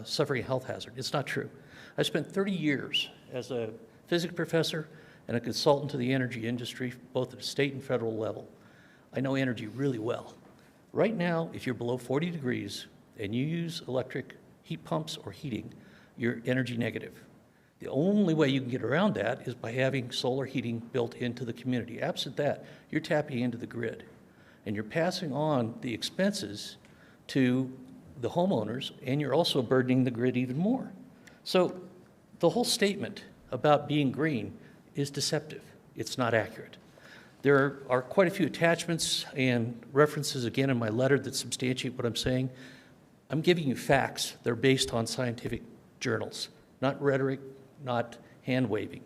suffering a health hazard. It's not true. I spent 30 years as a physics professor and a consultant to the energy industry, both at the state and federal level. I know energy really well. Right now, if you're below 40 degrees and you use electric heat pumps or heating, you're energy negative. The only way you can get around that is by having solar heating built into the community. Absent that, you're tapping into the grid. And you're passing on the expenses to the homeowners, and you're also burdening the grid even more. So the whole statement about being green is deceptive. It's not accurate. There are quite a few attachments and references again in my letter that substantiate what I'm saying. I'm giving you facts. They're based on scientific journals, not rhetoric, not hand-waving.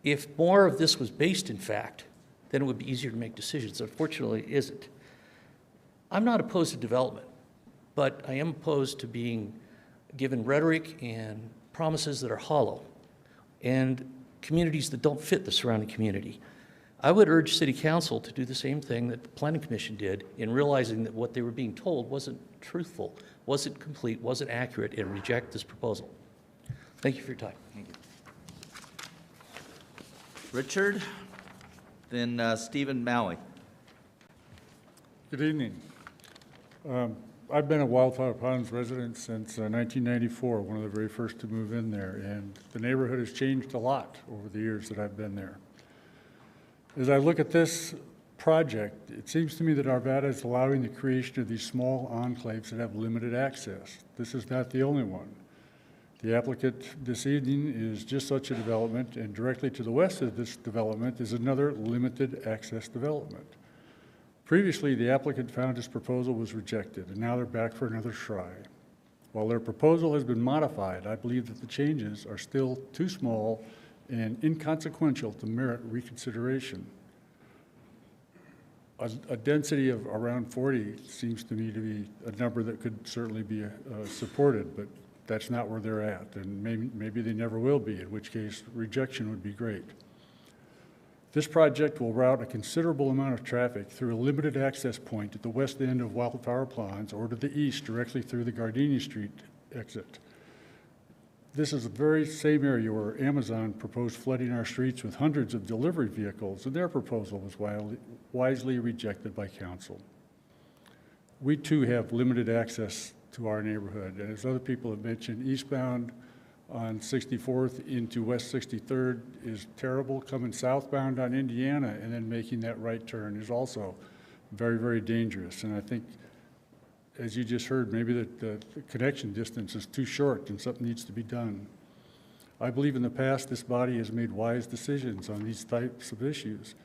If more of this was based in fact, then it would be easier to make decisions. Unfortunately, it isn't. I'm not opposed to development, but I am opposed to being given rhetoric and promises that are hollow and communities that don't fit the surrounding community. I would urge City Council to do the same thing that the Planning Commission did in realizing that what they were being told wasn't truthful, wasn't complete, wasn't accurate, and reject this proposal. Thank you for your time. Thank you. Richard, then Stephen Malley. Good evening. I've been a Wildflower Ponds resident since 1994, one of the very first to move in there, and the neighborhood has changed a lot over the years that I've been there. As I look at this project, it seems to me that Arvada is allowing the creation of these small enclaves that have limited access. This is not the only one. The applicant this evening is just such a development, and directly to the west of this development is another limited access development. Previously, the applicant found his proposal was rejected, and now they're back for another try. While their proposal has been modified, I believe that the changes are still too small and inconsequential to merit reconsideration. A density of around 40 seems to me to be a number that could certainly be supported, but that's not where they're at, and maybe they never will be, in which case rejection would be great. This project will route a considerable amount of traffic through a limited access point at the west end of Wildflower Ponds or to the east directly through the Gardini Street exit. This is the very same area where Amazon proposed flooding our streets with hundreds of delivery vehicles, and their proposal was wisely rejected by council. We too have limited access to our neighborhood, and as other people have mentioned, eastbound on 64th into West 63rd is terrible. Coming southbound on Indiana and then making that right turn is also very, very dangerous. And I think, as you just heard, maybe the connection distance is too short and something needs to be done. I believe in the past this body has made wise decisions on these types of issues.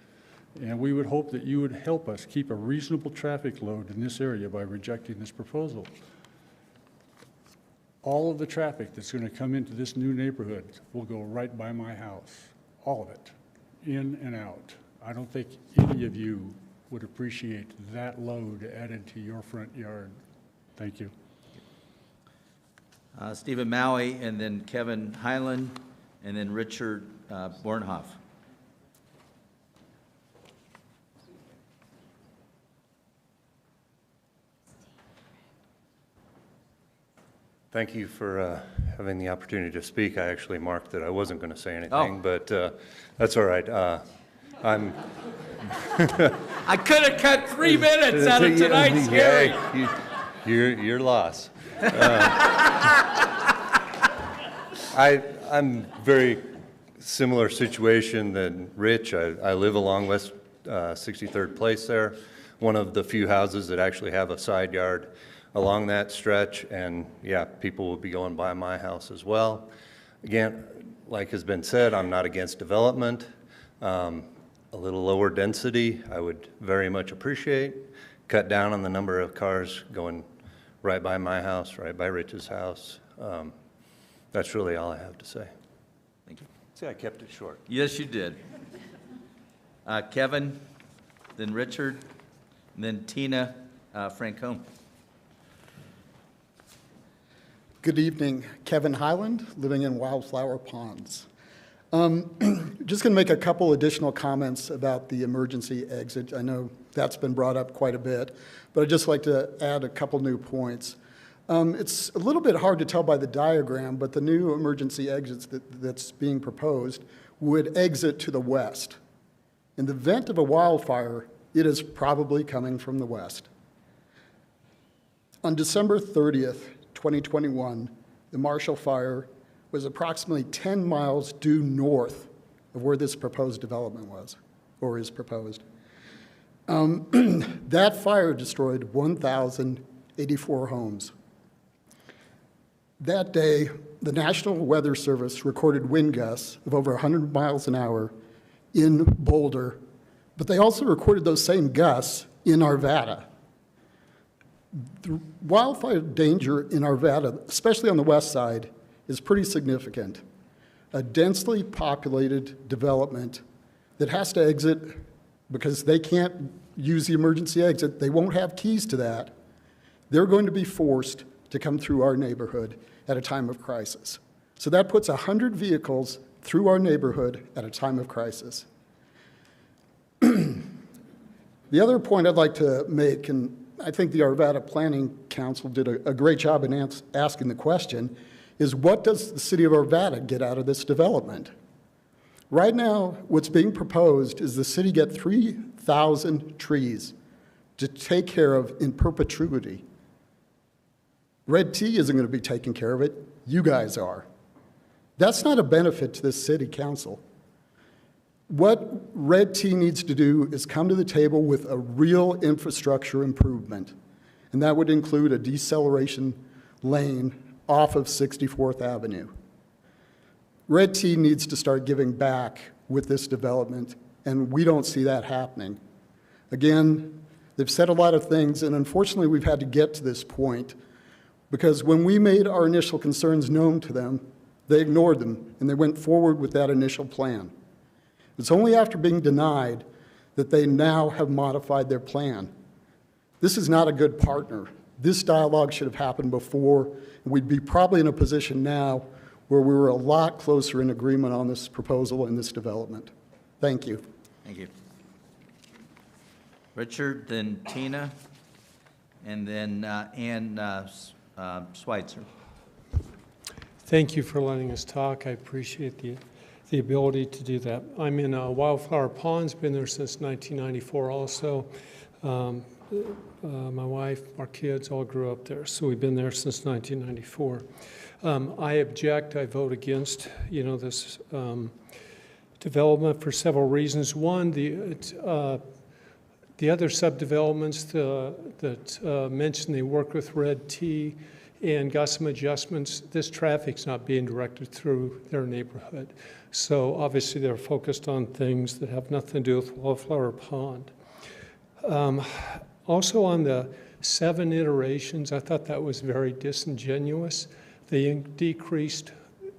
And we would hope that you would help us keep a reasonable traffic load in this area by rejecting this proposal. All of the traffic that's going to come into this new neighborhood will go right by my house, all of it, in and out. I don't think any of you would appreciate that load added to your front yard. Thank you. Stephen Maui, and then Kevin Highland, and then Richard Bornhoff. Thank you for having the opportunity to speak. I actually marked that I wasn't going to say anything, but that's all right. I'm. I could have cut 3 minutes out of tonight's hearing. Your loss. I'm very similar situation than Rich. I live along West 63rd Place there, one of the few houses that actually have a side yard along that stretch, and yeah, people will be going by my house as well. Again, like has been said, I'm not against development. A little lower density, I would very much appreciate. Cut down on the number of cars going right by my house, right by Rich's house. That's really all I have to say. Thank you. See, I kept it short. Yes, you did. Kevin, then Richard, and then Tina Francone. Good evening. Kevin Highland, living in Wildflower Ponds. Just going to make a couple additional comments about the emergency exit. I know that's been brought up quite a bit, but I'd just like to add a couple new points. It's a little bit hard to tell by the diagram, but the new emergency exits that's being proposed would exit to the west. In the event of a wildfire, it is probably coming from the west. On December 30th, 2021, the Marshall Fire was approximately 10 miles due north of where this proposed development was, or is proposed. That fire destroyed 1,084 homes. That day, the National Weather Service recorded wind gusts of over 100 miles an hour in Boulder But they also recorded those same gusts in Arvada. The wildfire danger in Arvada, especially on the west side, is pretty significant. A densely populated development that has to exit because they can't use the emergency exit. They won't have keys to that. They're going to be forced to come through our neighborhood at a time of crisis. So that puts 100 vehicles through our neighborhood at a time of crisis. The other point I'd like to make, and I think the Arvada Planning Council did a great job in asking the question, is what does the city of Arvada get out of this development? Right now, what's being proposed is the city get 3,000 trees to take care of in perpetuity. Red T isn't going to be taking care of it. You guys are. That's not a benefit to this city council. What Red T needs to do is come to the table with a real infrastructure improvement, and that would include a deceleration lane off of 64th Avenue. Red T needs to start giving back with this development, and we don't see that happening. Again, they've said a lot of things, and unfortunately we've had to get to this point because when we made our initial concerns known to them, they ignored them, and they went forward with that initial plan. It's only after being denied that they now have modified their plan. This is not a good partner. This dialogue should have happened before, and we'd be probably in a position now where we were a lot closer in agreement on this proposal and this development. Thank you. Thank you. Richard, then Tina, and then Ann Schweitzer. Thank you for letting us talk. I appreciate the ability to do that. I'm in Wildflower Ponds, been there since 1994 also. My wife, our kids all grew up there, so we've been there since 1994. I object, I vote against, this development for several reasons. One, the other subdevelopments that mentioned they work with Red T and got some adjustments, this traffic's not being directed through their neighborhood. So obviously they're focused on things that have nothing to do with Wildflower Pond. Also on the 7 iterations, I thought that was very disingenuous. They decreased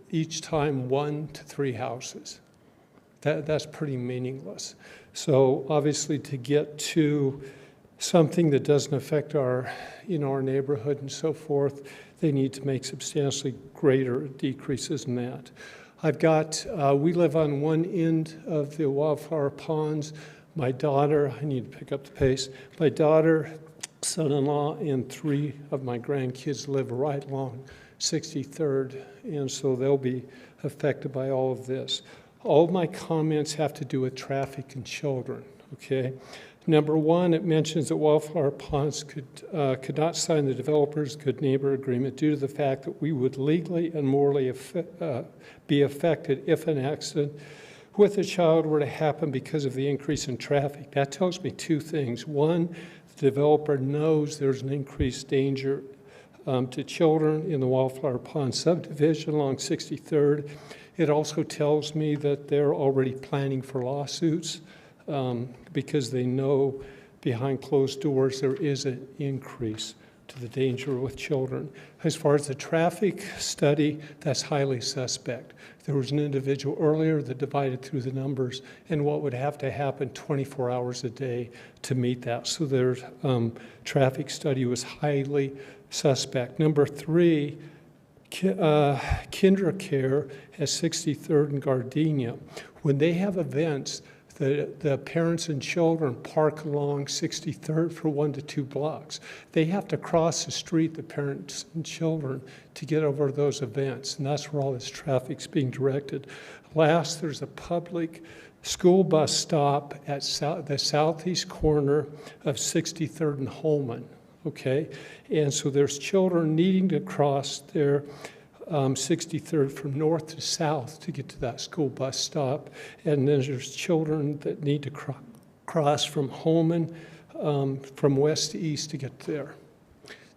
each time 1 to 3 houses. That's pretty meaningless. So obviously to get to something that doesn't affect our, our neighborhood and so forth, they need to make substantially greater decreases in that. We live on one end of the Wildflower Ponds. My daughter, I need to pick up the pace. My daughter, son-in-law, and 3 of my grandkids live right along 63rd, and so they'll be affected by all of this. All of my comments have to do with traffic and children, okay? Number 1, it mentions that Wildflower Ponds could not sign the developer's good neighbor agreement due to the fact that we would legally and morally be affected if an accident with a child were to happen because of the increase in traffic. That tells me 2 things. 1, the developer knows there's an increased danger to children in the Wildflower Pond subdivision along 63rd. It also tells me that they're already planning for lawsuits because they know behind closed doors there is an increase to the danger with children. As far as the traffic study, that's highly suspect. There was an individual earlier that divided through the numbers and what would have to happen 24 hours a day to meet that. So their traffic study was highly suspect. Number 3, Kindra Care at 63rd and Gardenia. When they have events, the parents and children park along 63rd for 1 to 2 blocks. They have to cross the street, the parents and children, to get over those events, and that's where all this traffic's being directed. Last, there's a public school bus stop at the southeast corner of 63rd and Holman, okay? And so there's children needing to cross their 63rd from north to south to get to that school bus stop. And then there's children that need to cross from Holman from west to east to get there.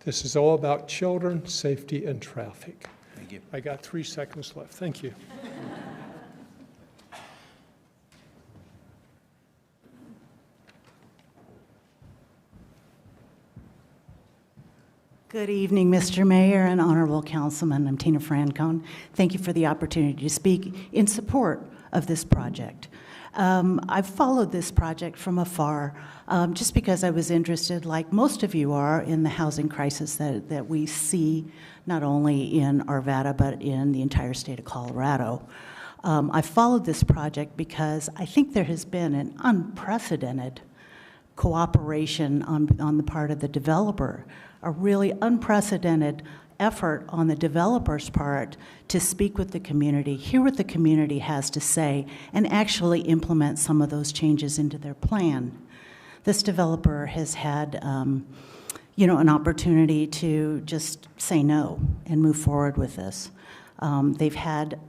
This is all about children, safety, and traffic. Thank you. I got 3 seconds left. Thank you. Good evening, Mr. Mayor and Honorable Councilman. I'm Tina Francone. Thank you for the opportunity to speak in support of this project. I've followed this project from afar just because I was interested, like most of you are, in the housing crisis that we see not only in Arvada but in the entire state of Colorado. I followed this project because I think there has been an unprecedented cooperation on the part of the developer, a really unprecedented effort on the developer's part to speak with the community, hear what the community has to say, and actually implement some of those changes into their plan. This developer has had an opportunity to just say no and move forward with this. They've had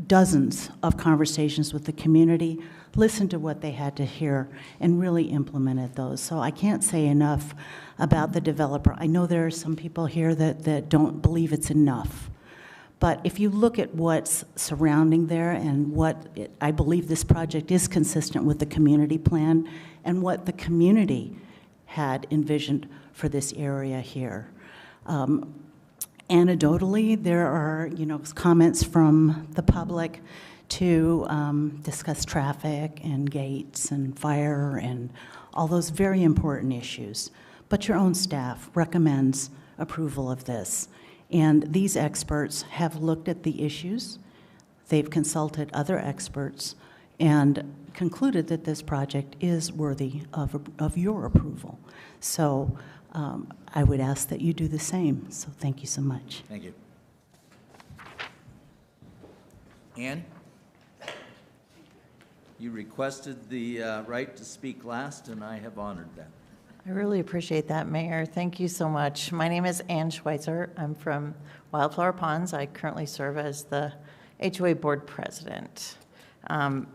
dozens of conversations with the community, listened to what they had to hear, and really implemented those. So I can't say enough about the developer. I know there are some people here that don't believe it's enough. But if you look at what's surrounding there and I believe this project is consistent with the community plan and what the community had envisioned for this area here. Anecdotally, there are comments from the public to discuss traffic and gates and fire and all those very important issues. But your own staff recommends approval of this. And these experts have looked at the issues, they've consulted other experts, and concluded that this project is worthy of your approval. So I would ask that you do the same. So thank you so much. Thank you. Ann? You requested the right to speak last, and I have honored that. I really appreciate that, Mayor. Thank you so much. My name is Ann Schweitzer. I'm from Wildflower Ponds. I currently serve as the HOA Board President. And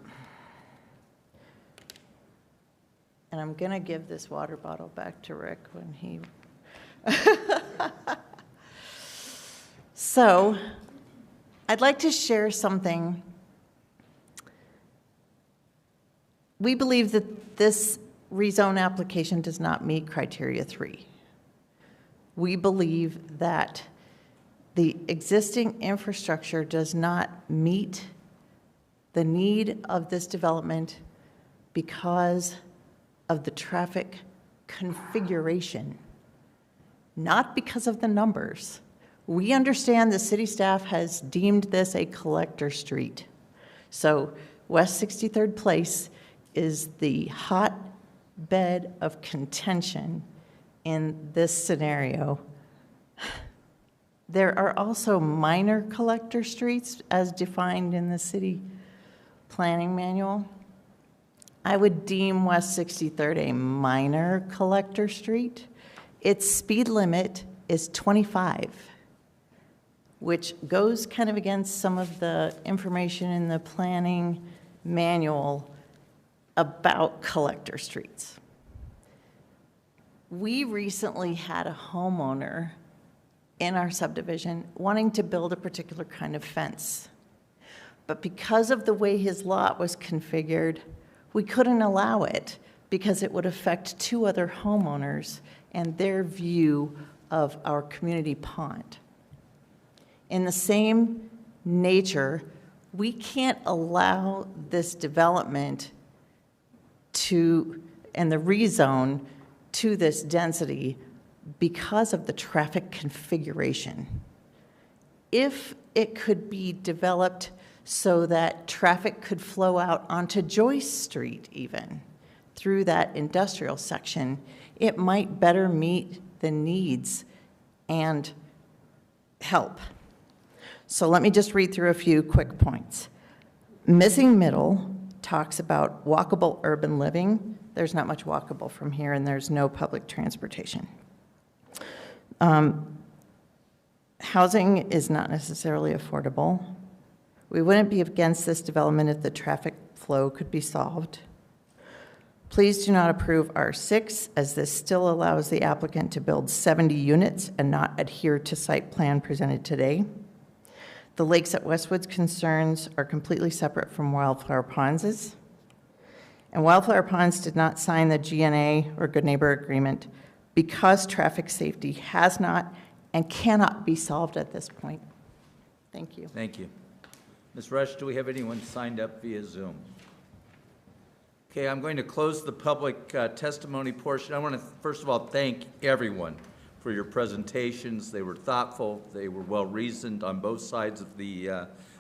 I'm going to give this water bottle back to Rick when he... So, I'd like to share something. We believe that this rezone application does not meet criteria 3. We believe that the existing infrastructure does not meet the need of this development because of the traffic configuration, not because of the numbers. We understand the city staff has deemed this a collector street. So West 63rd Place is the hotbed of contention in this scenario. There are also minor collector streets as defined in the city planning manual. I would deem West 63rd a minor collector street. Its speed limit is 25, which goes kind of against some of the information in the planning manual about collector streets. We recently had a homeowner in our subdivision wanting to build a particular kind of fence. But because of the way his lot was configured, we couldn't allow it because it would affect 2 other homeowners and their view of our community pond. In the same nature, we can't allow this development and the rezone to this density because of the traffic configuration. If it could be developed so that traffic could flow out onto Joyce Street even through that industrial section, it might better meet the needs and help. So let me just read through a few quick points. Missing middle talks about walkable urban living. There's not much walkable from here, and there's no public transportation. Housing is not necessarily affordable. We wouldn't be against this development if the traffic flow could be solved. Please do not approve R6, as this still allows the applicant to build 70 units and not adhere to site plan presented today. The Lakes at Westwood's concerns are completely separate from Wildflower Ponds'. And Wildflower Ponds did not sign the GNA or Good Neighbor Agreement because traffic safety has not and cannot be solved at this point. Thank you. Thank you. Ms. Rush, do we have anyone signed up via Zoom? Okay, I'm going to close the public testimony portion. I want to, first of all, thank everyone for your presentations. They were thoughtful. They were well-reasoned on both sides of the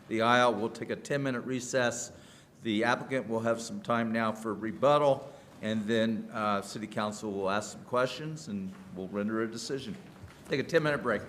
aisle. We'll take a 10-minute recess. The applicant will have some time now for rebuttal, and then City Council will ask some questions, and we'll render a decision. Take a 10-minute break.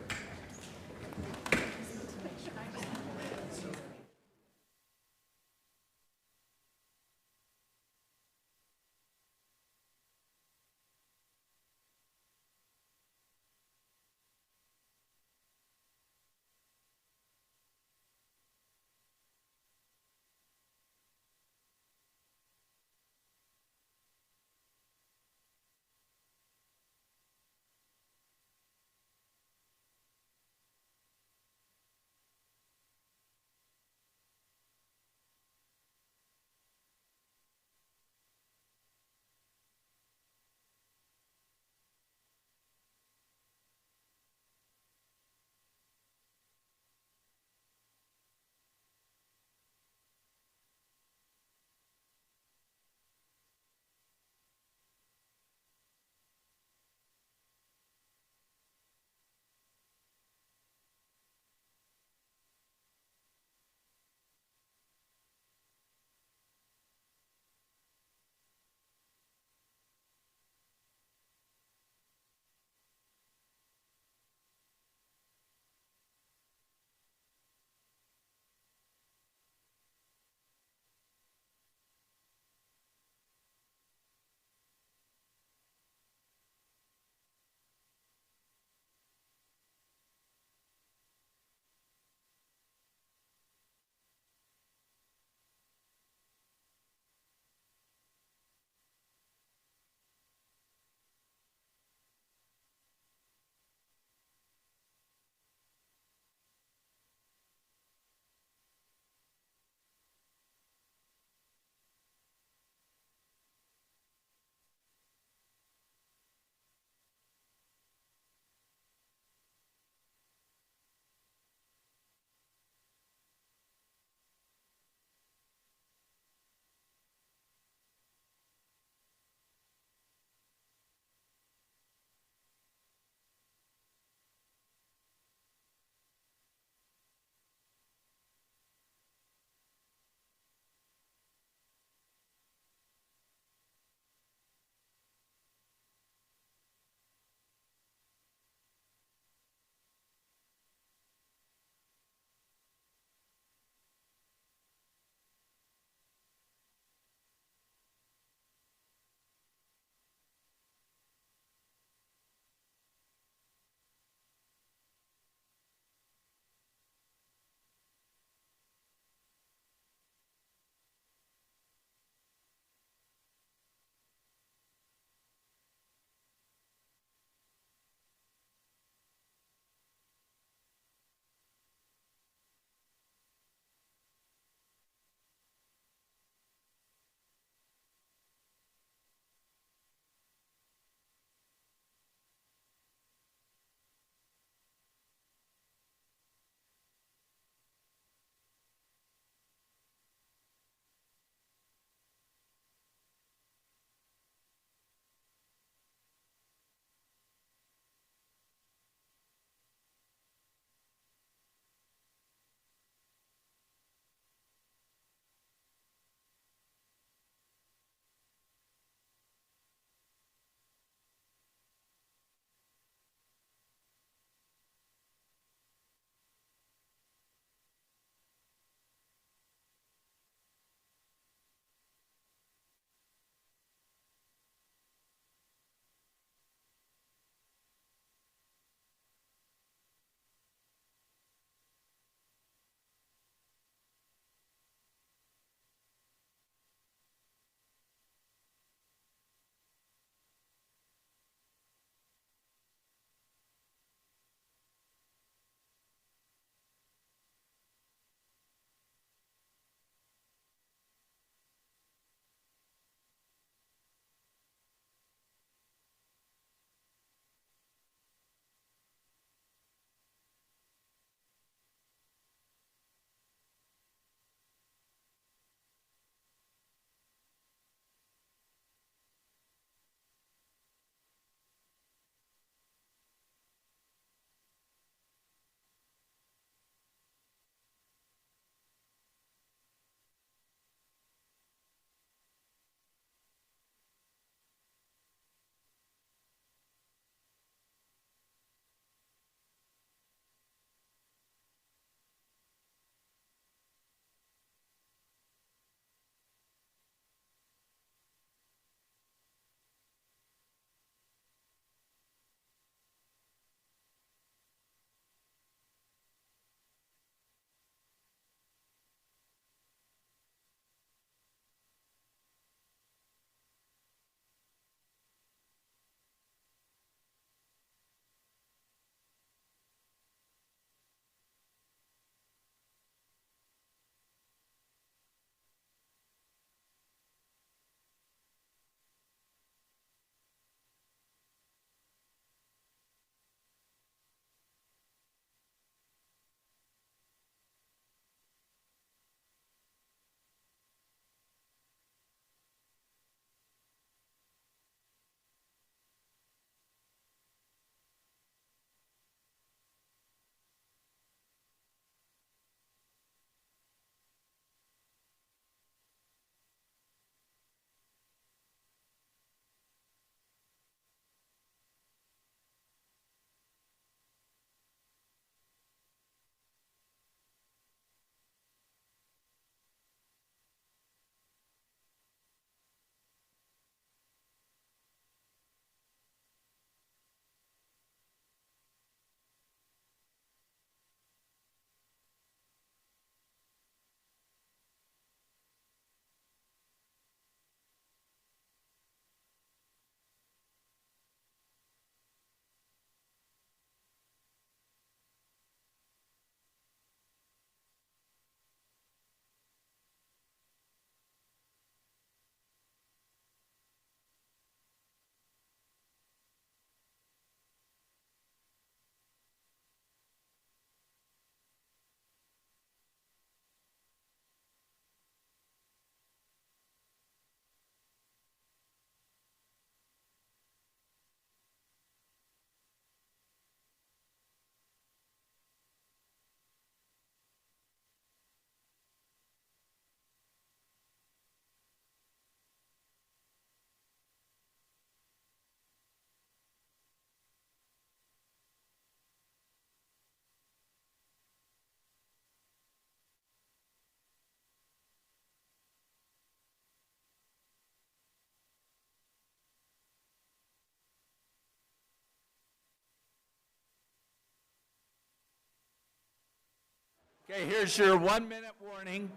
Okay, here's your 1-minute warning.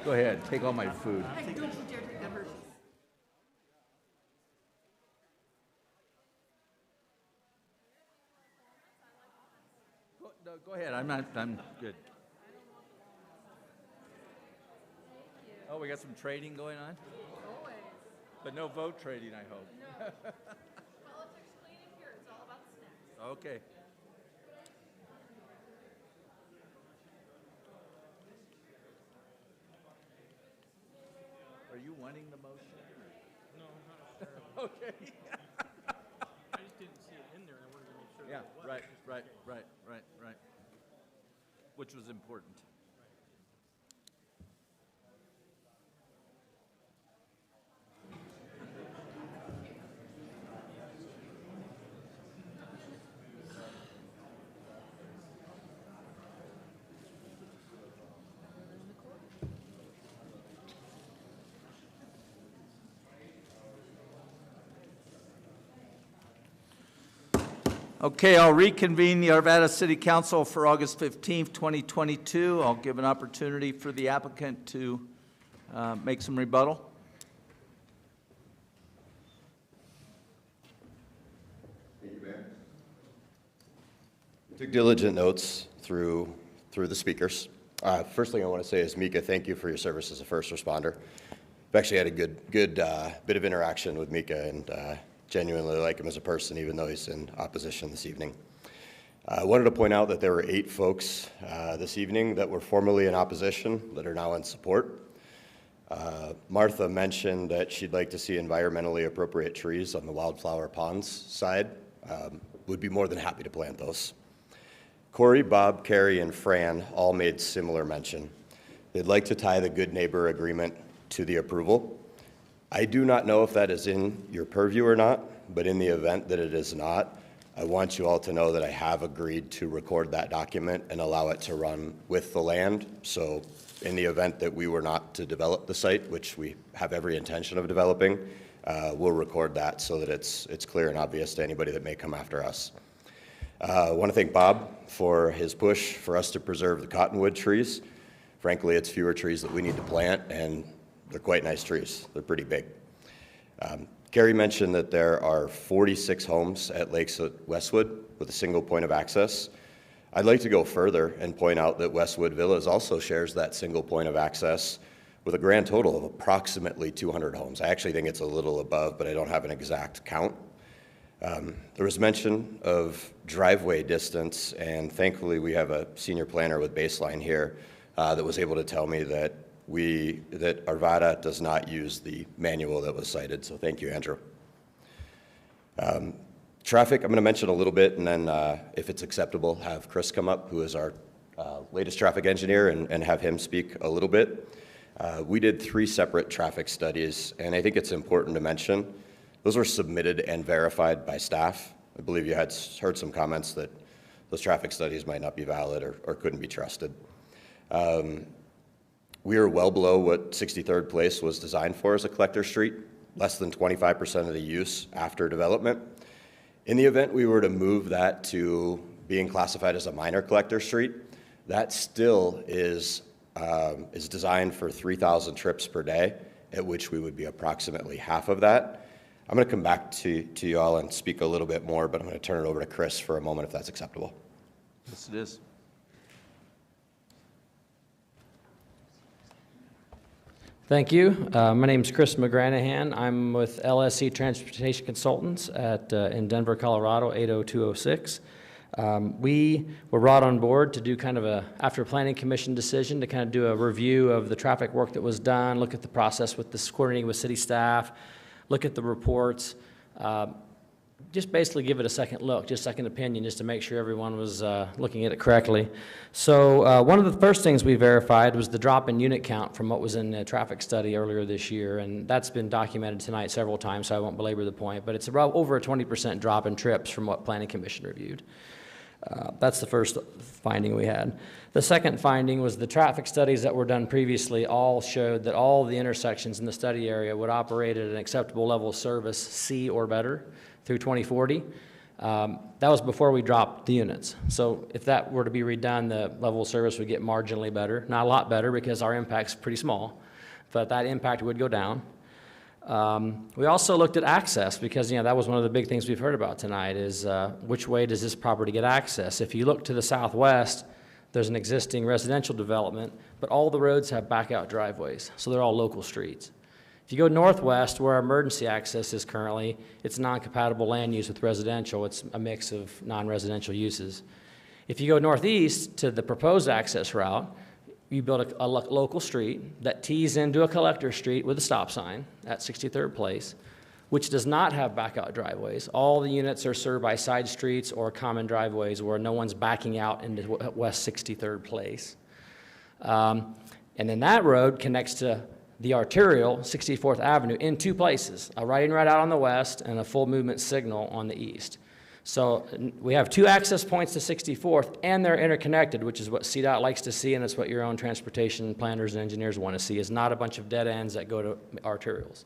Go ahead, take all my food. Go ahead, I'm good. Oh, we got some trading going on? Always. But no vote trading, I hope. No. Politics cleaning here, it's all about the snacks. Okay. Are you wanting the motion? No, not sure. Okay. I just didn't see it in there. I wanted to make sure Yeah, that it was. right. Which was important. Okay, I'll reconvene the Arvada City Council for August 15th, 2022. I'll give an opportunity for the applicant to make some rebuttal. Thank you, Mayor. Took diligent notes through the speakers. First thing I want to say is, Mika, thank you for your service as a first responder. I've actually had a good bit of interaction with Mika, and genuinely like him as a person, even though he's in opposition this evening. I wanted to point out that there were 8 folks this evening that were formerly in opposition that are now in support. Martha mentioned that she'd like to see environmentally appropriate trees on the wildflower ponds side. Would be more than happy to plant those. Corey, Bob, Carrie, and Fran all made similar mention. They'd like to tie the good neighbor agreement to the approval. I do not know if that is in your purview or not, but in the event that it is not, I want you all to know that I have agreed to record that document and allow it to run with the land. So in the event that we were not to develop the site, which we have every intention of developing, we'll record that so that it's clear and obvious to anybody that may come after us. I want to thank Bob for his push for us to preserve the cottonwood trees. Frankly, it's fewer trees that we need to plant, and they're quite nice trees. They're pretty big. Gary mentioned that there are 46 homes at Lakes at Westwood with a single point of access. I'd like to go further and point out that Westwood Villas also shares that single point of access with a grand total of approximately 200 homes. I actually think it's a little above, but I don't have an exact count. There was mention of driveway distance, and thankfully we have a senior planner with Baseline here that was able to tell me that Arvada does not use the manual that was cited, so thank you, Andrew. Traffic, I'm going to mention a little bit, and then if it's acceptable, have Chris come up, who is our latest traffic engineer, and have him speak a little bit. We did 3 separate traffic studies, and I think it's important to mention, those were submitted and verified by staff. I believe you had heard some comments that those traffic studies might not be valid or couldn't be trusted. We are well below what 63rd Place was designed for as a collector street, less than 25% of the use after development. In the event we were to move that to being classified as a minor collector street, that still is designed for 3,000 trips per day, at which we would be approximately half of that. I'm going to come back to you all and speak a little bit more, but I'm going to turn it over to Chris for a moment if that's acceptable. Yes, it is. Thank you. My name is Chris McGranahan. I'm with LSC Transportation Consultants in Denver, Colorado, 80206. We were brought on board to do kind of after a planning commission decision, to kind of do a review of the traffic work that was done, look at the process with this coordinating with city staff, look at the reports, just basically give it a second look, just second opinion, just to make sure everyone was looking at it correctly. So one of the first things we verified was the drop in unit count from what was in the traffic study earlier this year, and that's been documented tonight several times, so I won't belabor the point, but it's about over a 20% drop in trips from what Planning Commission reviewed. That's the first finding we had. The second finding was the traffic studies that were done previously all showed that all the intersections in the study area would operate at an acceptable level of service, C or better, through 2040. That was before we dropped the units. So if that were to be redone, the level of service would get marginally better. Not a lot better because our impact's pretty small, but that impact would go down. We also looked at access because, that was one of the big things we've heard about tonight is which way does this property get access? If you look to the southwest, there's an existing residential development, but all the roads have back-out driveways, so they're all local streets. If you go northwest, where our emergency access is currently, it's non-compatible land use with residential. It's a mix of non-residential uses. If you go northeast to the proposed access route, you build a local street that tees into a collector street with a stop sign at 63rd Place, which does not have back-out driveways. All the units are served by side streets or common driveways where no one's backing out into West 63rd Place. And then that road connects to the arterial, 64th Avenue, in two places, a right in, right out on the west and a full movement signal on the east. So we have two access points to 64th, and they're interconnected, which is what CDOT likes to see, and it's what your own transportation planners and engineers want to see, is not a bunch of dead ends that go to arterials.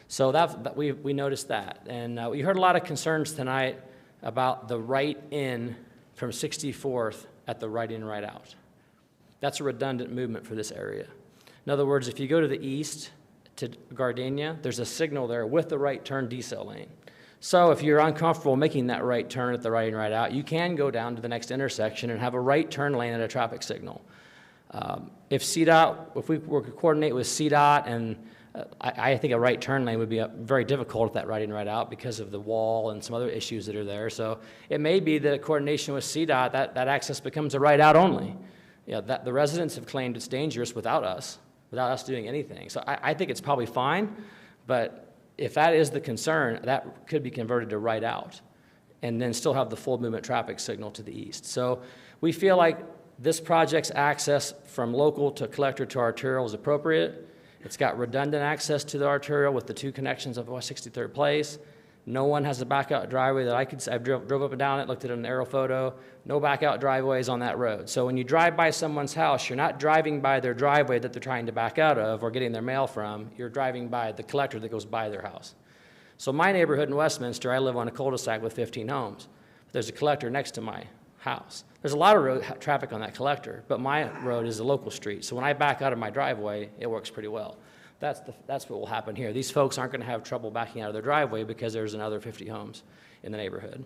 So we noticed that. And we heard a lot of concerns tonight about the right in from 64th at the right in, right out. That's a redundant movement for this area. In other words, if you go to the east to Gardenia, there's a signal there with the right turn decel lane. So if you're uncomfortable making that right turn at the right and right out, you can go down to the next intersection and have a right turn lane and a traffic signal. If we were to coordinate with CDOT, and I think a right turn lane would be very difficult at that right in, right out because of the wall and some other issues that are there. So it may be that coordination with CDOT, that access becomes a right out only. The residents have claimed it's dangerous without us doing anything. So I think it's probably fine, but if that is the concern, that could be converted to right out and then still have the full movement traffic signal to the east. So we feel like this project's access from local to collector to arterial is appropriate. It's got redundant access to the arterial with the two connections of West 63rd Place. No one has a back-out driveway that I could see. I drove up and down it, looked at an aerial photo. No back-out driveways on that road. So when you drive by someone's house, you're not driving by their driveway that they're trying to back out of or getting their mail from. You're driving by the collector that goes by their house. So my neighborhood in Westminster, I live on a cul-de-sac with 15 homes. There's a collector next to my house. There's a lot of traffic on that collector, but my road is a local street. So when I back out of my driveway, it works pretty well. That's what will happen here. These folks aren't going to have trouble backing out of their driveway because there's another 50 homes in the neighborhood.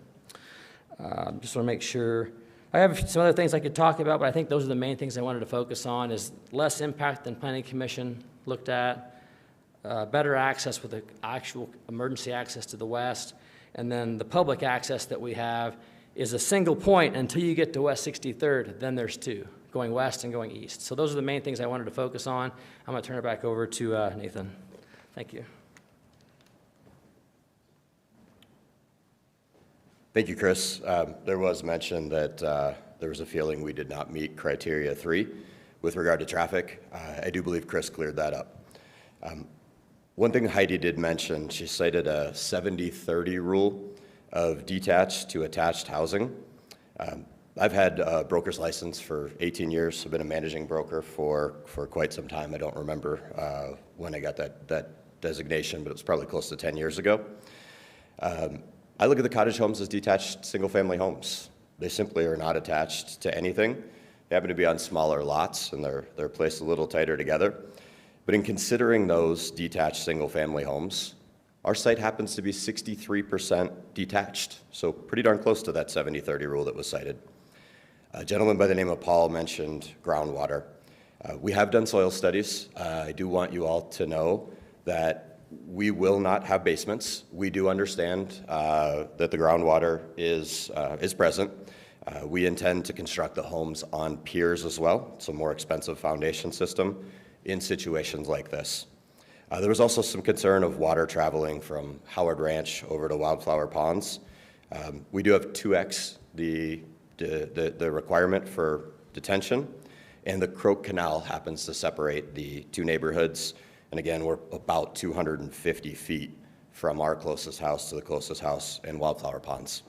Just want to make sure. I have some other things I could talk about, but I think those are the main things I wanted to focus on is less impact than Planning Commission looked at, better access with the actual emergency access to the west, and then the public access that we have is a single point until you get to West 63rd, then there's two, going west and going east. So those are the main things I wanted to focus on. I'm going to turn it back over to Nathan. Thank you. Thank you, Chris. There was mention that there was a feeling we did not meet criteria 3 with regard to traffic. I do believe Chris cleared that up. One thing Heidi did mention, she cited a 70-30 rule of detached to attached housing. I've had a broker's license for 18 years. I've been a managing broker for quite some time. I don't remember when I got that designation, but it was probably close to 10 years ago. I look at the cottage homes as detached single-family homes. They simply are not attached to anything. They happen to be on smaller lots, and they're placed a little tighter together. But in considering those detached single-family homes, our site happens to be 63% detached, so pretty darn close to that 70-30 rule that was cited. A gentleman by the name of Paul mentioned groundwater. We have done soil studies. I do want you all to know that we will not have basements. We do understand that the groundwater is present. We intend to construct the homes on piers as well. It's a more expensive foundation system in situations like this. There was also some concern of water traveling from Howard Ranch over to Wildflower Ponds. We do have 2x the requirement for detention, and the Croak Canal happens to separate the two neighborhoods. And again, we're about 250 feet from our closest house to the closest house in Wildflower Ponds.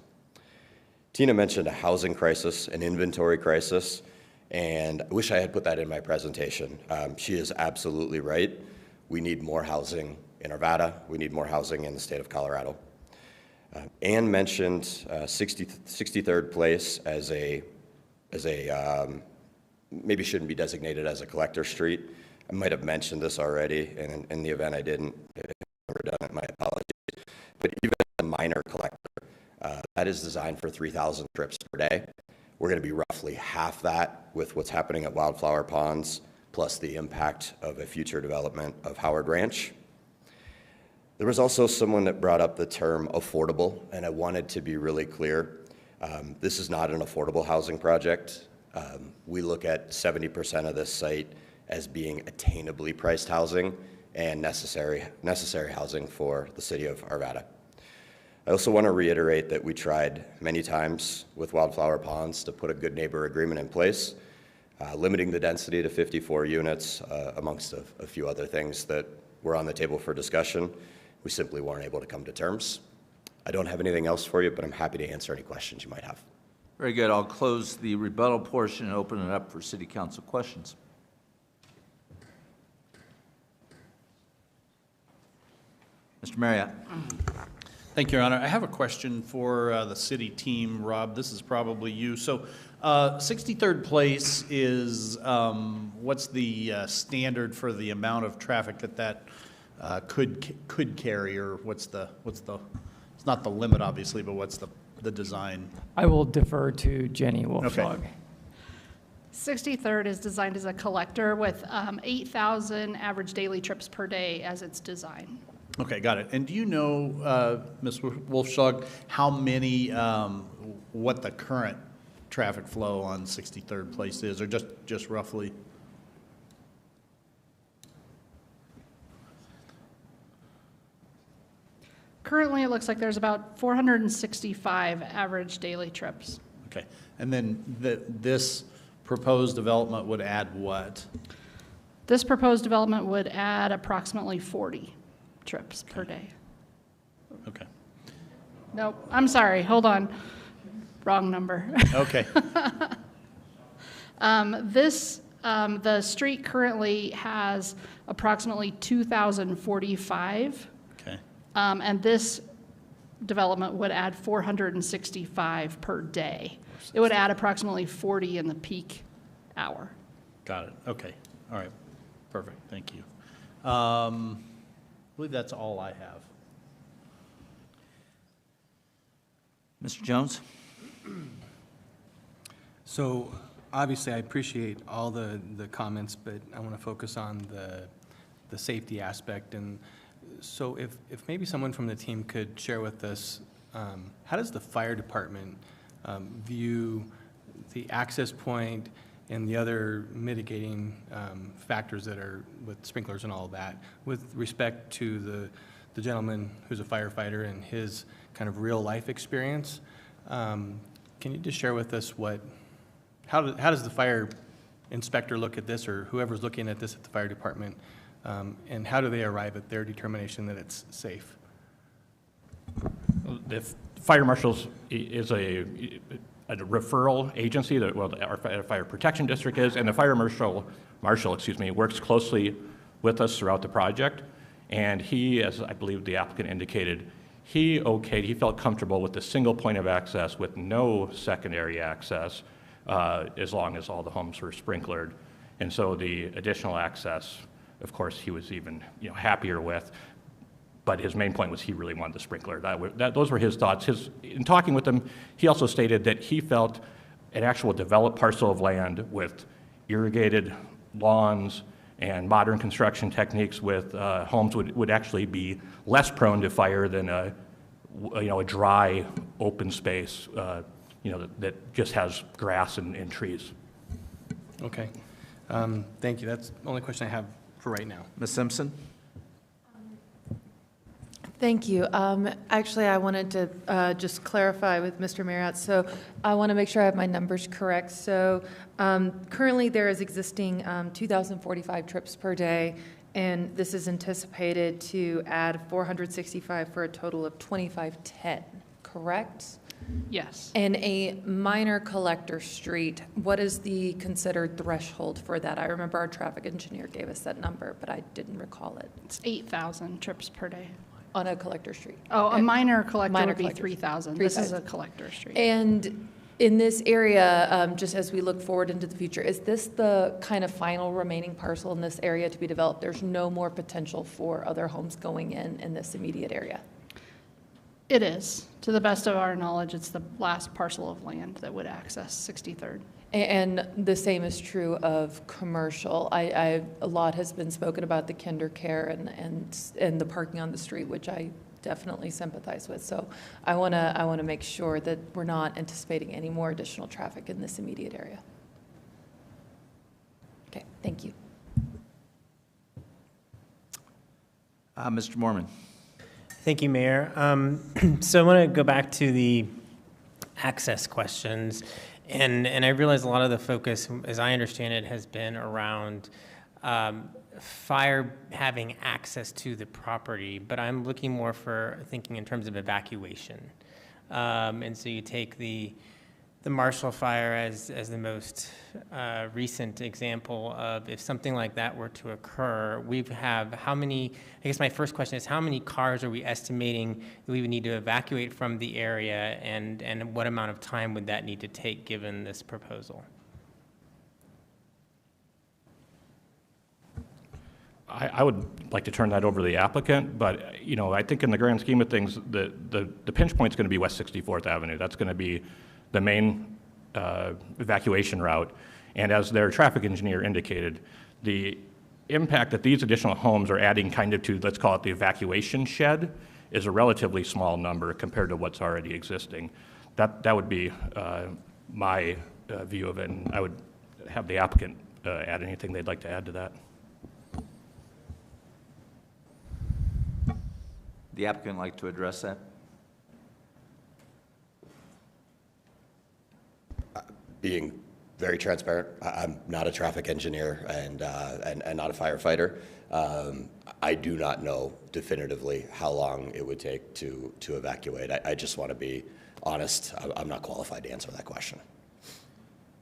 Tina mentioned a housing crisis, an inventory crisis, and I wish I had put that in my presentation. She is absolutely right. We need more housing in Arvada. We need more housing in the state of Colorado. Ann mentioned 63rd Place as a maybe shouldn't be designated as a collector street. I might have mentioned this already, and in the event I didn't, if I've ever done it, my apologies. But even a minor collector, that is designed for 3,000 trips per day. We're going to be roughly half that with what's happening at Wildflower Ponds, plus the impact of a future development of Howard Ranch. There was also someone that brought up the term affordable, and I wanted to be really clear. This is not an affordable housing project. We look at 70% of this site as being attainably priced housing and necessary housing for the city of Arvada. I also want to reiterate that we tried many times with Wildflower Ponds to put a good neighbor agreement in place, limiting the density to 54 units, amongst a few other things that were on the table for discussion. We simply weren't able to come to terms. I don't have anything else for you, but I'm happy to answer any questions you might have. Very good. I'll close the rebuttal portion and open it up for City Council questions. Mr. Marriott. Thank you, Your Honor. I have a question for the city team. Rob, this is probably you. So 63rd Place is, what's the standard for the amount of traffic that could carry, or what's the, it's not the limit obviously, but what's the design? I will defer to Jenny Wolfschlag. Okay. 63rd is designed as a collector with 8,000 average daily trips per day as its design. Okay, got it. And do you know, Ms. Wolfschlag, how many, what the current traffic flow on 63rd Place is, or just roughly? Currently, it looks like there's about 465 average daily trips. Okay, and then this proposed development would add what? This proposed development would add approximately 40 trips per day. Okay. Nope, I'm sorry, hold on. Wrong number. Okay. The street currently has approximately 2,045. Okay. And this development would add 465 per day. It would add approximately 40 in the peak hour. Got it. Okay. All right. Perfect. Thank you. I believe that's all I have. Mr. Jones? So obviously I appreciate all the comments, but I want to focus on the safety aspect. And so if maybe someone from the team could share with us, how does the fire department view the access point and the other mitigating factors that are with sprinklers and all of that with respect to the gentleman who's a firefighter and his kind of real life experience? Can you just share with us how does the fire inspector look at this, or whoever's looking at this at the fire department, and how do they arrive at their determination that it's safe? The fire marshals is a referral agency that, well, our fire protection district is, and the fire marshal, works closely with us throughout the project. And he, as I believe the applicant indicated, he felt comfortable with the single point of access with no secondary access, as long as all the homes were sprinklered. And so the additional access, of course, he was even happier with. But his main point was he really wanted the sprinkler. Those were his thoughts. In talking with him, he also stated that he felt an actual developed parcel of land with irrigated lawns and modern construction techniques with homes would actually be less prone to fire than a dry open space that just has grass and trees. Okay. Thank you. That's the only question I have for right now. Ms. Simpson? Thank you. Actually, I wanted to just clarify with Mr. Marriott. So I want to make sure I have my numbers correct. So currently there is existing 2,045 trips per day, and this is anticipated to add 465 for a total of 2,510, correct? Yes. And a minor collector street, what is the considered threshold for that? I remember our traffic engineer gave us that number, but I didn't recall it. It's 8,000 trips per day. On a collector street. Oh, a minor collector Minor would be collectors. 3,000. This is a collector street. And in this area, just as we look forward into the future, is this the kind of final remaining parcel in this area to be developed? There's no more potential for other homes going in this immediate area? It is. To the best of our knowledge, it's the last parcel of land that would access 63rd. And the same is true of commercial. A lot has been spoken about the kinder care and the parking on the street, which I definitely sympathize with. So I want to make sure that we're not anticipating any more additional traffic in this immediate area. Okay, thank you. Mr. Mormon. Thank you, Mayor. So I want to go back to the access questions. And I realize a lot of the focus, as I understand it, has been around fire having access to the property, but I'm looking more for thinking in terms of evacuation. And so you take the Marshall Fire as the most recent example of if something like that were to occur, we have how many, I guess my first question is how many cars are we estimating that we would need to evacuate from the area, and what amount of time would that need to take given this proposal? I would like to turn that over to the applicant, but I think in the grand scheme of things, the pinch point is going to be West 64th Avenue. That's going to be the main evacuation route. And as their traffic engineer indicated, the impact that these additional homes are adding kind of to, let's call it the evacuation shed, is a relatively small number compared to what's already existing. That would be my view of it, and I would have the applicant add anything they'd like to add to that. The applicant like to address that? Being very transparent, I'm not a traffic engineer and not a firefighter. I do not know definitively how long it would take to evacuate. I just want to be honest. I'm not qualified to answer that question.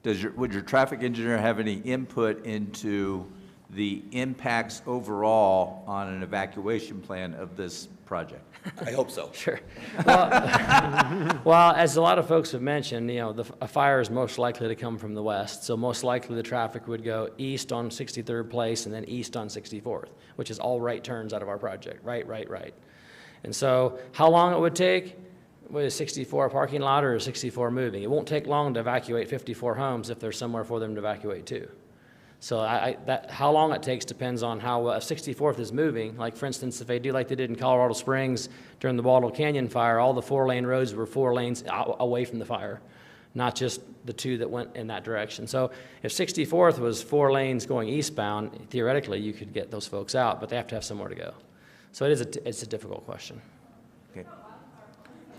Would your traffic engineer have any input into the impacts overall on an evacuation plan of this project? I hope so. Sure. Well, as a lot of folks have mentioned, a fire is most likely to come from the west, so most likely the traffic would go east on 63rd Place and then east on 64th, which is all right turns out of our project, right. And so how long it would take with a 64 parking lot or a 64 moving? It won't take long to evacuate 54 homes if there's somewhere for them to evacuate to. So how long it takes depends on how 64th is moving. Like, for instance, if they do like they did in Colorado Springs during the Waldo Canyon fire, all the 4-lane roads were 4 lanes away from the fire, not just the 2 that went in that direction. So if 64th was 4 lanes going eastbound, theoretically you could get those folks out, but they have to have somewhere to go. So it's a difficult question.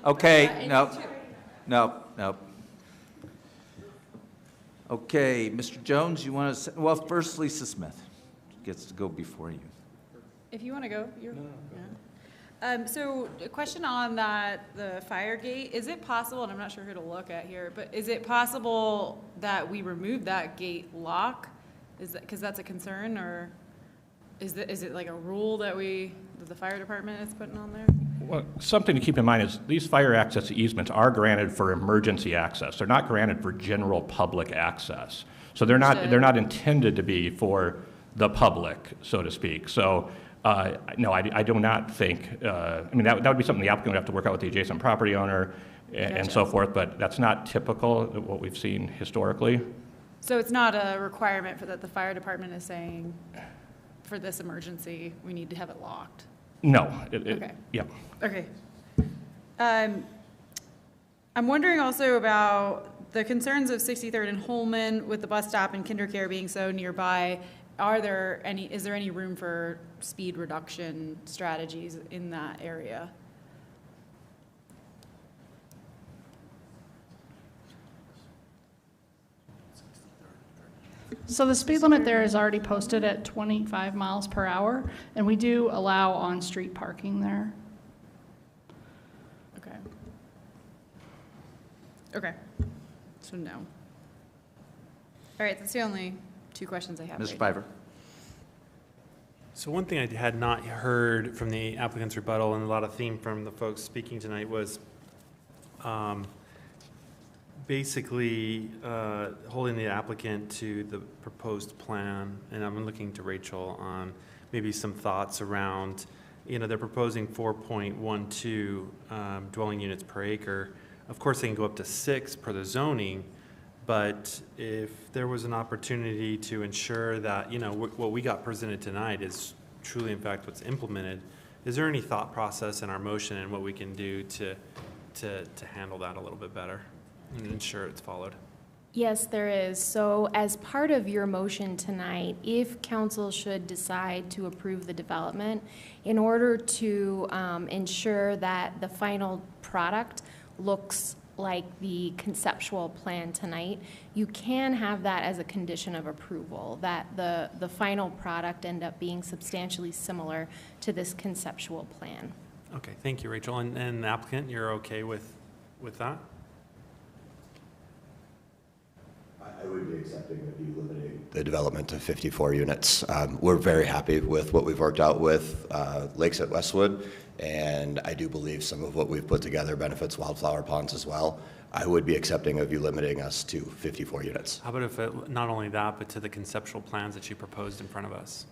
Okay, no. Okay, Mr. Jones, you want to say, well, first Lisa Smith gets to go before you. If you want to go, you're. Yeah. So a question on the fire gate, is it possible, and I'm not sure who to look at here, but is it possible that we remove that gate lock? Is that, because that's a concern, or is it like a rule that the fire department is putting on there? Well, something to keep in mind is these fire access easements are granted for emergency access. They're not granted for general public access. So they're not intended to be for the public, so to speak. So no, I do not think, that would be something the applicant would have to work out with the adjacent property owner and so forth, but that's not typical of what we've seen historically. So it's not a requirement that the fire department is saying, for this emergency, we need to have it locked? No. Okay. Yeah. Okay. I'm wondering also about the concerns of 63rd and Holman with the bus stop and KinderCare being so nearby. Is there any room for speed reduction strategies in that area? So the speed limit there is already posted at 25 miles per hour, and we do allow on-street parking there. Okay. Okay. So no. All right, that's the only 2 questions I have. Ms. Piver. So one thing I had not heard from the applicant's rebuttal, and a lot of theme from the folks speaking tonight, was basically holding the applicant to the proposed plan. And I'm looking to Rachel on maybe some thoughts around, they're proposing 4.12 dwelling units per acre. Of course, they can go up to 6 per the zoning, but if there was an opportunity to ensure that, what we got presented tonight is truly, in fact, what's implemented, is there any thought process in our motion and what we can do to handle that a little bit better and ensure it's followed? Yes, there is. So as part of your motion tonight, if council should decide to approve the development, in order to ensure that the final product looks like the conceptual plan tonight, you can have that as a condition of approval, that the final product end up being substantially similar to this conceptual plan. Okay, thank you, Rachel. And the applicant, you're okay with that? I would be accepting of you limiting the development to 54 units. We're very happy with what we've worked out with Lakes at Westwood, and I do believe some of what we've put together benefits Wildflower Ponds as well. I would be accepting of you limiting us to 54 units. How about if not only that, but to the conceptual plans that you proposed in front of us?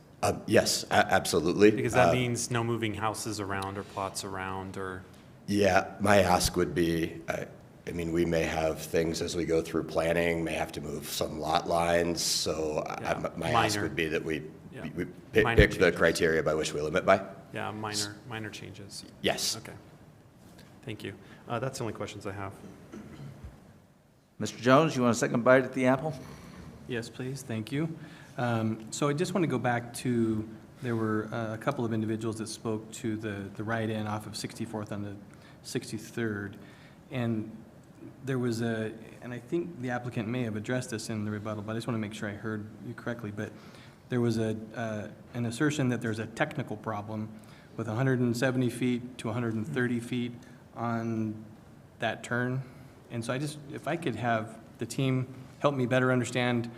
Yes, absolutely. Because that means no moving houses around or plots around or... Yeah, my ask would be, we may have things as we go through planning, may have to move some lot lines, so my ask would be that we pick the criteria by which we limit by. Yeah, minor changes. Yes. Okay. Thank you. That's the only questions I have. Mr. Jones, you want a second bite at the apple? Yes, please. Thank you. So I just want to go back to, there were a couple of individuals that spoke to the right-in off of 64th on the 63rd. And there was and I think the applicant may have addressed this in the rebuttal, but I just want to make sure I heard you correctly. But there was an assertion that there's a technical problem with 170 feet to 130 feet on that turn. And so if I could have the team help me better understand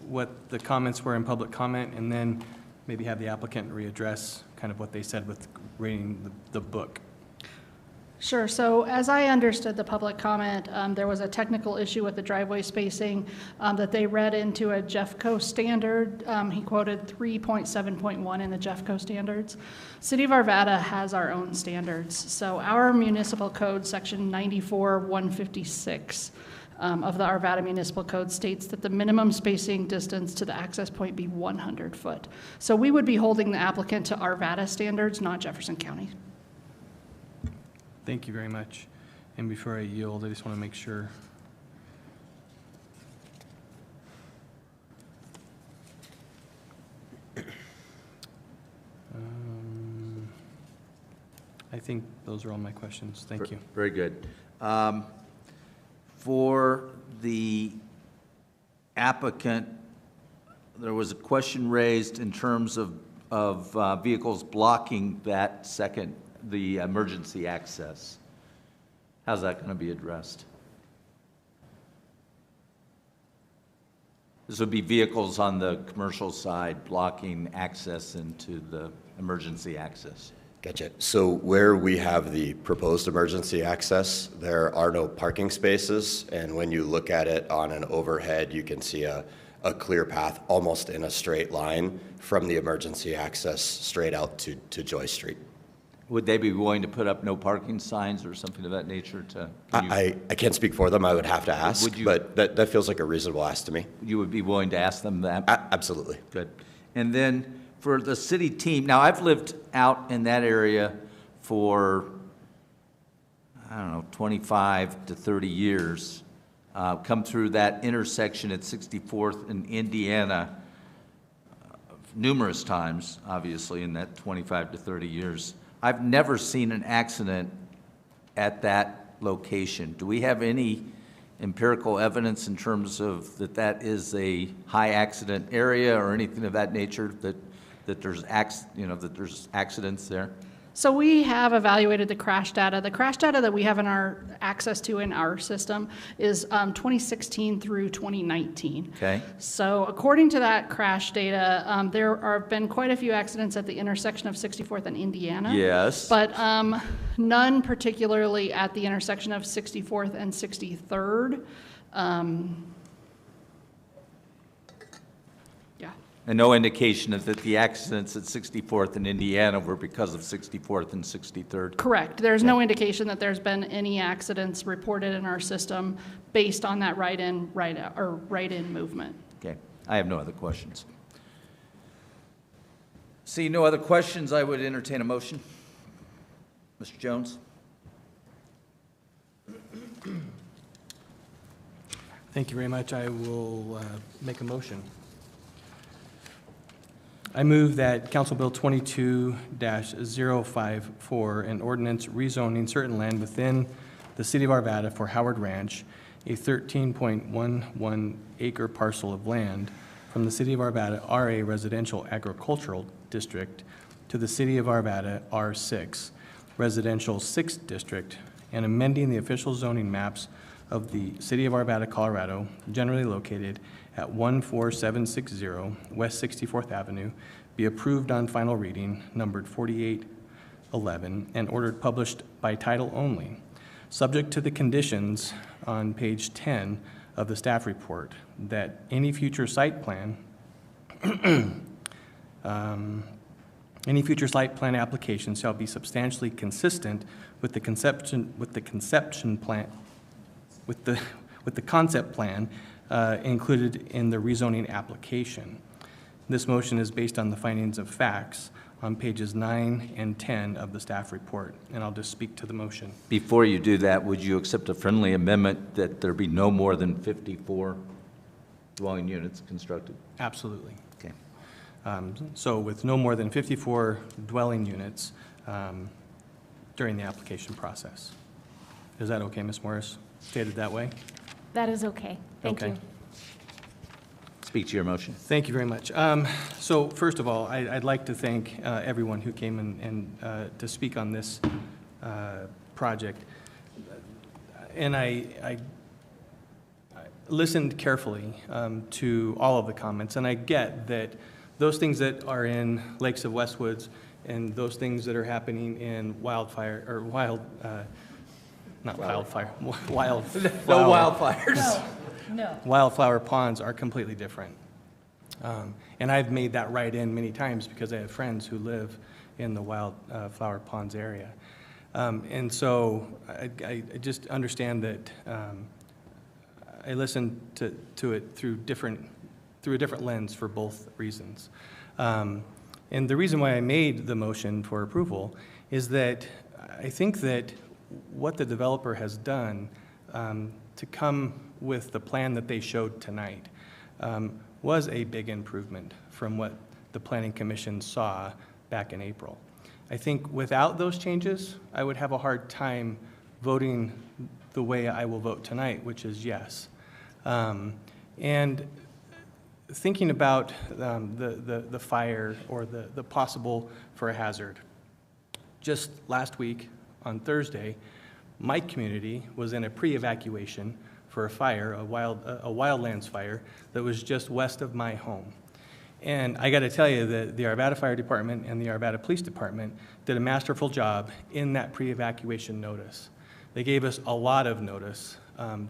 what the comments were in public comment, and then maybe have the applicant readdress kind of what they said with reading the book. Sure. So as I understood the public comment, there was a technical issue with the driveway spacing that they read into a Jeffco standard. He quoted 3.7.1 in the Jeffco standards. City of Arvada has our own standards. So our municipal code, section 94-156 of the Arvada Municipal Code, states that the minimum spacing distance to the access point be 100 foot. So we would be holding the applicant to Arvada standards, not Jefferson County. Thank you very much. And before I yield, I just want to make sure. I think those are all my questions. Thank you. Very good. For the applicant, there was a question raised in terms of vehicles blocking the emergency access. How's that going to be addressed? This would be vehicles on the commercial side blocking access into the emergency access. Gotcha. So where we have the proposed emergency access, there are no parking spaces, and when you look at it on an overhead, you can see a clear path almost in a straight line from the emergency access straight out to Joy Street. Would they be willing to put up no parking signs or something of that nature? I can't speak for them. I would have to ask, but that feels like a reasonable ask to me. You would be willing to ask them that? Absolutely. Good. And then for the city team, now I've lived out in that area for, 25 to 30 years. Come through that intersection at 64th in Indiana numerous times, obviously, in that 25 to 30 years. I've never seen an accident at that location. Do we have any empirical evidence in terms of that is a high accident area or anything of that nature, that there's accidents there? So we have evaluated the crash data. The crash data that we have in our access to in our system is 2016 through 2019. Okay. So according to that crash data, there have been quite a few accidents at the intersection of 64th and Indiana. Yes. But none particularly at the intersection of 64th and 63rd. Yeah. And no indication that the accidents at 64th and Indiana were because of 64th and 63rd? Correct. There's no indication that there's been any accidents reported in our system based on that right-in, right-out, or right-in movement. Okay. I have no other questions. See no other questions, I would entertain a motion. Mr. Jones? Thank you very much. I will make a motion. I move that Council Bill 22-054, an ordinance rezoning certain land within the city of Arvada for Howard Ranch, a 13.11 acre parcel of land from the city of Arvada RA Residential Agricultural District to the city of Arvada R6 Residential 6th District, and amending the official zoning maps of the city of Arvada, Colorado, generally located at 14760 West 64th Avenue, be approved on final reading, numbered 4811, and ordered published by title only, subject to the conditions on page 10 of the staff report, that any future site plan application shall be substantially consistent with the concept plan included in the rezoning application. This motion is based on the findings of facts on pages 9 and 10 of the staff report, and I'll just speak to the motion. Before you do that, would you accept a friendly amendment that there be no more than 54 dwelling units constructed? Absolutely. Okay. So with no more than 54 dwelling units during the application process. Is that okay, Ms. Morris? Stated that way? That is okay. Thank you. Speak to your motion. Thank you very much. So first of all, I'd like to thank everyone who came and to speak on this project. And I listened carefully to all of the comments, and I get that those things that are in Lakes of Westwoods and those things that are happening in no wildfires. No. Wildflower ponds are completely different. And I've made that right in many times because I have friends who live in the wildflower ponds area. And so I just understand that I listened to it through a different lens for both reasons. And the reason why I made the motion for approval is that I think that what the developer has done to come with the plan that they showed tonight was a big improvement from what the Planning Commission saw back in April. I think without those changes, I would have a hard time voting the way I will vote tonight, which is yes. And thinking about the fire or the possible for a hazard, just last week on Thursday, my community was in a pre-evacuation for a fire, a wildlands fire that was just west of my home. And I got to tell you that the Arvada Fire Department and the Arvada Police Department did a masterful job in that pre-evacuation notice. They gave us a lot of notice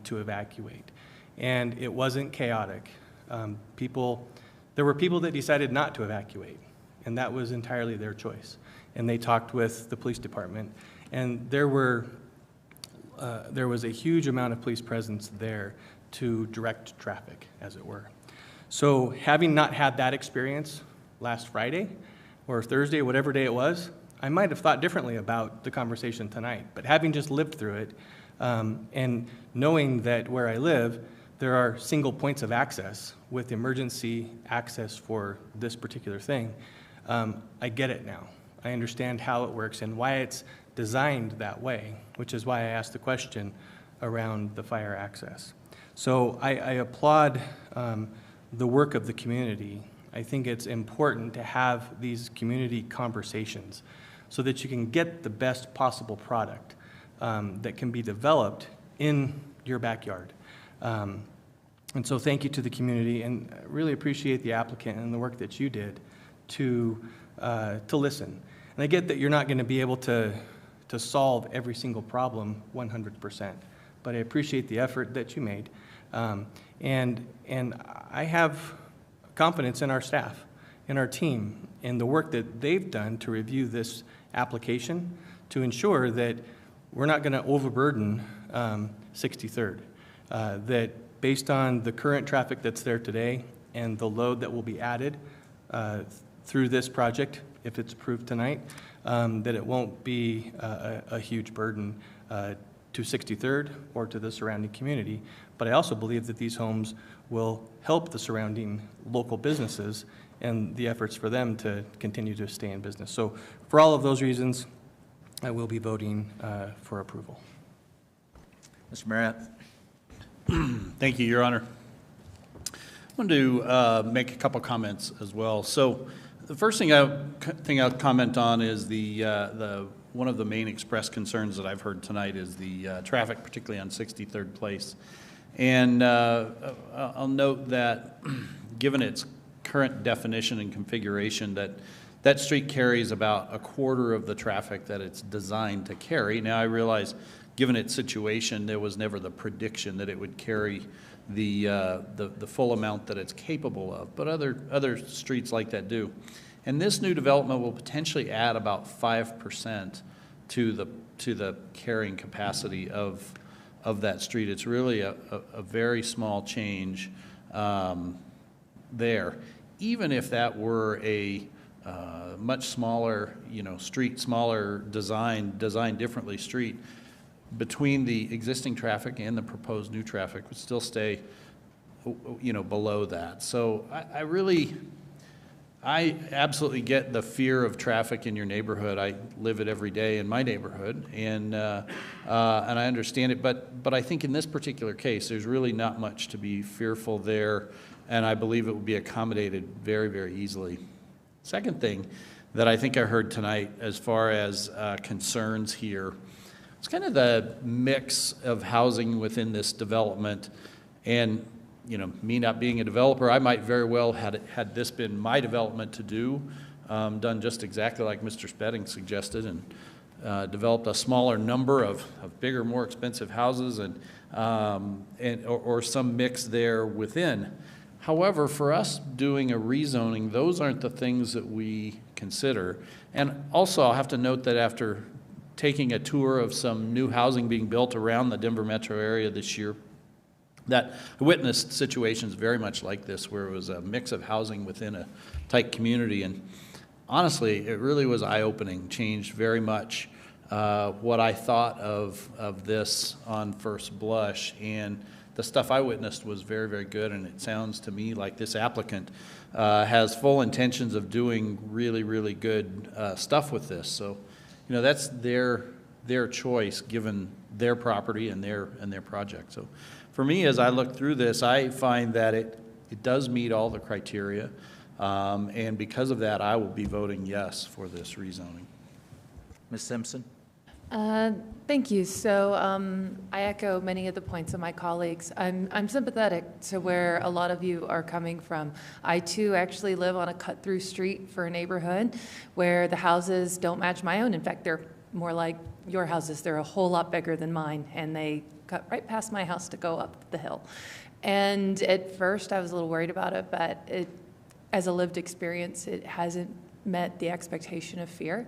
to evacuate, and it wasn't chaotic. There were people that decided not to evacuate, and that was entirely their choice. And they talked with the police department, and there was a huge amount of police presence there to direct traffic, as it were. So having not had that experience last Friday or Thursday, whatever day it was, I might have thought differently about the conversation tonight. But having just lived through it and knowing that where I live, there are single points of access with emergency access for this particular thing, I get it now. I understand how it works and why it's designed that way, which is why I asked the question around the fire access. So I applaud the work of the community. I think it's important to have these community conversations. so that you can get the best possible product that can be developed in your backyard. And so thank you to the community, and I really appreciate the applicant and the work that you did to listen. And I get that you're not going to be able to solve every single problem 100%, but I appreciate the effort that you made. And I have confidence in our staff, in our team, in the work that they've done to review this application to ensure that we're not going to overburden 63rd, that based on the current traffic that's there today and the load that will be added through this project, if it's approved tonight, that it won't be a huge burden to 63rd or to the surrounding community. But I also believe that these homes will help the surrounding local businesses and the efforts for them to continue to stay in business. So for all of those reasons, I will be voting for approval. Mr. Marriott. Thank you, Your Honor. I want to make a couple comments as well. So the first thing I'll comment on is one of the main expressed concerns that I've heard tonight is the traffic, particularly on 63rd Place. And I'll note that given its current definition and configuration, that street carries about a quarter of the traffic that it's designed to carry. Now, I realize given its situation, there was never the prediction that it would carry the full amount that it's capable of, but other streets like that do. And this new development will potentially add about 5% to the carrying capacity of that street. It's really a very small change there. Even if that were a much smaller, street, smaller design differently street, between the existing traffic and the proposed new traffic would still stay, below that. So I absolutely get the fear of traffic in your neighborhood. I live it every day in my neighborhood, and I understand it. But I think in this particular case, there's really not much to be fearful there, and I believe it will be accommodated very, very easily. Second thing that I think I heard tonight as far as concerns here, it's kind of the mix of housing within this development. And, me not being a developer, I might very well, had this been my development to do, done just exactly like Mr. Spedding suggested, and developed a smaller number of bigger, more expensive houses or some mix there within. However, for us doing a rezoning, those aren't the things that we consider. And also, I'll have to note that after taking a tour of some new housing being built around the Denver metro area this year, that I witnessed situations very much like this, where it was a mix of housing within a tight community. And honestly, it really was eye-opening, changed very much what I thought of this on first blush. And the stuff I witnessed was very, very good, and it sounds to me like this applicant has full intentions of doing really, really good stuff with this. So, that's their choice given their property and their project. So, for me, as I look through this, I find that it does meet all the criteria, and because of that, I will be voting yes for this rezoning. Ms. Simpson? Thank you. So I echo many of the points of my colleagues. I'm sympathetic to where a lot of you are coming from. I too actually live on a cut-through street for a neighborhood where the houses don't match my own. In fact, they're more like your houses. They're a whole lot bigger than mine, and they cut right past my house to go up the hill. And at first, I was a little worried about it, but as a lived experience, it hasn't met the expectation of fear.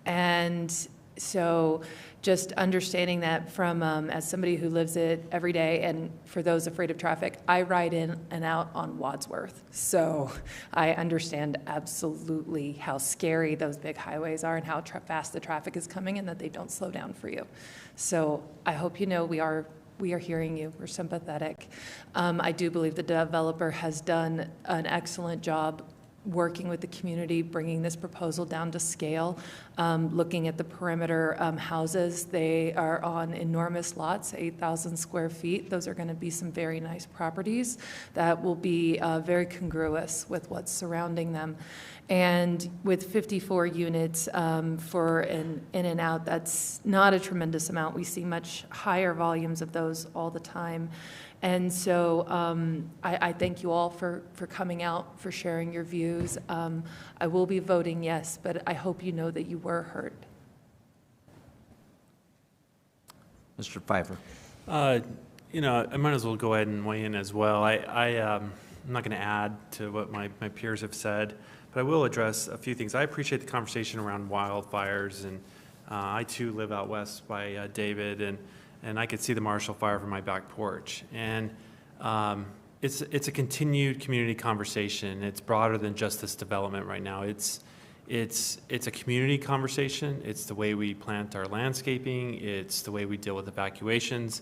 And so just understanding that from, as somebody who lives it every day, and for those afraid of traffic, I ride in and out on Wadsworth. So I understand absolutely how scary those big highways are and how fast the traffic is coming, and that they don't slow down for you. So I hope you know we are hearing you. We're sympathetic. I do believe the developer has done an excellent job working with the community, bringing this proposal down to scale, looking at the perimeter houses. They are on enormous lots, 8,000 square feet. Those are going to be some very nice properties that will be very congruous with what's surrounding them. And with 54 units for an in and out, that's not a tremendous amount. We see much higher volumes of those all the time. And so I thank you all for coming out, for sharing your views. I will be voting yes, but I hope you know that you were heard. Mr. Pfeiffer. You know, I might as well go ahead and weigh in as well. I'm not going to add to what my peers have said, but I will address a few things. I appreciate the conversation around wildfires, and I too live out west by David, and I could see the Marshall Fire from my back porch. And it's a continued community conversation. It's broader than just this development right now. It's a community conversation. It's the way we plant our landscaping. It's the way we deal with evacuations.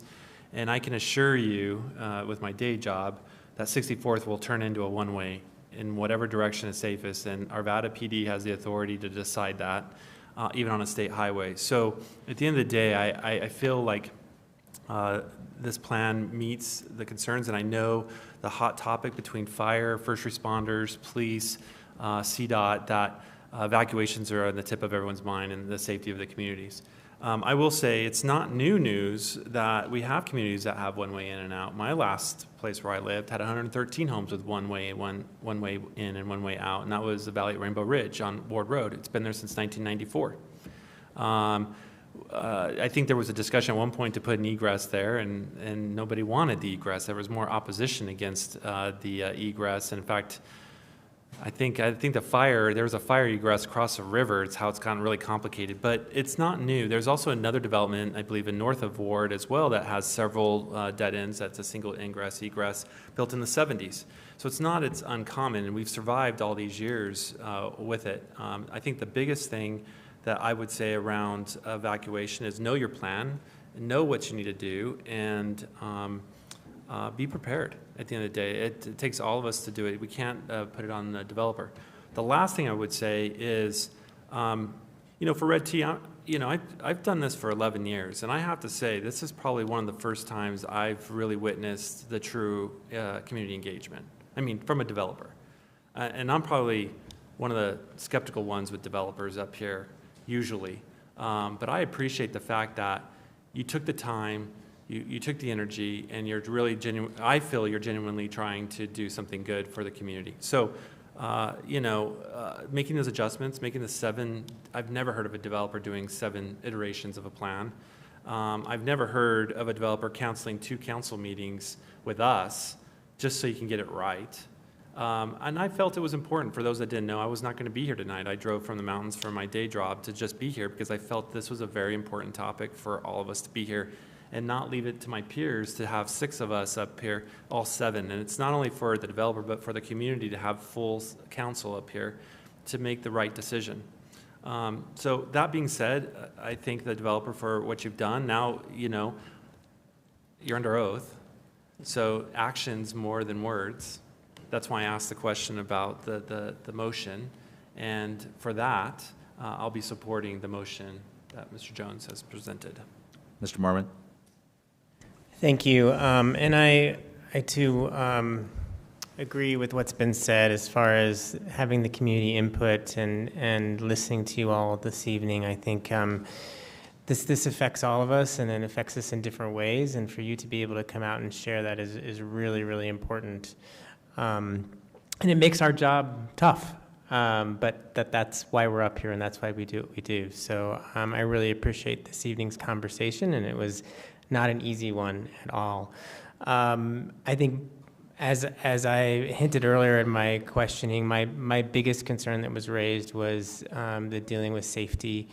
And I can assure you, with my day job, that 64th will turn into a one-way in whatever direction is safest, and Arvada PD has the authority to decide that, even on a state highway. So at the end of the day, I feel like this plan meets the concerns, and I know the hot topic between fire, first responders, police, CDOT, that evacuations are on the tip of everyone's mind and the safety of the communities. I will say it's not new news that we have communities that have one-way in and out. My last place where I lived had 113 homes with one-way in and one-way out, and that was the Valley at Rainbow Ridge on Ward Road. It's been there since 1994. I think there was a discussion at one point to put an egress there, and nobody wanted the egress. There was more opposition against the egress. And in fact, I think there was a fire egress across the river. It's how it's gotten really complicated, but it's not new. There's also another development, I believe, in north of Ward as well that has several dead ends. That's a single ingress, egress built in the 70s. So it's uncommon, and we've survived all these years with it. I think the biggest thing that I would say around evacuation is know your plan, know what you need to do, and be prepared. At the end of the day, it takes all of us to do it. We can't put it on the developer. The last thing I would say is, for Red Tea, I've done this for 11 years, and I have to say this is probably one of the first times I've really witnessed the true community engagement. I mean, from a developer. And I'm probably one of the skeptical ones with developers up here, usually. But I appreciate the fact that you took the time, you took the energy, and you're really I feel you're genuinely trying to do something good for the community. So, making those adjustments, making the 7, I've never heard of a developer doing 7 iterations of a plan. I've never heard of a developer canceling 2 council meetings with us just so you can get it right. And I felt it was important. For those that didn't know, I was not going to be here tonight. I drove from the mountains for my day job to just be here because I felt this was a very important topic for all of us to be here and not leave it to my peers to have 6 of us up here, all 7. And it's not only for the developer, but for the community to have full council up here to make the right decision. So that being said, I thank the developer for what you've done. Now, you're under oath, so actions more than words. That's why I asked the question about the motion. And for that, I'll be supporting the motion that Mr. Jones has presented. Mr. Marmon. Thank you. And I too agree with what's been said as far as having the community input and listening to you all this evening. I think this affects all of us, and it affects us in different ways. And for you to be able to come out and share that is really, really important. And it makes our job tough, but that's why we're up here, and that's why we do what we do. So I really appreciate this evening's conversation, and it was not an easy one at all. I think as I hinted earlier in my questioning, my biggest concern that was raised was the dealing with safety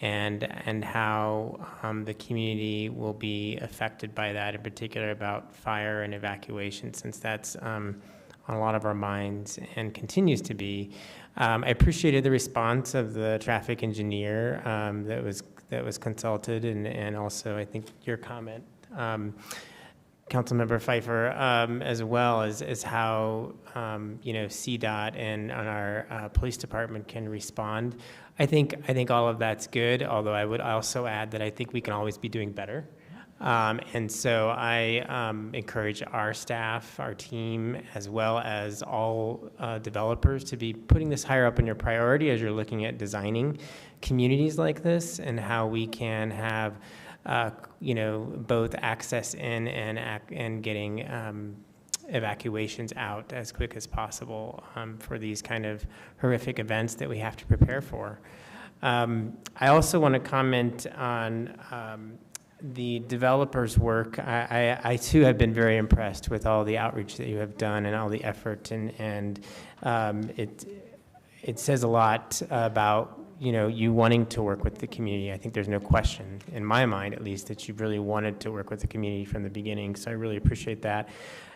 and how the community will be affected by that, in particular about fire and evacuation, since that's on a lot of our minds and continues to be. I appreciated the response of the traffic engineer that was consulted, and also I think your comment. Councilmember Pfeiffer, as well as how, CDOT and our police department can respond. I think all of that's good, although I would also add that I think we can always be doing better. And so I encourage our staff, our team, as well as all developers to be putting this higher up in your priority as you're looking at designing communities like this, and how we can have both access in and getting evacuations out as quick as possible for these kind of horrific events that we have to prepare for. I also want to comment on the developers' work. I too have been very impressed with all the outreach that you have done and all the effort, and it says a lot about you wanting to work with the community. I think there's no question, in my mind at least, that you really wanted to work with the community from the beginning, so I really appreciate that.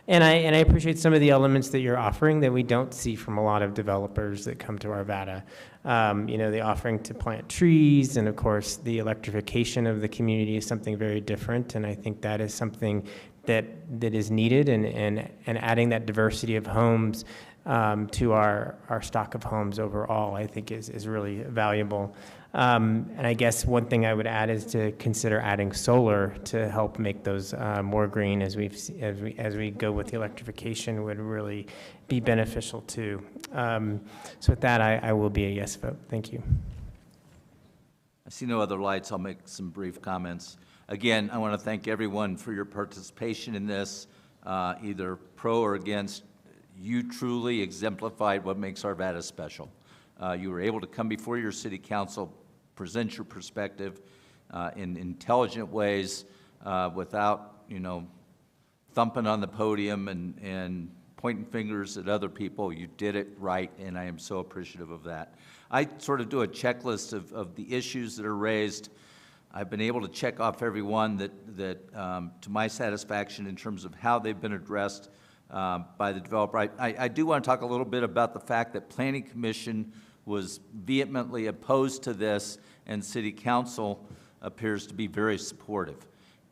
And I appreciate some of the elements that you're offering that we don't see from a lot of developers that come to Arvada. The offering to plant trees, and of course the electrification of the community is something very different, and I think that is something that is needed, and adding that diversity of homes to our stock of homes overall, I think is really valuable. And I guess one thing I would add is to consider adding solar to help make those more green as we go with the electrification would really be beneficial too. So with that, I will be a yes vote. Thank you. I see no other lights. I'll make some brief comments. Again, I want to thank everyone for your participation in this, either pro or against. You truly exemplified what makes Arvada special. You were able to come before your city council, present your perspective in intelligent ways without, thumping on the podium and pointing fingers at other people. You did it right, and I am so appreciative of that. I sort of do a checklist of the issues that are raised. I've been able to check off every one that to my satisfaction in terms of how they've been addressed by the developer. I do want to talk a little bit about the fact that Planning Commission was vehemently opposed to this, and City Council appears to be very supportive.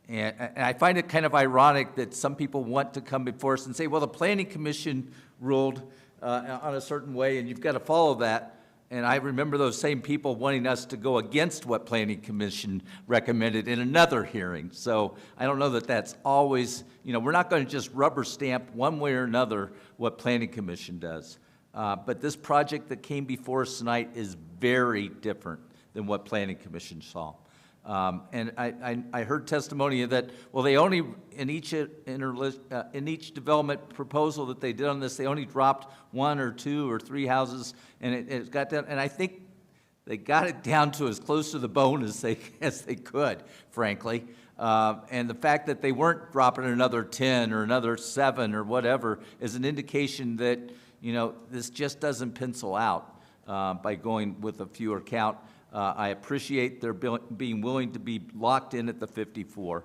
And I find it kind of ironic that some people want to come before us and say, well, the Planning Commission ruled on a certain way, and you've got to follow that. And I remember those same people wanting us to go against what Planning Commission recommended in another hearing. So I don't know that that's always, we're not going to just rubber stamp one way or another what Planning Commission does. But this project that came before us tonight is very different than what Planning Commission saw. And I heard testimony that, well, they only, in each development proposal that they did on this, they only dropped 1 or 2 or 3 houses, and it got down, and I think they got it down to as close to the bone as they could, frankly. And the fact that they weren't dropping another 10 or another 7 or whatever is an indication that, this just doesn't pencil out by going with a fewer count. I appreciate their being willing to be locked in at the 54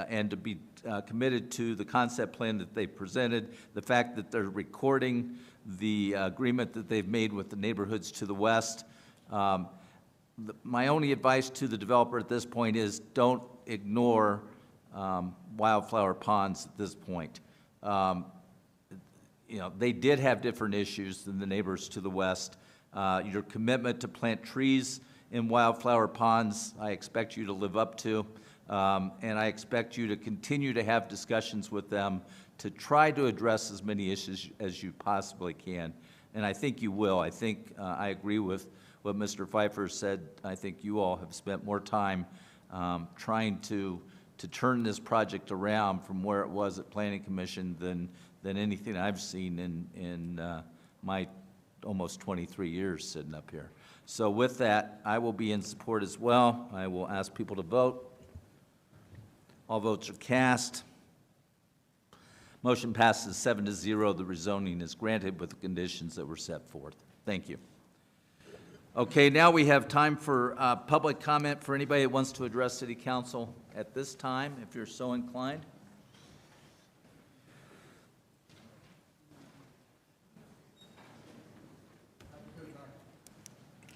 and to be committed to the concept plan that they presented, the fact that they're recording the agreement that they've made with the neighborhoods to the west. My only advice to the developer at this point is don't ignore Wildflower Ponds at this point. They did have different issues than the neighbors to the west. Your commitment to plant trees in Wildflower Ponds, I expect you to live up to, and I expect you to continue to have discussions with them to try to address as many issues as you possibly can, and I think you will. I think I agree with what Mr. Pfeiffer said. I think you all have spent more time trying to turn this project around from where it was at Planning Commission than anything I've seen in my almost 23 years sitting up here. So with that, I will be in support as well. I will ask people to vote. All votes are cast. Motion passes 7-0. The rezoning is granted with the conditions that were set forth. Thank you. Okay, now we have time for public comment for anybody that wants to address City Council at this time, if you're so inclined.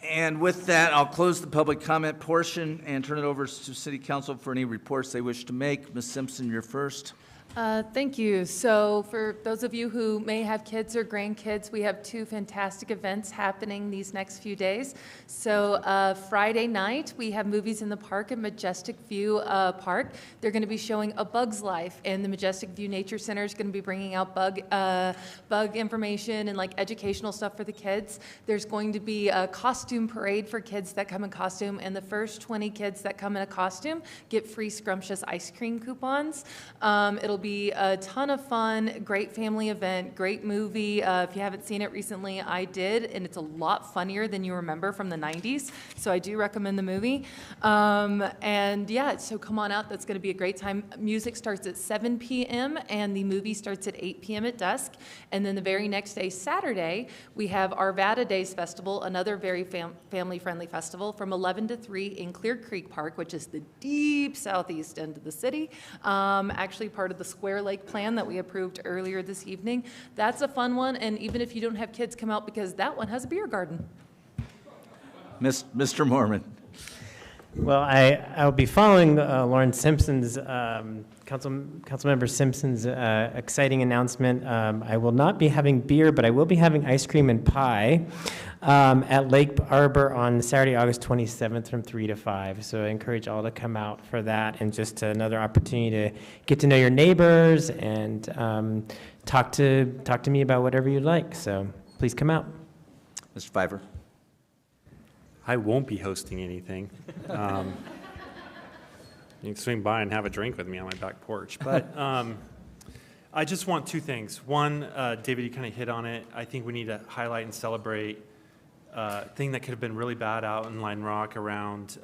And with that, I'll close the public comment portion and turn it over to City Council for any reports they wish to make. Ms. Simpson, you're first. Thank you. So for those of you who may have kids or grandkids, we have two fantastic events happening these next few days. So Friday night, we have Movies in the Park at Majestic View Park. They're going to be showing A Bug's Life, and the Majestic View Nature Center is going to be bringing out bug information and like educational stuff for the kids. There's going to be a costume parade for kids that come in costume, and the first 20 kids that come in a costume get free scrumptious ice cream coupons. It'll be a ton of fun, great family event, great movie. If you haven't seen it recently, I did, and it's a lot funnier than you remember from the 90s, so I do recommend the movie. And yeah, so come on out, that's gonna be a great time. Music starts at 7 p.m. and the movie starts at 8 p.m. at dusk. And then the very next day, Saturday, we have Arvada Days Festival, another very family-friendly festival from 11 to 3 in Clear Creek Park, which is the deep southeast end of the city, actually part of the Square Lake plan that we approved earlier this evening. That's a fun one, and even if you don't have kids, come out because that one has a beer garden. Mr. Mormon. Well, I'll be following Lauren Simpson's, Councilmember Simpson's exciting announcement. I will not be having beer, but I will be having ice cream and pie at Lake Arbor on Saturday, August 27th from 3 to 5. So I encourage all to come out for that, and just another opportunity to get to know your neighbors and talk to me about whatever you'd like. So please come out. Mr. Pfeiffer. I won't be hosting anything. You can swing by and have a drink with me on my back porch. But I just want two things. One, David, you kind of hit on it. I think we need to highlight and celebrate a thing that could have been really bad out in Line Rock around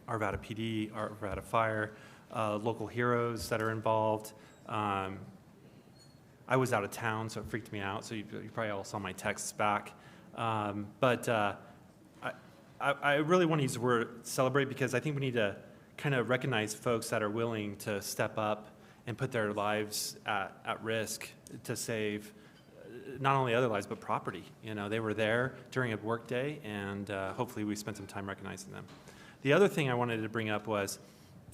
Arvada PD, Arvada Fire, local heroes that are involved. I was out of town, so it freaked me out. So you probably all saw my texts back. I really want to use the word celebrate because I think we need to kind of recognize folks that are willing to step up and put their lives at risk to save not only other lives but property. You know, they were there during a work day, and hopefully we spent some time recognizing them. The other thing I wanted to bring up was,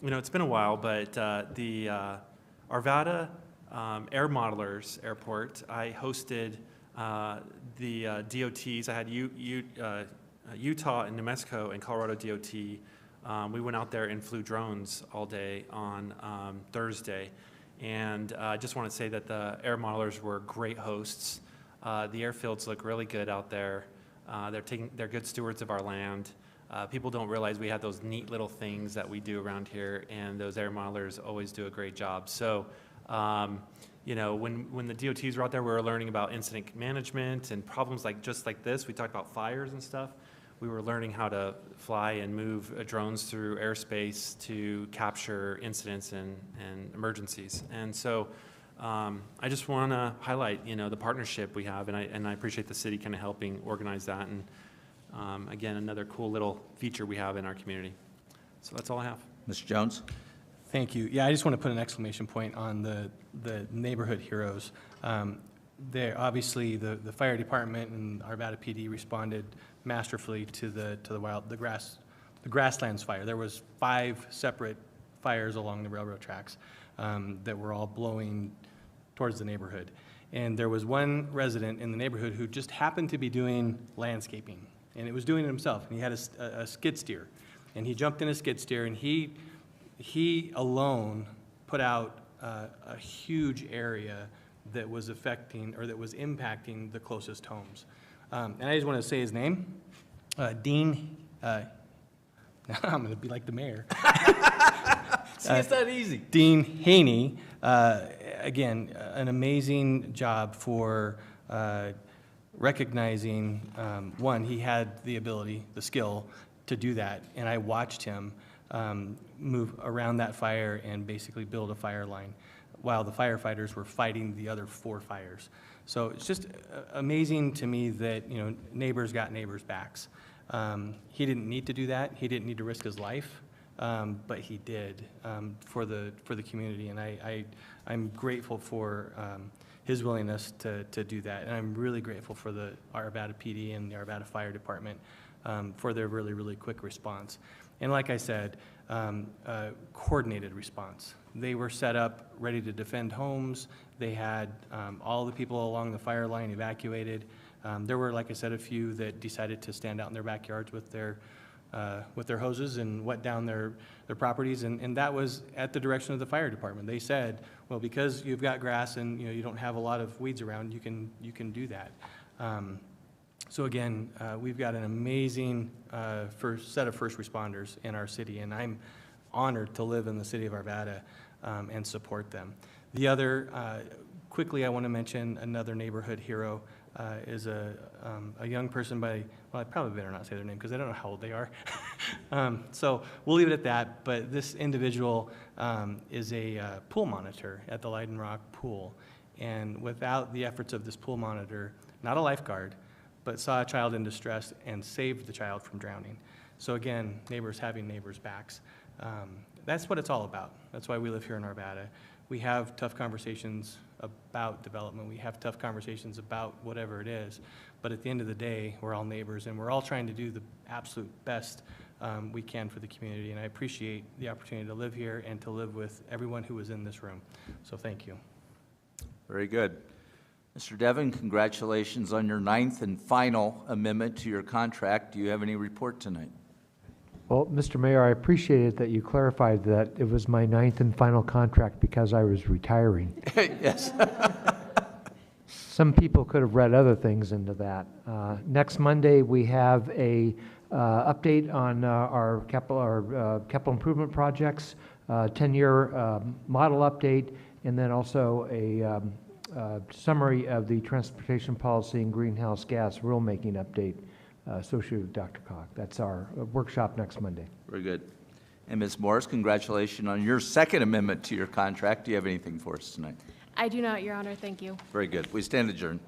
you know, it's been a while, but the Arvada Air Modelers Airport, I hosted the DOTs. I had Utah and New Mexico and Colorado DOT. We went out there and flew drones all day on Thursday. And I just want to say that the air modelers were great hosts. The airfields look really good out there. They're good stewards of our land. People don't realize we have those neat little things that we do around here, and those air modelers always do a great job. So, you know, when the DOTs were out there, we were learning about incident management and problems just like this. We talked about fires and stuff. We were learning how to fly and move drones through airspace to capture incidents and emergencies. And so I just want to highlight, you know, the partnership we have, and I appreciate the city kind of helping organize that. And again, another cool little feature we have in our community. So that's all I have. Mr. Jones. Thank you. Yeah, I just want to put an exclamation point on the neighborhood heroes. Obviously, the fire department and Arvada PD responded masterfully to the grasslands fire. There was 5 separate fires along the railroad tracks that were all blowing towards the neighborhood. And there was one resident in the neighborhood who just happened to be doing landscaping, and it was doing it himself. And he had a skid steer, and he jumped in a skid steer, and he alone put out a huge area that was affecting, or that was impacting the closest homes. And I just want to say his name, Dean, now I'm going to be like the mayor. See, it's that easy. Dean Haney, again, an amazing job for recognizing, one, he had the ability, the skill to do that, and I watched him move around that fire and basically build a fire line while the firefighters were fighting the other 4 fires. So it's just amazing to me that, you know, neighbors got neighbors' backs. He didn't need to do that. He didn't need to risk his life, but he did for the community, and I'm grateful for his willingness to do that, and I'm really grateful for the Arvada PD and the Arvada Fire Department for their really, really quick response. And like I said, coordinated response. They were set up, ready to defend homes. They had all the people along the fire line evacuated. There were, like I said, a few that decided to stand out in their backyards with their hoses and wet down their properties, and that was at the direction of the fire department. They said, well, because you've got grass and you don't have a lot of weeds around, you can do that. So again, we've got an amazing set of first responders in our city, and I'm honored to live in the city of Arvada and support them. The other, quickly, I want to mention another neighborhood hero is a young person by, well, I probably better not say their name because I don't know how old they are. So we'll leave it at that, but this individual is a pool monitor at the Leiden Rock Pool. And without the efforts of this pool monitor, not a lifeguard, but saw a child in distress and saved the child from drowning. So again, neighbors having neighbors' backs. That's what it's all about. That's why we live here in Arvada. We have tough conversations about development. We have tough conversations about whatever it is. But at the end of the day, we're all neighbors, and we're all trying to do the absolute best we can for the community. And I appreciate the opportunity to live here and to live with everyone who is in this room. So thank you. Very good. Mr. Devon, congratulations on your 9th and final amendment to your contract. Do you have any report tonight? Well, Mr. Mayor, I appreciated that you clarified that it was my 9th and final contract because I was retiring. Yes. Some people could have read other things into that. Next Monday, we have a update on our capital improvement projects, 10-year model update, and then also a summary of the transportation policy and greenhouse gas rulemaking update associated with Dr. Koch. That's our workshop next Monday. Very good. And Ms. Morris, congratulations on your 2nd amendment to your contract. Do you have anything for us tonight? I do not, Your Honor. Thank you. Very good. We stand adjourned.